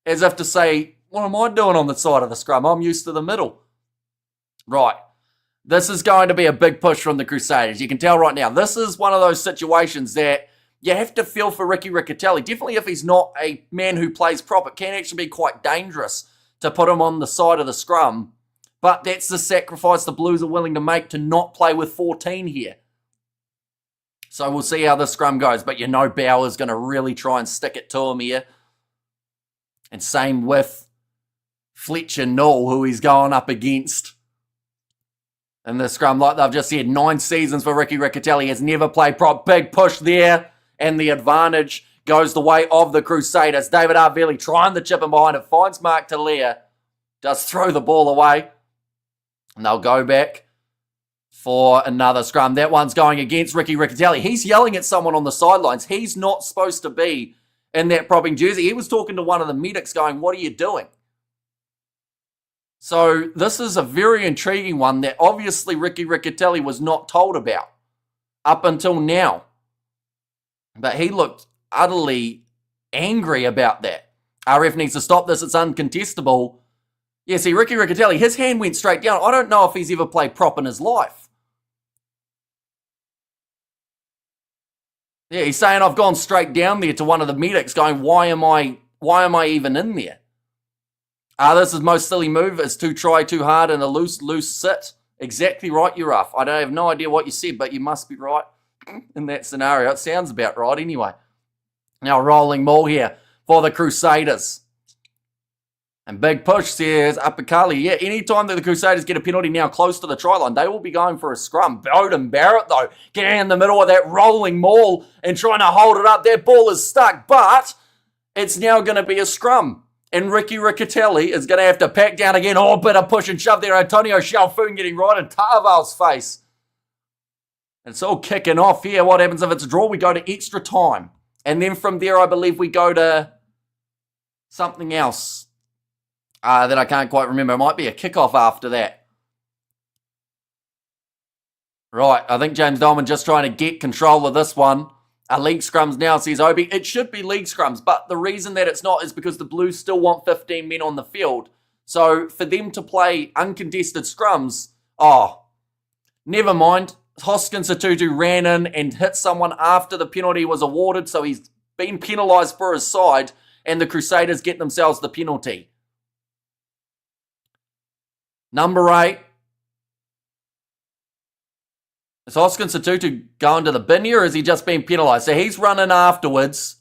as if to say, what am I doing on the side of the scrum? I'm used to the middle. Right. This is going to be a big push from the Crusaders. You can tell right now. This is one of those situations that you have to feel for Ricky Riccatelli. Definitely if he's not a man who plays prop, it can actually be quite dangerous to put him on the side of the scrum. But that's the sacrifice the Blues are willing to make to not play with 14 here. So we'll see how the scrum goes. But you know Bauer's going to really try and stick it to him here. And same with Fletcher Null, who he's going up against. In the scrum, like they've just said, 9 seasons for Ricky Riccatelli. Has never played prop. Big push there. And the advantage goes the way of the Crusaders. David Arveli trying to chip him behind it. Finds Mark Talia. Does throw the ball away. And they'll go back for another scrum. That one's going against Ricky Riccatelli. He's yelling at someone on the sidelines. He's not supposed to be in that propping jersey. He was talking to one of the medics going, what are you doing? So this is a very intriguing one that obviously Ricky Riccatelli was not told about up until now. But he looked utterly angry about that. RF needs to stop this. It's uncontestable. Yeah, see, Ricky Riccatelli, his hand went straight down. I don't know if he's ever played prop in his life. Yeah, he's saying I've gone straight down there to one of the medics going, why am I even in there? This is most silly move is to try too hard and a loose sit. Exactly right, you're off. I have no idea what you said, but you must be right in that scenario. It sounds about right anyway. Now rolling maul here for the Crusaders. And big push says Apicali. Yeah, anytime that the Crusaders get a penalty now close to the try line, they will be going for a scrum. Bowden Barrett, though, getting in the middle of that rolling maul and trying to hold it up. That ball is stuck, but it's now going to be a scrum. And Ricky Riccatelli is going to have to pack down again. Oh, bit of push and shove there. Antonio Shalfoon getting right in Tarval's face. It's all kicking off here. What happens if it's a draw? We go to extra time. And then from there, I believe we go to something else. That I can't quite remember. It might be a kickoff after that. Right, I think James Dolman just trying to get control of this one. League scrums now, says Obi. It should be league scrums, but the reason that it's not is because the Blues still want 15 men on the field. So for them to play uncontested scrums, never mind. Hoskins Satutu ran in and hit someone after the penalty was awarded, so he's been penalised for his side, and the Crusaders get themselves the penalty. Number 8. Is Hoskins Satutu going to the bin here, or is he just being penalised? So he's running afterwards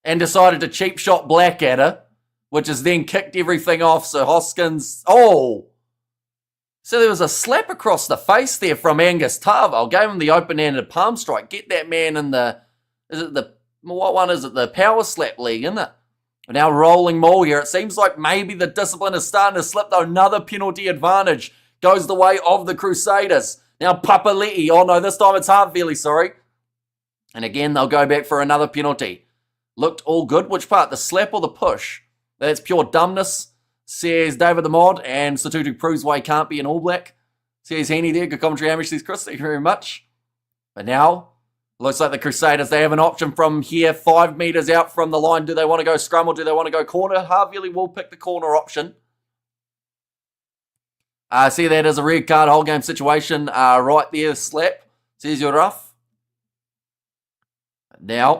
and decided to cheap shot Blackadder, which has then kicked everything off. So Hoskins, so there was a slap across the face there from Angus Tarval. Gave him the open-handed palm strike. Get that man in what one is it? The power slap league, isn't it? Now rolling maul here. It seems like maybe the discipline is starting to slip, though. Another penalty advantage goes the way of the Crusaders. Now Papali'i. Oh no, this time it's Hartveli, sorry. And again, they'll go back for another penalty. Looked all good. Which part? The slap or the push? That's pure dumbness, says David the Mod. And Satutu proves why he can't be an All Black. Says Heaney there. Good commentary, Hamish. Says Chris. Thank you very much. But now, looks like the Crusaders, they have an option from here, 5 metres out from the line. Do they want to go scrum or do they want to go corner? Harvey will pick the corner option. See that as a red card, whole game situation. Right there, slap. Says you're rough. Now,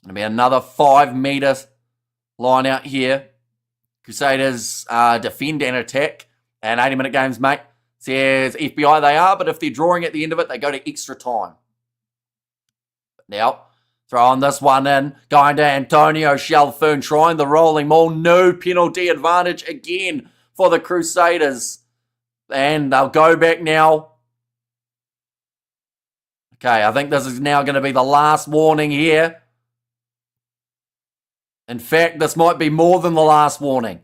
going to be another 5 metre line out here. Crusaders defend and attack. And 80-minute games, mate. Says FBI they are, but if they're drawing at the end of it, they go to extra time. Now, throwing this one in, going to Antonio Shalfoon, trying the rolling maul. No penalty advantage again for the Crusaders. And they'll go back now. Okay, I think this is now going to be the last warning here. In fact, this might be more than the last warning.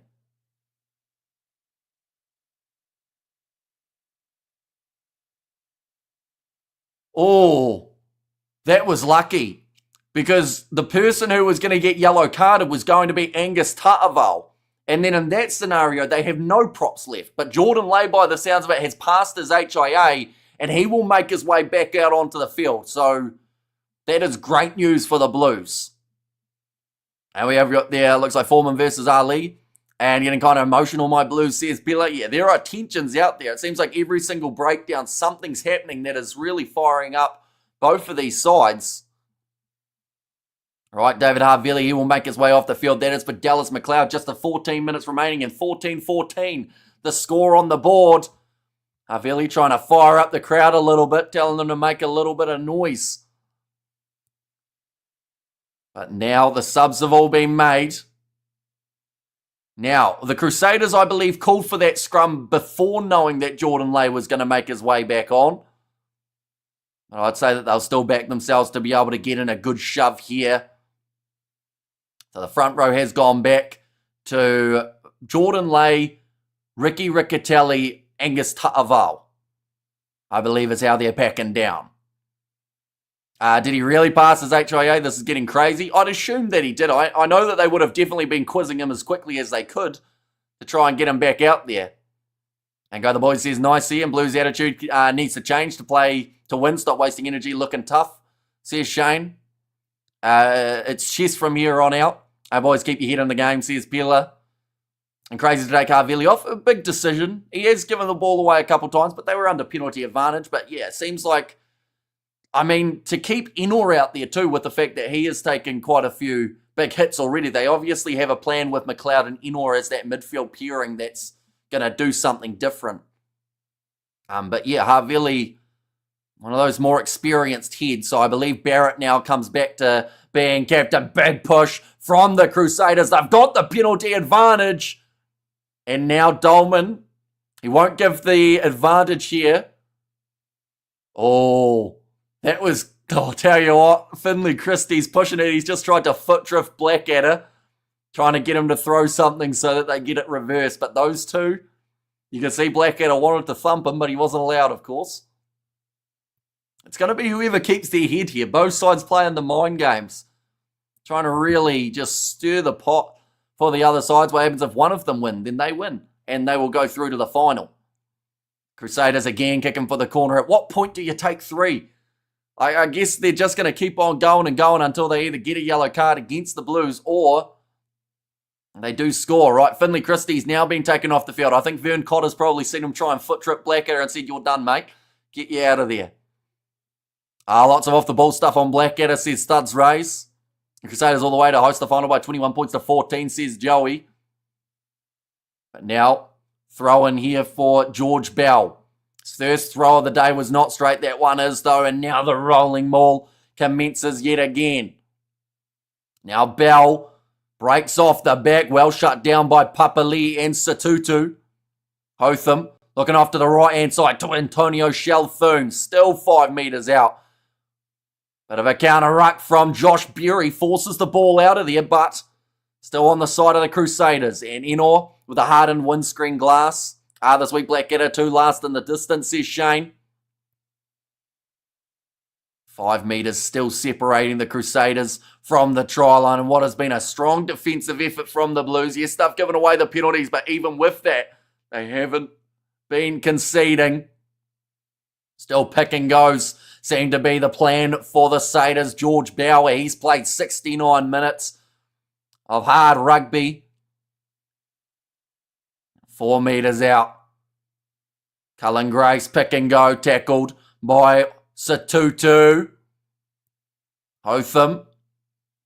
Oh, that was lucky. Because the person who was going to get yellow carded was going to be Angus Ta'aval. And then in that scenario, they have no props left. But Jordan Lay, by the sounds of it, has passed his HIA, and he will make his way back out onto the field. So that is great news for the Blues. And we have got there, looks like Foreman versus Ali. And getting kind of emotional, my Blues, says Bella. Yeah, there are tensions out there. It seems like every single breakdown, something's happening that is really firing up both of these sides. All right, David Harville, he will make his way off the field. That is for Dallas McLeod. Just the 14 minutes remaining and 14-14. The score on the board. Harville trying to fire up the crowd a little bit, telling them to make a little bit of noise. But now the subs have all been made. Now, the Crusaders, I believe, called for that scrum before knowing that Jordan Lay was going to make his way back on. But I'd say that they'll still back themselves to be able to get in a good shove here. So the front row has gone back to Jordan Lay, Ricky Riccatelli, Angus Ta'aval, I believe is how they're packing down. Did he really pass his HIA? This is getting crazy. I'd assume that he did. I know that they would have definitely been quizzing him as quickly as they could to try and get him back out there. And Go the Boys says, nice see him. Blues attitude needs to change to win. Stop wasting energy, looking tough, says Shane. It's chess from here on out. Boys, keep your head in the game, says Pela. And crazy to take Harville off. A big decision. He has given the ball away a couple times, but they were under penalty advantage. But yeah, it seems like, I mean, to keep Inor out there too, with the fact that he has taken quite a few big hits already, they obviously have a plan with McLeod and Inor as that midfield pairing that's going to do something different. But yeah, Harville, one of those more experienced heads. So I believe Barrett now comes back to being captain. Big push from the Crusaders. They've got the penalty advantage. And now Dolman, he won't give the advantage here. Oh, that was, I'll tell you what, Finley Christie's pushing it. He's just tried to foot drift Blackadder, trying to get him to throw something so that they get it reversed. But those two, you can see Blackadder wanted to thump him, but he wasn't allowed, of course. It's going to be whoever keeps their head here. Both sides playing the mind games, trying to really just stir the pot for the other sides. What happens if one of them win? Then they win, and they will go through to the final. Crusaders again kicking for the corner. At what point do you take three? I guess they're just going to keep on going and going until they either get a yellow card against the Blues or they do score, right? Finley Christie's now been taken off the field. I think Vern Cotter's probably seen him try and foot trip Blackadder and said, you're done, mate. Get you out of there. Lots of off-the-ball stuff on Blackadder, says Studs Rays. The Crusaders all the way to host the final by 21 points to 14, says Joey. But now, throw in here for George Bell. His first throw of the day was not straight. That one is, though. And now the rolling maul commences yet again. Now Bell breaks off the back. Well shut down by Papali and Satutu. Hotham looking off to the right-hand side to Antonio Shelthun. Still 5 metres out. Bit of a counter ruck from Josh Berry. Forces the ball out of there, but still on the side of the Crusaders. And Inor with a hardened windscreen glass. This week, Blackadder 2 last in the distance, says Shane. 5 metres still separating the Crusaders from the try line. And what has been a strong defensive effort from the Blues. Yes, they've given away the penalties, but even with that, they haven't been conceding. Still pick and goes seem to be the plan for the Satyrs. George Bauer, he's played 69 minutes of hard rugby. 4 metres out. Cullen Grace, pick and go, tackled by Satutu. Hotham,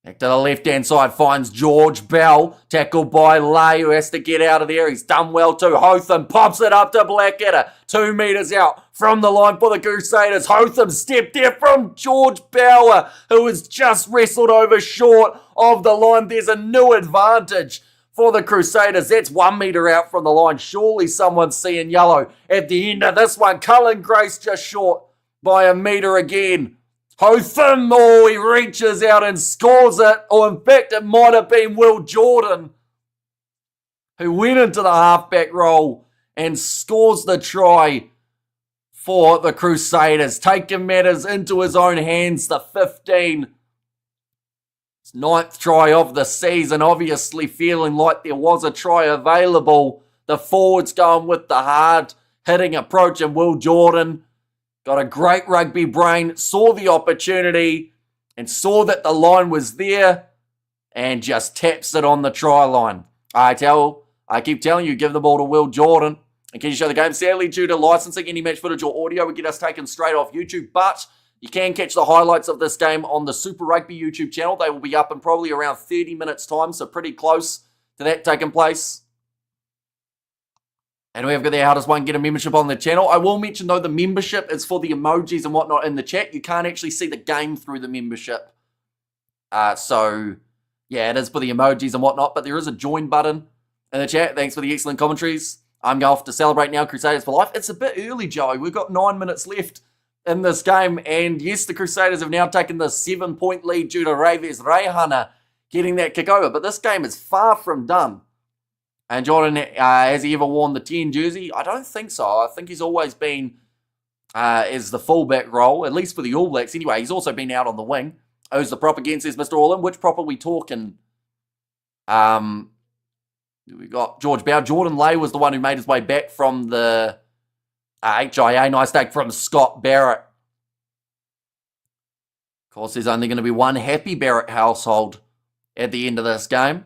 back to the left-hand side, finds George Bell, tackled by Lay, who has to get out of there. He's done well too. Hotham pops it up to Blackadder. 2 metres out from the line for the Crusaders. Hotham stepped there from George Bauer, who has just wrestled over short of the line. There's a new advantage for the Crusaders. That's 1 metre out from the line. Surely someone's seeing yellow at the end of this one. Cullen Grace just short by a metre again. Hotham, he reaches out and scores it. Or in fact, it might have been Will Jordan who went into the halfback role and scores the try for the Crusaders, taking matters into his own hands. The 15. His 9th try of the season, obviously feeling like there was a try available. The forwards going with the hard hitting approach, and Will Jordan got a great rugby brain, saw the opportunity and saw that the line was there and just taps it on the try line. I keep telling you, give the ball to Will Jordan. And can you show the game? Sadly, due to licensing, any match footage or audio would get us taken straight off YouTube, but you can catch the highlights of this game on the Super Rugby YouTube channel. They will be up in probably around 30 minutes time, so pretty close to that taking place. And we have got there, how does one get a membership on the channel? I will mention, though, the membership is for the emojis and whatnot in the chat. You can't actually see the game through the membership. So, yeah, it is for the emojis and whatnot, but there is a join button in the chat. Thanks for the excellent commentaries. I'm going off to celebrate now, Crusaders for life. It's a bit early, Joey. We've got 9 minutes left in this game, and yes, the Crusaders have now taken the 7-point lead due to Raves Reihana getting that kick over, but this game is far from done. And Jordan, has he ever worn the 10 jersey? I don't think so. I think he's always been as the fullback role, at least for the All Blacks. Anyway, he's also been out on the wing. Who's the prop against, says Mr. All-In. Which prop are we talking? We got George Bow. Jordan Lay was the one who made his way back from the HIA. Nice take from Scott Barrett. Of course, there's only going to be one happy Barrett household at the end of this game.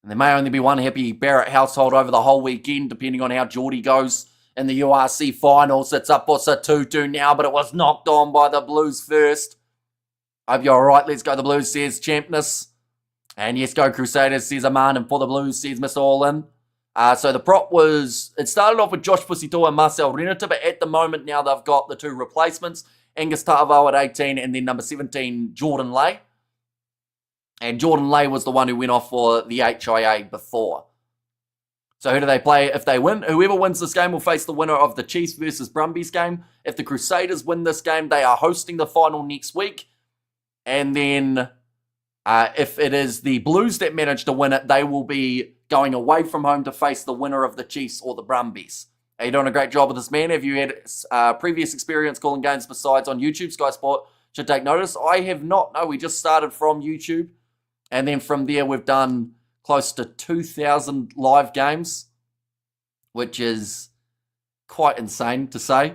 And there may only be one happy Barrett household over the whole weekend, depending on how Geordie goes in the URC finals. It's up for Satutu now, but it was knocked on by the Blues first. Hope you're all right. Let's go the Blues, says Champness. And yes, go Crusaders, says Aman. And for the Blues, says Mr. All-In. So the prop was, it started off with Josh Pusitoa and Marcel Renata, but at the moment now they've got the two replacements, Angus Ta'avao at 18 and then number 17, Jordan Lay. And Jordan Lay was the one who went off for the HIA before. So who do they play if they win? Whoever wins this game will face the winner of the Chiefs versus Brumbies game. If the Crusaders win this game, they are hosting the final next week. And then if it is the Blues that manage to win it, they will be going away from home to face the winner of the Chiefs or the Brumbies. You're doing a great job with this, man. Have you had previous experience calling games besides on YouTube? Sky Sport should take notice. I have not. No, we just started from YouTube. And then from there, we've done close to 2,000 live games, which is quite insane to say.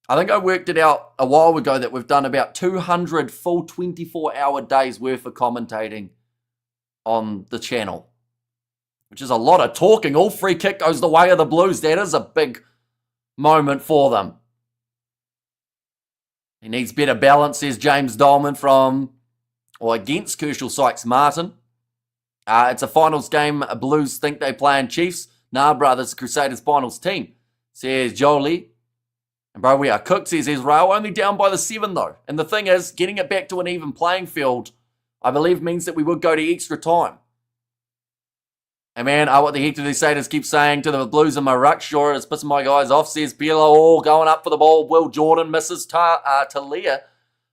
I think I worked it out a while ago that we've done about 200 full 24-hour days worth of commentating on the channel, which is a lot of talking. All free kick goes the way of the Blues. That is a big moment for them. He needs better balance, says James Dolman from, or against Kershal Sykes Martin. It's a finals game. Blues think they play in Chiefs. Nah, brothers, Crusaders finals team, says Jolie. And bro, we are cooked, says Israel. Only down by the 7 though. And the thing is, getting it back to an even playing field, I believe means that we would go to extra time. And man, what the heck do these Crusaders keep saying to the Blues in my ruck? Sure, it's pissing my guys off, says Bielo. All going up for the ball. Will Jordan misses. Talia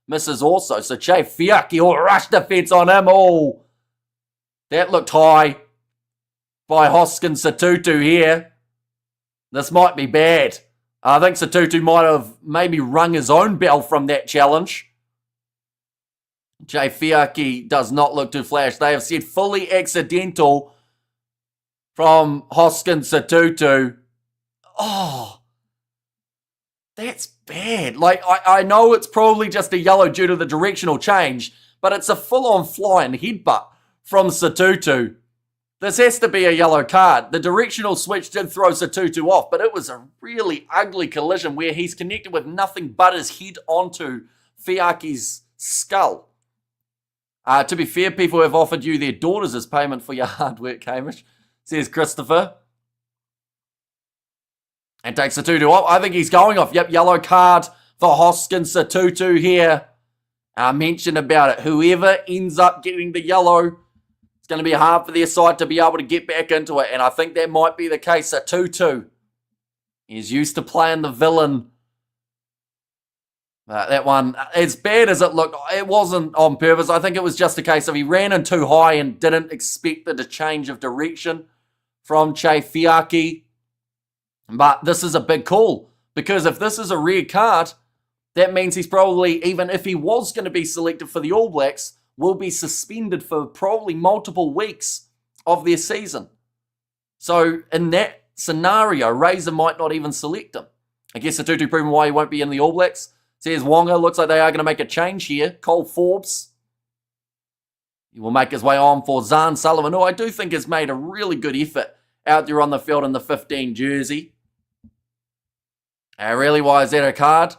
misses also. So Che Fiaki, all rush defense on him. Oh, that looked high by Hoskin Satutu here. This might be bad. I think Satutu might have maybe rung his own bell from that challenge. Che Fiaki does not look too flash. They have said fully accidental from Hoskin Satutu. Oh, that's bad. Like, I know it's probably just a yellow due to the directional change, but it's a full-on flying headbutt from Satutu. This has to be a yellow card. The directional switch did throw Satutu off, but it was a really ugly collision where he's connected with nothing but his head onto Fiaki's skull. To be fair, people have offered you their daughters as payment for your hard work, Hamish, says Christopher. And takes Satutu off. I think he's going off. Yep, yellow card for Hoskin Satutu here. I mentioned about it. Whoever ends up getting the yellow, it's going to be hard for their side to be able to get back into it. And I think that might be the case. Satutu is used to playing the villain. That one, as bad as it looked, it wasn't on purpose. I think it was just a case of he ran in too high and didn't expect the change of direction from Che Fiaki. But this is a big call Because if this is a red card, that means he's probably, even if he was going to be selected for the All Blacks, will be suspended for probably multiple weeks of their season. So in that scenario, Razor might not even select him. I guess the Tutu proving why he won't be in the All Blacks. Says Wonga, looks like they are going to make a change here. Cole Forbes. He will make his way on for Zahn Sullivan, who I do think has made a really good effort out there on the field in the 15 jersey. Really, why is that a card?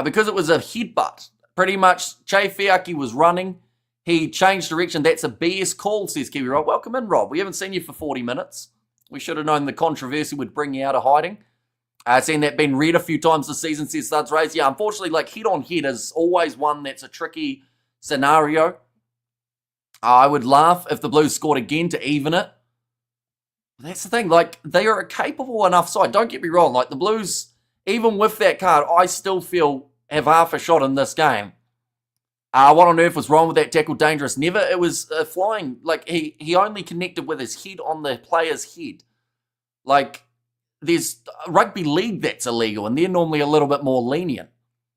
Because it was a headbutt. Pretty much, Che Fiaki was running. He changed direction. That's a BS call, says Kiwi Rob. Welcome in, Rob. We haven't seen you for 40 minutes. We should have known the controversy would bring you out of hiding. Seen that been read a few times this season, says Studs Rays. Yeah, unfortunately, like head-on-head is always one that's a tricky scenario. I would laugh if the Blues scored again to even it. That's the thing. Like, they are a capable enough side. Don't get me wrong. Like, the Blues, even with that card, I still feel have half a shot in this game. What on earth was wrong with that tackle? Dangerous. Never. It was flying. Like, he only connected with his head on the player's head. Like, there's rugby league that's illegal, and they're normally a little bit more lenient.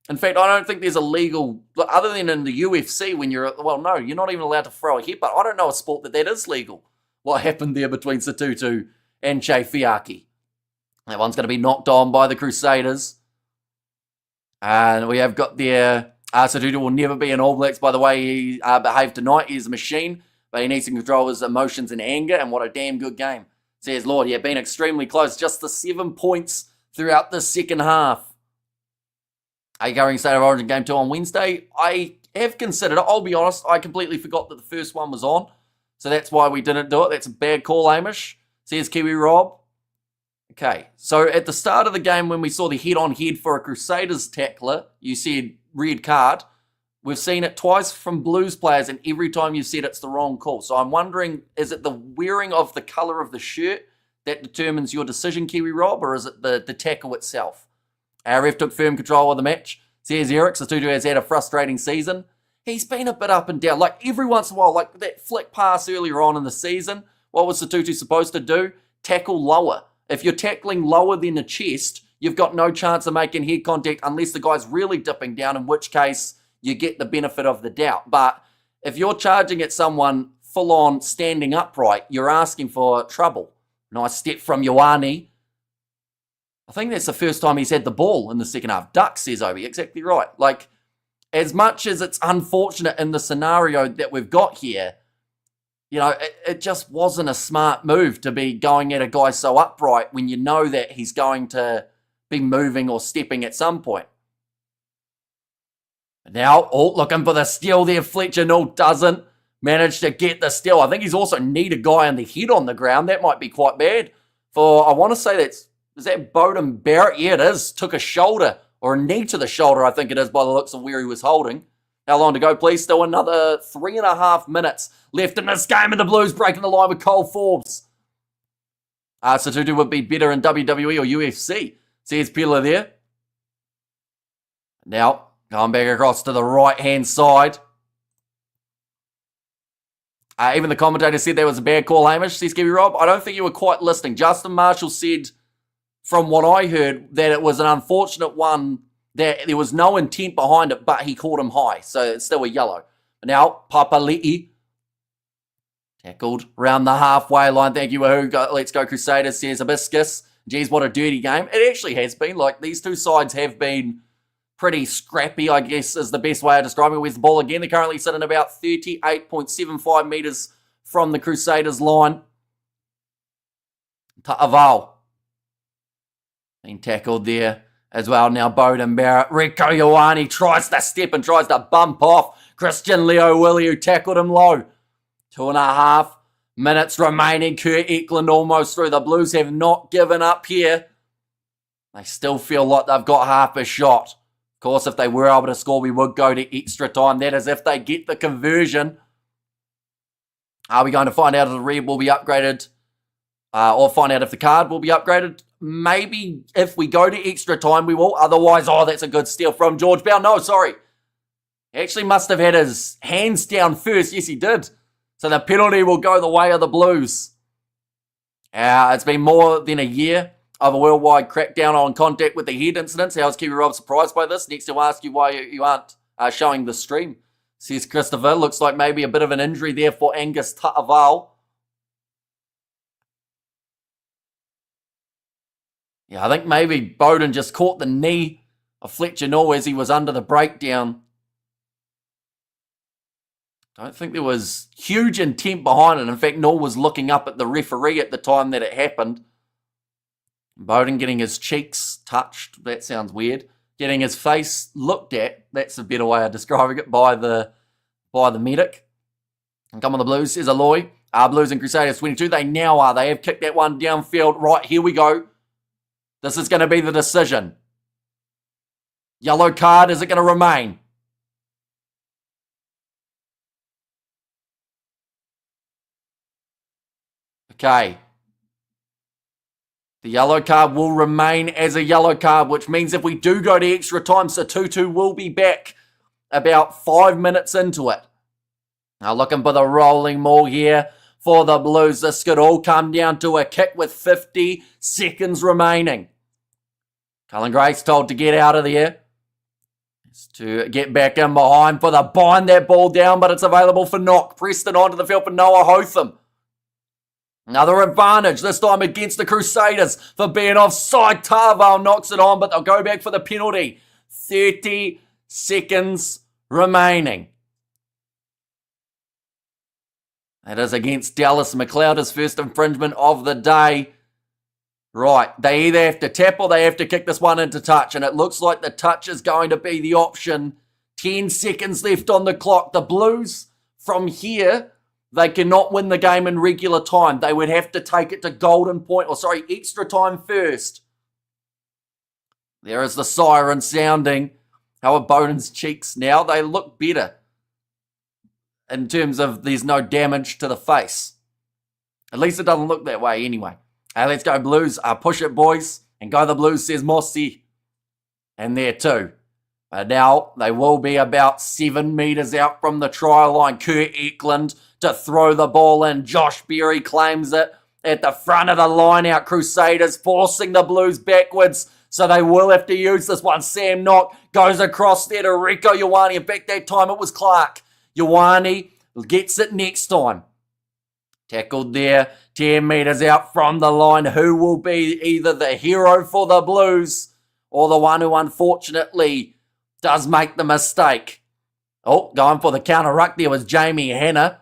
In fact, I don't think there's a legal, other than in the UFC when you're, well, no, you're not even allowed to throw a headbutt. I don't know a sport that is legal. What happened there between Satutu and Che Fiaki? That one's going to be knocked on by the Crusaders. And we have got there, Satutu will never be an All Blacks by the way he behaved tonight. He's a machine, but he needs to control his emotions and anger, and what a damn good game. Says Lord, yeah, been extremely close. Just the 7 points throughout the second half. Are you going State of Origin Game 2 on Wednesday? I have considered it. I'll be honest, I completely forgot that the first one was on. So that's why we didn't do it. That's a bad call, Amish. Says Kiwi Rob. Okay, so at the start of the game when we saw the head-on-head for a Crusaders tackler, you said red card. We've seen it twice from Blues players, and every time you've said it's the wrong call. So I'm wondering, is it the wearing of the colour of the shirt that determines your decision, Kiwi Rob, or is it the tackle itself? Our ref took firm control of the match. Says Eric, Satutu has had a frustrating season. He's been a bit up and down. Like every once in a while, like that flick pass earlier on in the season, what was Satutu supposed to do? Tackle lower. If you're tackling lower than the chest, you've got no chance of making head contact unless the guy's really dipping down, in which case you get the benefit of the doubt. But if you're charging at someone full on standing upright, you're asking for trouble. Nice step from Ioane. I think that's the first time he's had the ball in the second half. Duck, says Obi. Exactly right. Like, as much as it's unfortunate in the scenario that we've got here, you know, it just wasn't a smart move to be going at a guy so upright when you know that he's going to be moving or stepping at some point. Now, looking for the steal there. Fletcher, no, doesn't manage to get the steal. I think he's also need a guy on the head on the ground. That might be quite bad. For, I want to say is that Bowden Barrett? Yeah, it is. Took a shoulder or a knee to the shoulder, I think it is, by the looks of where he was holding. How long to go, please? Still another 3.5 minutes left in this game, and the Blues breaking the line with Cole Forbes. Satutu would be better in WWE or UFC. Says Pilla there. Now, going back across to the right-hand side. Even the commentator said that was a bad call, Hamish, says Kiwi Rob. I don't think you were quite listening. Justin Marshall said, from what I heard, that it was an unfortunate one, that there was no intent behind it, but he called him high, so it's still a yellow. Now, Papali'i tackled around the halfway line. Thank you, Wahoo. Let's go Crusaders, says Hibiscus. Geez, what a dirty game. It actually has been. Like, these two sides have been pretty scrappy, I guess, is the best way of describing it. Where's the ball again? They're currently sitting about 38.75 metres from the Crusaders line. Ta'aval being tackled there as well. Now Bowden Barrett. Rico Ioane tries to step and tries to bump off Christian Leo Willie, who tackled him low. 2.5 minutes remaining. Kurt Eklund almost through. The Blues have not given up here. They still feel like they've got half a shot. Of course, if they were able to score, we would go to extra time. That is if they get the conversion. Are we going to find out if the red will be upgraded? Or find out if the card will be upgraded? Maybe if we go to extra time, we will. Otherwise, that's a good steal from George Bell. No, sorry. He actually must have had his hands down first. Yes, he did. So the penalty will go the way of the Blues. It's been more than a year. of a worldwide crackdown on contact with the head incidents. How's Kiwi Rob surprised by this? Next, I'll ask you why you aren't showing the stream. Says Christopher. Looks like maybe a bit of an injury there for Angus Ta'aval. Yeah, I think maybe Bowden just caught the knee of Fletcher Nall as he was under the breakdown. Don't think there was huge intent behind it. In fact, Nall was looking up at the referee at the time that it happened. Bowden getting his cheeks touched. That sounds weird. Getting his face looked at. That's a better way of describing it by the medic. And come on the Blues, says Aloy. Blues and Crusaders 22. They now are. They have kicked that one downfield. Right, here we go. This is going to be the decision. Yellow card, is it going to remain? Okay. The yellow card will remain as a yellow card, which means if we do go to extra time, Satutu will be back about 5 minutes into it. Now looking for the rolling maul here for the Blues. This could all come down to a kick with 50 seconds remaining. Cullen Grace told to get out of there. Just to get back in behind for the bind that ball down, but it's available for knock. Preston onto the field for Noah Hotham. Another advantage, this time against the Crusaders for being offside. Tarval knocks it on, but they'll go back for the penalty. 30 seconds remaining. That is against Dallas McLeod, his first infringement of the day. Right, they either have to tap or they have to kick this one into touch, and it looks like the touch is going to be the option. 10 seconds left on the clock. The Blues, from here, they cannot win the game in regular time. They would have to take it to extra time first. There is the siren sounding. How are Bowden's cheeks now? They look better in terms of there's no damage to the face. At least it doesn't look that way anyway. Hey, let's go Blues. Push it, boys. And go the Blues, says Mossy. And there too. But now they will be about 7 metres out from the try line. Kurt Eklund to throw the ball in. Josh Berry claims it at the front of the line out. Crusaders forcing the Blues backwards. So they will have to use this one. Sam Knock goes across there to Rico Ioane. In fact, that time it was Clark. Ioane gets it next time. Tackled there. 10 metres out from the line. Who will be either the hero for the Blues or the one who unfortunately does make the mistake? Oh, going for the counter ruck there was Jamie Hanna.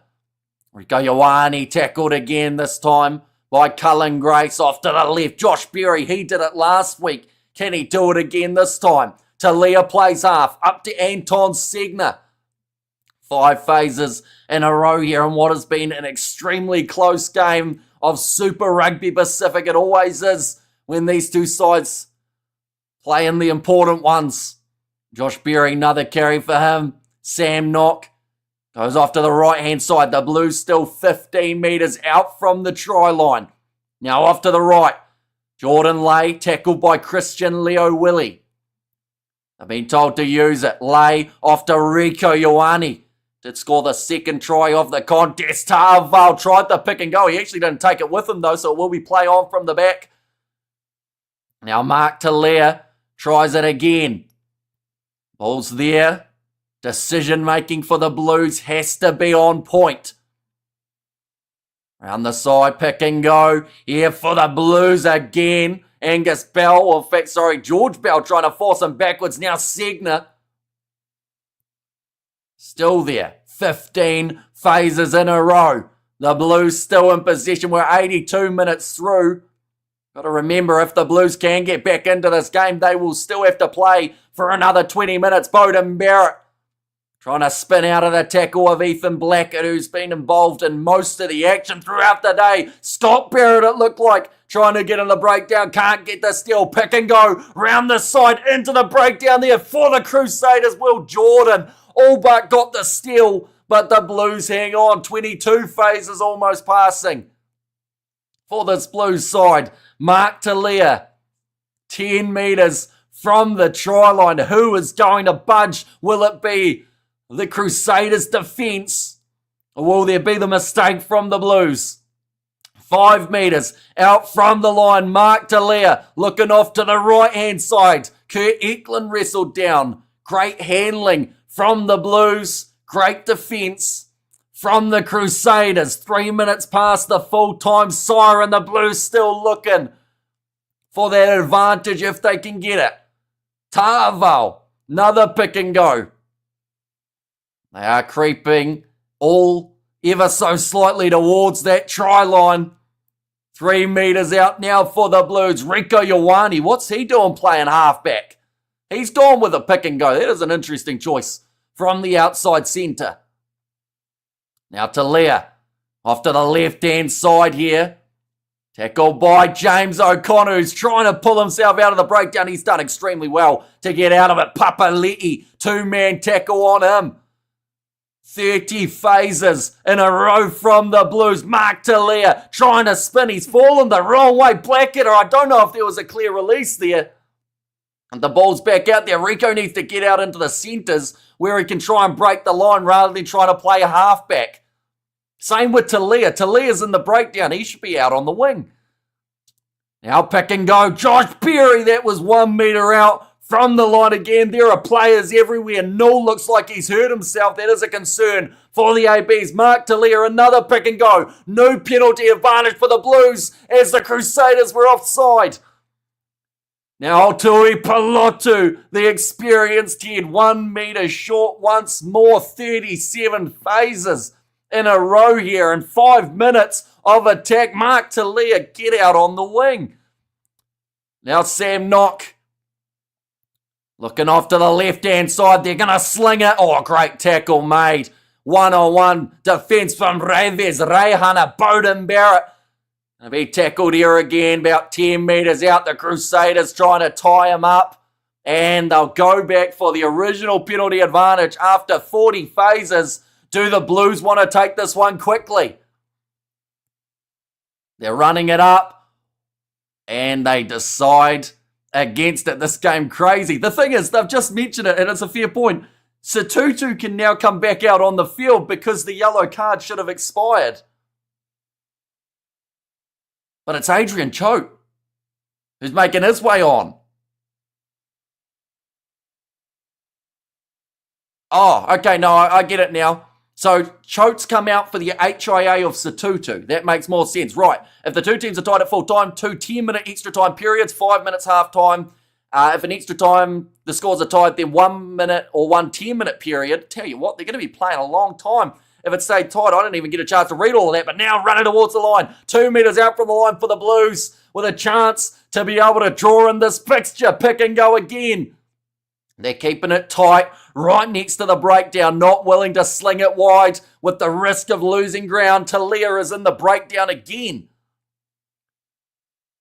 Rico Ioane tackled again this time by Cullen Grace off to the left. Josh Berry, he did it last week. Can he do it again this time? Talia plays half. Up to Anton Segner. 5 phases in a row here in what has been an extremely close game of Super Rugby Pacific. It always is when these two sides play in the important ones. Josh Berry, another carry for him. Sam Knock goes off to the right-hand side. The Blues still 15 metres out from the try line. Now off to the right. Jordan Lay tackled by Christian Leo Willie. They've been told to use it. Lay off to Rico Ioane. Did score the second try of the contest. Tarval tried the pick and go. He actually didn't take it with him though, so it will be play on from the back. Now Mark Talia tries it again. Ball's there. Decision making for the Blues has to be on point. Round the side, pick and go. Here for the Blues again. Angus Bell, George Bell trying to force him backwards. Now Segner. Still there. 15 phases in a row. The Blues still in possession. We're 82 minutes through. Got to remember, if the Blues can get back into this game, they will still have to play for another 20 minutes. Bowden Barrett trying to spin out of the tackle of Ethan Blackett, who's been involved in most of the action throughout the day. Scott Barrett, it looked like, trying to get in the breakdown. Can't get the steal. Pick and go. Round the side into the breakdown there for the Crusaders. Will Jordan all but got the steal, but the Blues hang on. 22 phases almost passing for this Blues side. Mark Talia, 10 metres from the try line. Who is going to budge? Will it be the Crusaders' defence, or will there be the mistake from the Blues? 5 metres out from the line. Mark Talia looking off to the right-hand side. Kurt Eklund wrestled down. Great handling from the Blues. Great defence from the Crusaders. 3 minutes past the full-time siren. The Blues still looking for that advantage if they can get it. Ta'avao, another pick and go. They are creeping all ever so slightly towards that try line. 3 metres out now for the Blues. Rico Ioane, what's he doing playing halfback? He's gone with a pick and go. That is an interesting choice from the outside centre. Now Talia off to the left-hand side here. Tackled by James O'Connor, who's trying to pull himself out of the breakdown. He's done extremely well to get out of it. Papali'i, 2-man tackle on him. 30 phases in a row from the Blues. Mark Talia trying to spin. He's fallen the wrong way. Blackadder, I don't know if there was a clear release there. And the ball's back out there. Rico needs to get out into the centres where he can try and break the line rather than trying to play a halfback. Same with Talia. Talia's in the breakdown. He should be out on the wing. Now pick and go. Josh Perry, that was 1 metre out from the line again. There are players everywhere. Null looks like he's hurt himself. That is a concern for the ABs. Mark Talia, another pick and go. No penalty advantage for the Blues as the Crusaders were offside. Now Tui Palotu, the experienced head, 1 metre short once more. 37 phases in a row here and 5 minutes of attack. Mark Talia, get out on the wing. Now Sam Knock looking off to the left-hand side. They're going to sling it. Oh, great tackle made. One-on-one defence from Reves, Rehana, Bowden Barrett. Going to be tackled here again, about 10 metres out. The Crusaders trying to tie him up. And they'll go back for the original penalty advantage after 40 phases. Do the Blues want to take this one quickly? They're running it up. And they decide against it. This game crazy. The thing is, they've just mentioned it, and it's a fair point. Satutu can now come back out on the field because the yellow card should have expired. But it's Adrian Choate who's making his way on. Oh, okay, no, I get it now. So Choate's come out for the HIA of Satutu. That makes more sense. Right, if the two teams are tied at full time, 2 10-minute extra time periods, 5 minutes half time. If an extra time, the scores are tied, then 1 minute or 1 10-minute period. Tell you what, they're going to be playing a long time. If it stayed tied, I didn't even get a chance to read all of that, but now running towards the line. 2 metres out from the line for the Blues with a chance to be able to draw in this fixture. Pick and go again. They're keeping it tight, right next to the breakdown, not willing to sling it wide with the risk of losing ground. Talia is in the breakdown again.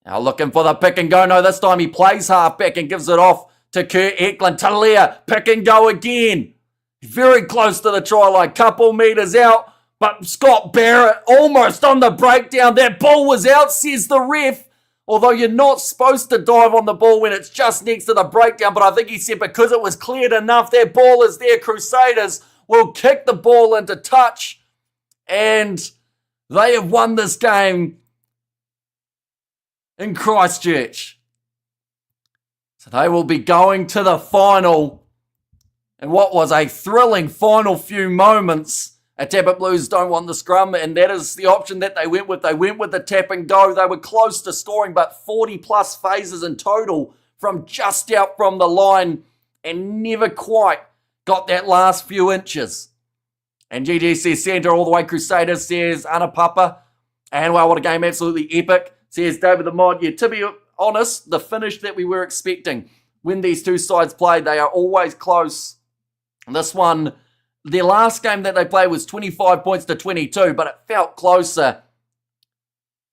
Now looking for the pick and go. No, this time he plays halfback and gives it off to Kurt Eklund. Talia, pick and go again. Very close to the try line, couple metres out, but Scott Barrett almost on the breakdown. That ball was out, says the ref. Although you're not supposed to dive on the ball when it's just next to the breakdown. But I think he said because it was cleared enough, that ball is there. Crusaders will kick the ball into touch. And they have won this game in Christchurch. So they will be going to the final. And what was a thrilling final few moments. Tappet Blues don't want the scrum, and that is the option that they went with. They went with the tap and go. They were close to scoring, but 40-plus phases in total from just out from the line and never quite got that last few inches. And GG says, Sandra all the way, Crusaders, says Anapapa. And wow, what a game, absolutely epic, says David the Mod. Yeah, to be honest, the finish that we were expecting when these two sides played, they are always close. This one, their last game that they played was 25 points to 22, but it felt closer.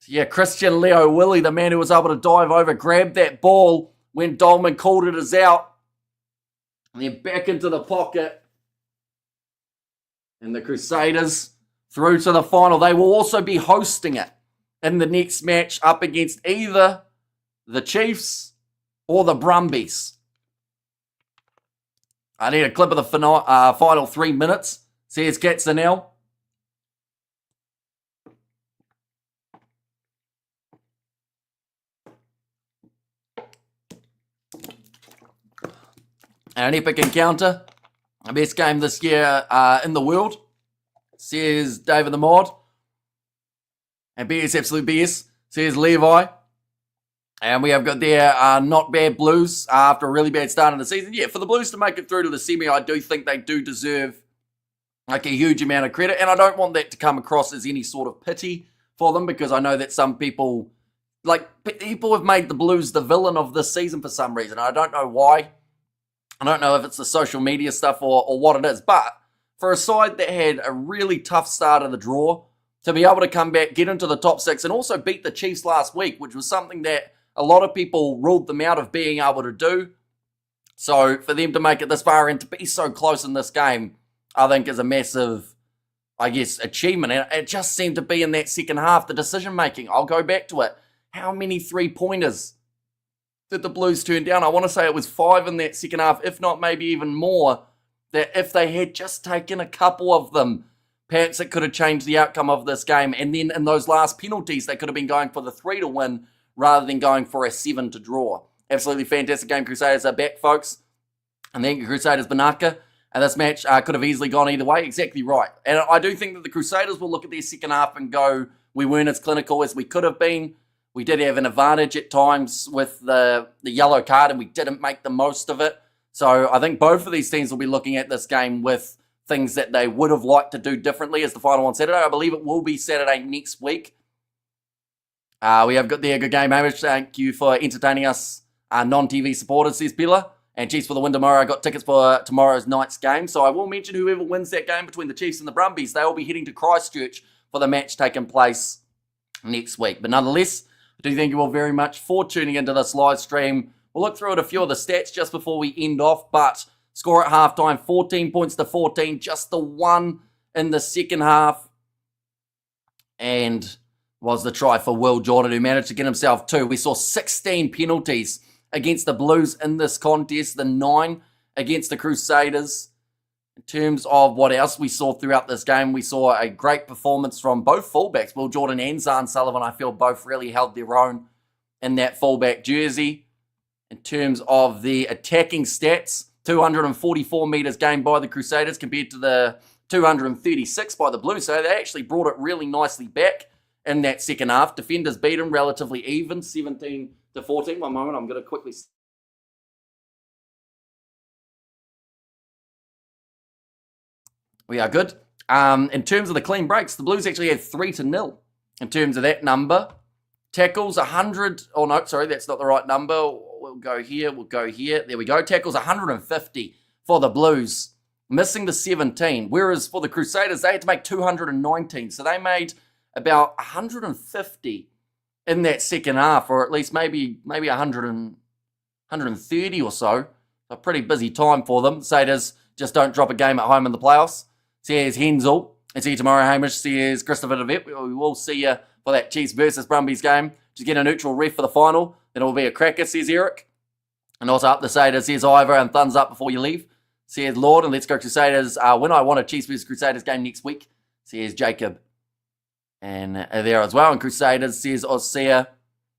Yeah, Christian Leo Willie, the man who was able to dive over, grabbed that ball when Dolman called it as out. And then back into the pocket. And the Crusaders through to the final. They will also be hosting it in the next match up against either the Chiefs or the Brumbies. I need a clip of the final 3 minutes, says Katzenel. An epic encounter. The best game this year in the world, says David the Mod. And BS Absolute BS, says Levi. And we have got there not bad Blues after a really bad start of the season. Yeah, for the Blues to make it through to the semi, I do think they do deserve like a huge amount of credit. And I don't want that to come across as any sort of pity for them, because I know that some people, have made the Blues the villain of this season for some reason. I don't know why. I don't know if it's the social media stuff or what it is. But for a side that had a really tough start of the draw, to be able to come back, get into the top 6, and also beat the Chiefs last week, which was something that a lot of people ruled them out of being able to do. So for them to make it this far and to be so close in this game, I think is a massive, achievement. And it just seemed to be in that second half, the decision-making. I'll go back to it. How many three-pointers did the Blues turn down? I want to say it was 5 in that second half, if not maybe even more, that if they had just taken a couple of them, perhaps it could have changed the outcome of this game. And then in those last penalties, they could have been going for the 3 to win rather than going for a 7 to draw. Absolutely fantastic game. Crusaders are back, folks. And then Crusaders Banaka. And this match could have easily gone either way. Exactly right. And I do think that the Crusaders will look at their second half and go, we weren't as clinical as we could have been. We did have an advantage at times with the yellow card, and we didn't make the most of it. So I think both of these teams will be looking at this game with things that they would have liked to do differently as the final on Saturday. I believe it will be Saturday next week. We have got the good game, Hamish. Thank you for entertaining us, non-TV supporters, says Bella. And Chiefs for the win tomorrow. I got tickets for tomorrow's night's game. So I will mention whoever wins that game between the Chiefs and the Brumbies, they will be heading to Christchurch for the match taking place next week. But nonetheless, I do thank you all very much for tuning into this live stream. We'll look through at a few of the stats just before we end off. But score at halftime, 14 points to 14. Just the one in the second half. And was the try for Will Jordan, who managed to get himself 2. We saw 16 penalties against the Blues in this contest, the 9 against the Crusaders. In terms of what else we saw throughout this game, we saw a great performance from both fullbacks. Will Jordan and Zahn Sullivan, I feel, both really held their own in that fullback jersey. In terms of the attacking stats, 244 metres gained by the Crusaders compared to the 236 by the Blues. So they actually brought it really nicely back in that second half. Defenders beat them relatively even, 17 to 14. One moment, I'm going to quickly... We are good. In terms of the clean breaks, the Blues actually had 3-0 in terms of that number. Tackles, 100... Oh, no, sorry, that's not the right number. We'll go here, There we go. Tackles, 150 for the Blues, missing the 17. Whereas for the Crusaders, they had to make 219. So they made about 150 in that second half, or at least maybe 130 or so. A pretty busy time for them. Crusaders just don't drop a game at home in the playoffs. Says Hensel. See you tomorrow, Hamish. Says Christopher DeVette. We will see you for that Chiefs versus Brumbies game. Just get a neutral ref for the final. Then it will be a cracker, says Eric. And also up the Crusaders, says Ivor, and thumbs up before you leave. Says Lord, and let's go Crusaders. When I want a Chiefs versus Crusaders game next week, says Jacob. And there as well. And Crusaders, says Osea.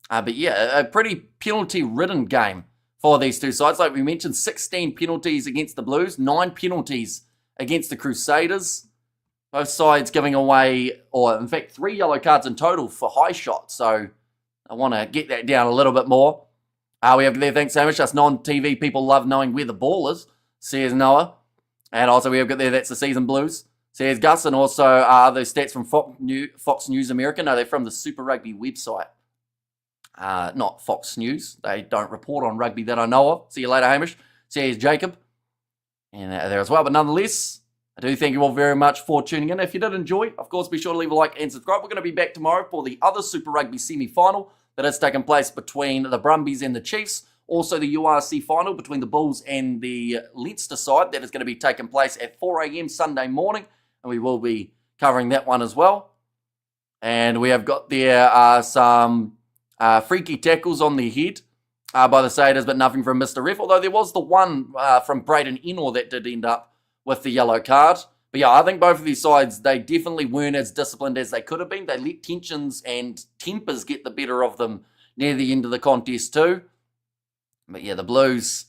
But yeah, a pretty penalty-ridden game for these two sides. Like we mentioned, 16 penalties against the Blues, 9 penalties against the Crusaders. Both sides giving away, or in fact, 3 yellow cards in total for high shots. So I want to get that down a little bit more. We have there, thanks so much. Us non-TV people love knowing where the ball is, says Noah. And also we have got there, that's the season Blues, says Gus. And also those stats from Fox News America. No, they're from the Super Rugby website. Not Fox News. They don't report on rugby that I know of. See you later, Hamish. Says Jacob. And there as well. But nonetheless, I do thank you all very much for tuning in. If you did enjoy, of course, be sure to leave a like and subscribe. We're going to be back tomorrow for the other Super Rugby semi-final that has taken place between the Brumbies and the Chiefs. Also, the URC final between the Bulls and the Leinster side that is going to be taking place at 4 a.m. Sunday morning. And we will be covering that one as well. And we have got there some freaky tackles on the head by the Crusaders, but nothing from Mr. Ref. Although there was the one from Braden Enor that did end up with the yellow card. But yeah, I think both of these sides, they definitely weren't as disciplined as they could have been. They let tensions and tempers get the better of them near the end of the contest too. But yeah, the Blues,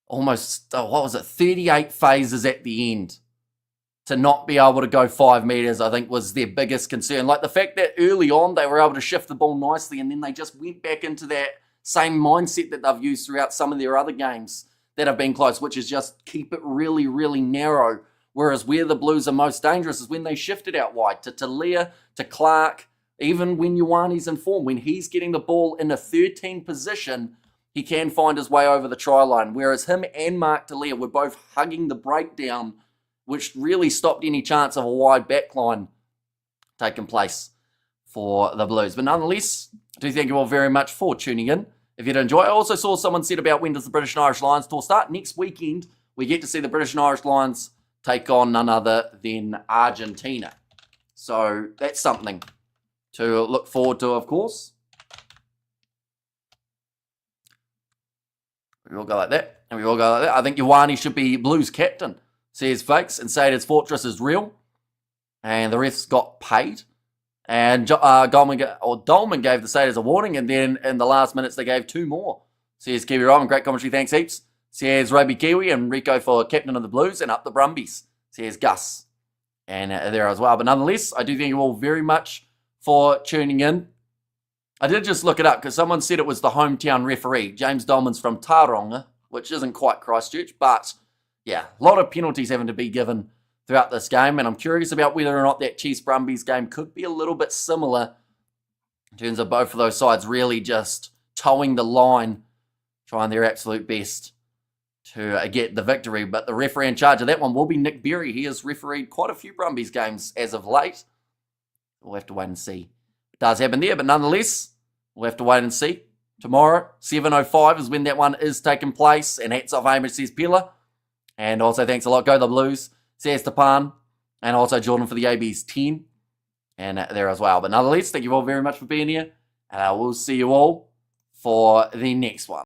almost, what was it, 38 phases at the end. To not be able to go 5 metres, I think, was their biggest concern. Like the fact that early on they were able to shift the ball nicely and then they just went back into that same mindset that they've used throughout some of their other games that have been close, which is just keep it really, really narrow. Whereas where the Blues are most dangerous is when they shifted out wide to Talia, to Clark, even when Ioane's in form. When he's getting the ball in a 13 position, he can find his way over the try line. Whereas him and Mark Talia were both hugging the breakdown, which really stopped any chance of a wide backline taking place for the Blues. But nonetheless, I do thank you all very much for tuning in. If you did enjoy, I also saw someone said about when does the British and Irish Lions tour start. Next weekend, we get to see the British and Irish Lions take on none other than Argentina. So that's something to look forward to, of course. We all go like that, and we all go like that. I think Ioane should be Blues captain, says Fakes, and Saders Fortress is real. And the refs got paid. And Dolman gave the Saders a warning, and then in the last minutes they gave 2 more. Says Kiwi Robin, great commentary, thanks heaps. Says Rugby Kiwi and Rico for captain of the Blues, and up the Brumbies. Says Gus. And there as well. But nonetheless, I do thank you all very much for tuning in. I did just look it up because someone said it was the hometown referee. James Dolman's from Taronga, which isn't quite Christchurch, but yeah, a lot of penalties having to be given throughout this game, and I'm curious about whether or not that Chiefs Brumbies game could be a little bit similar in terms of both of those sides really just towing the line, trying their absolute best to get the victory. But the referee in charge of that one will be Nick Berry. He has refereed quite a few Brumbies games as of late. We'll have to wait and see what does happen there, but nonetheless, we'll have to wait and see. Tomorrow, 7:05 is when that one is taking place, and hats off Hamish, says Pilla. And also thanks a lot, Go the Blues, says Tapan, and also Jordan for the AB's 10, and there as well. But nonetheless, thank you all very much for being here, and I will see you all for the next one.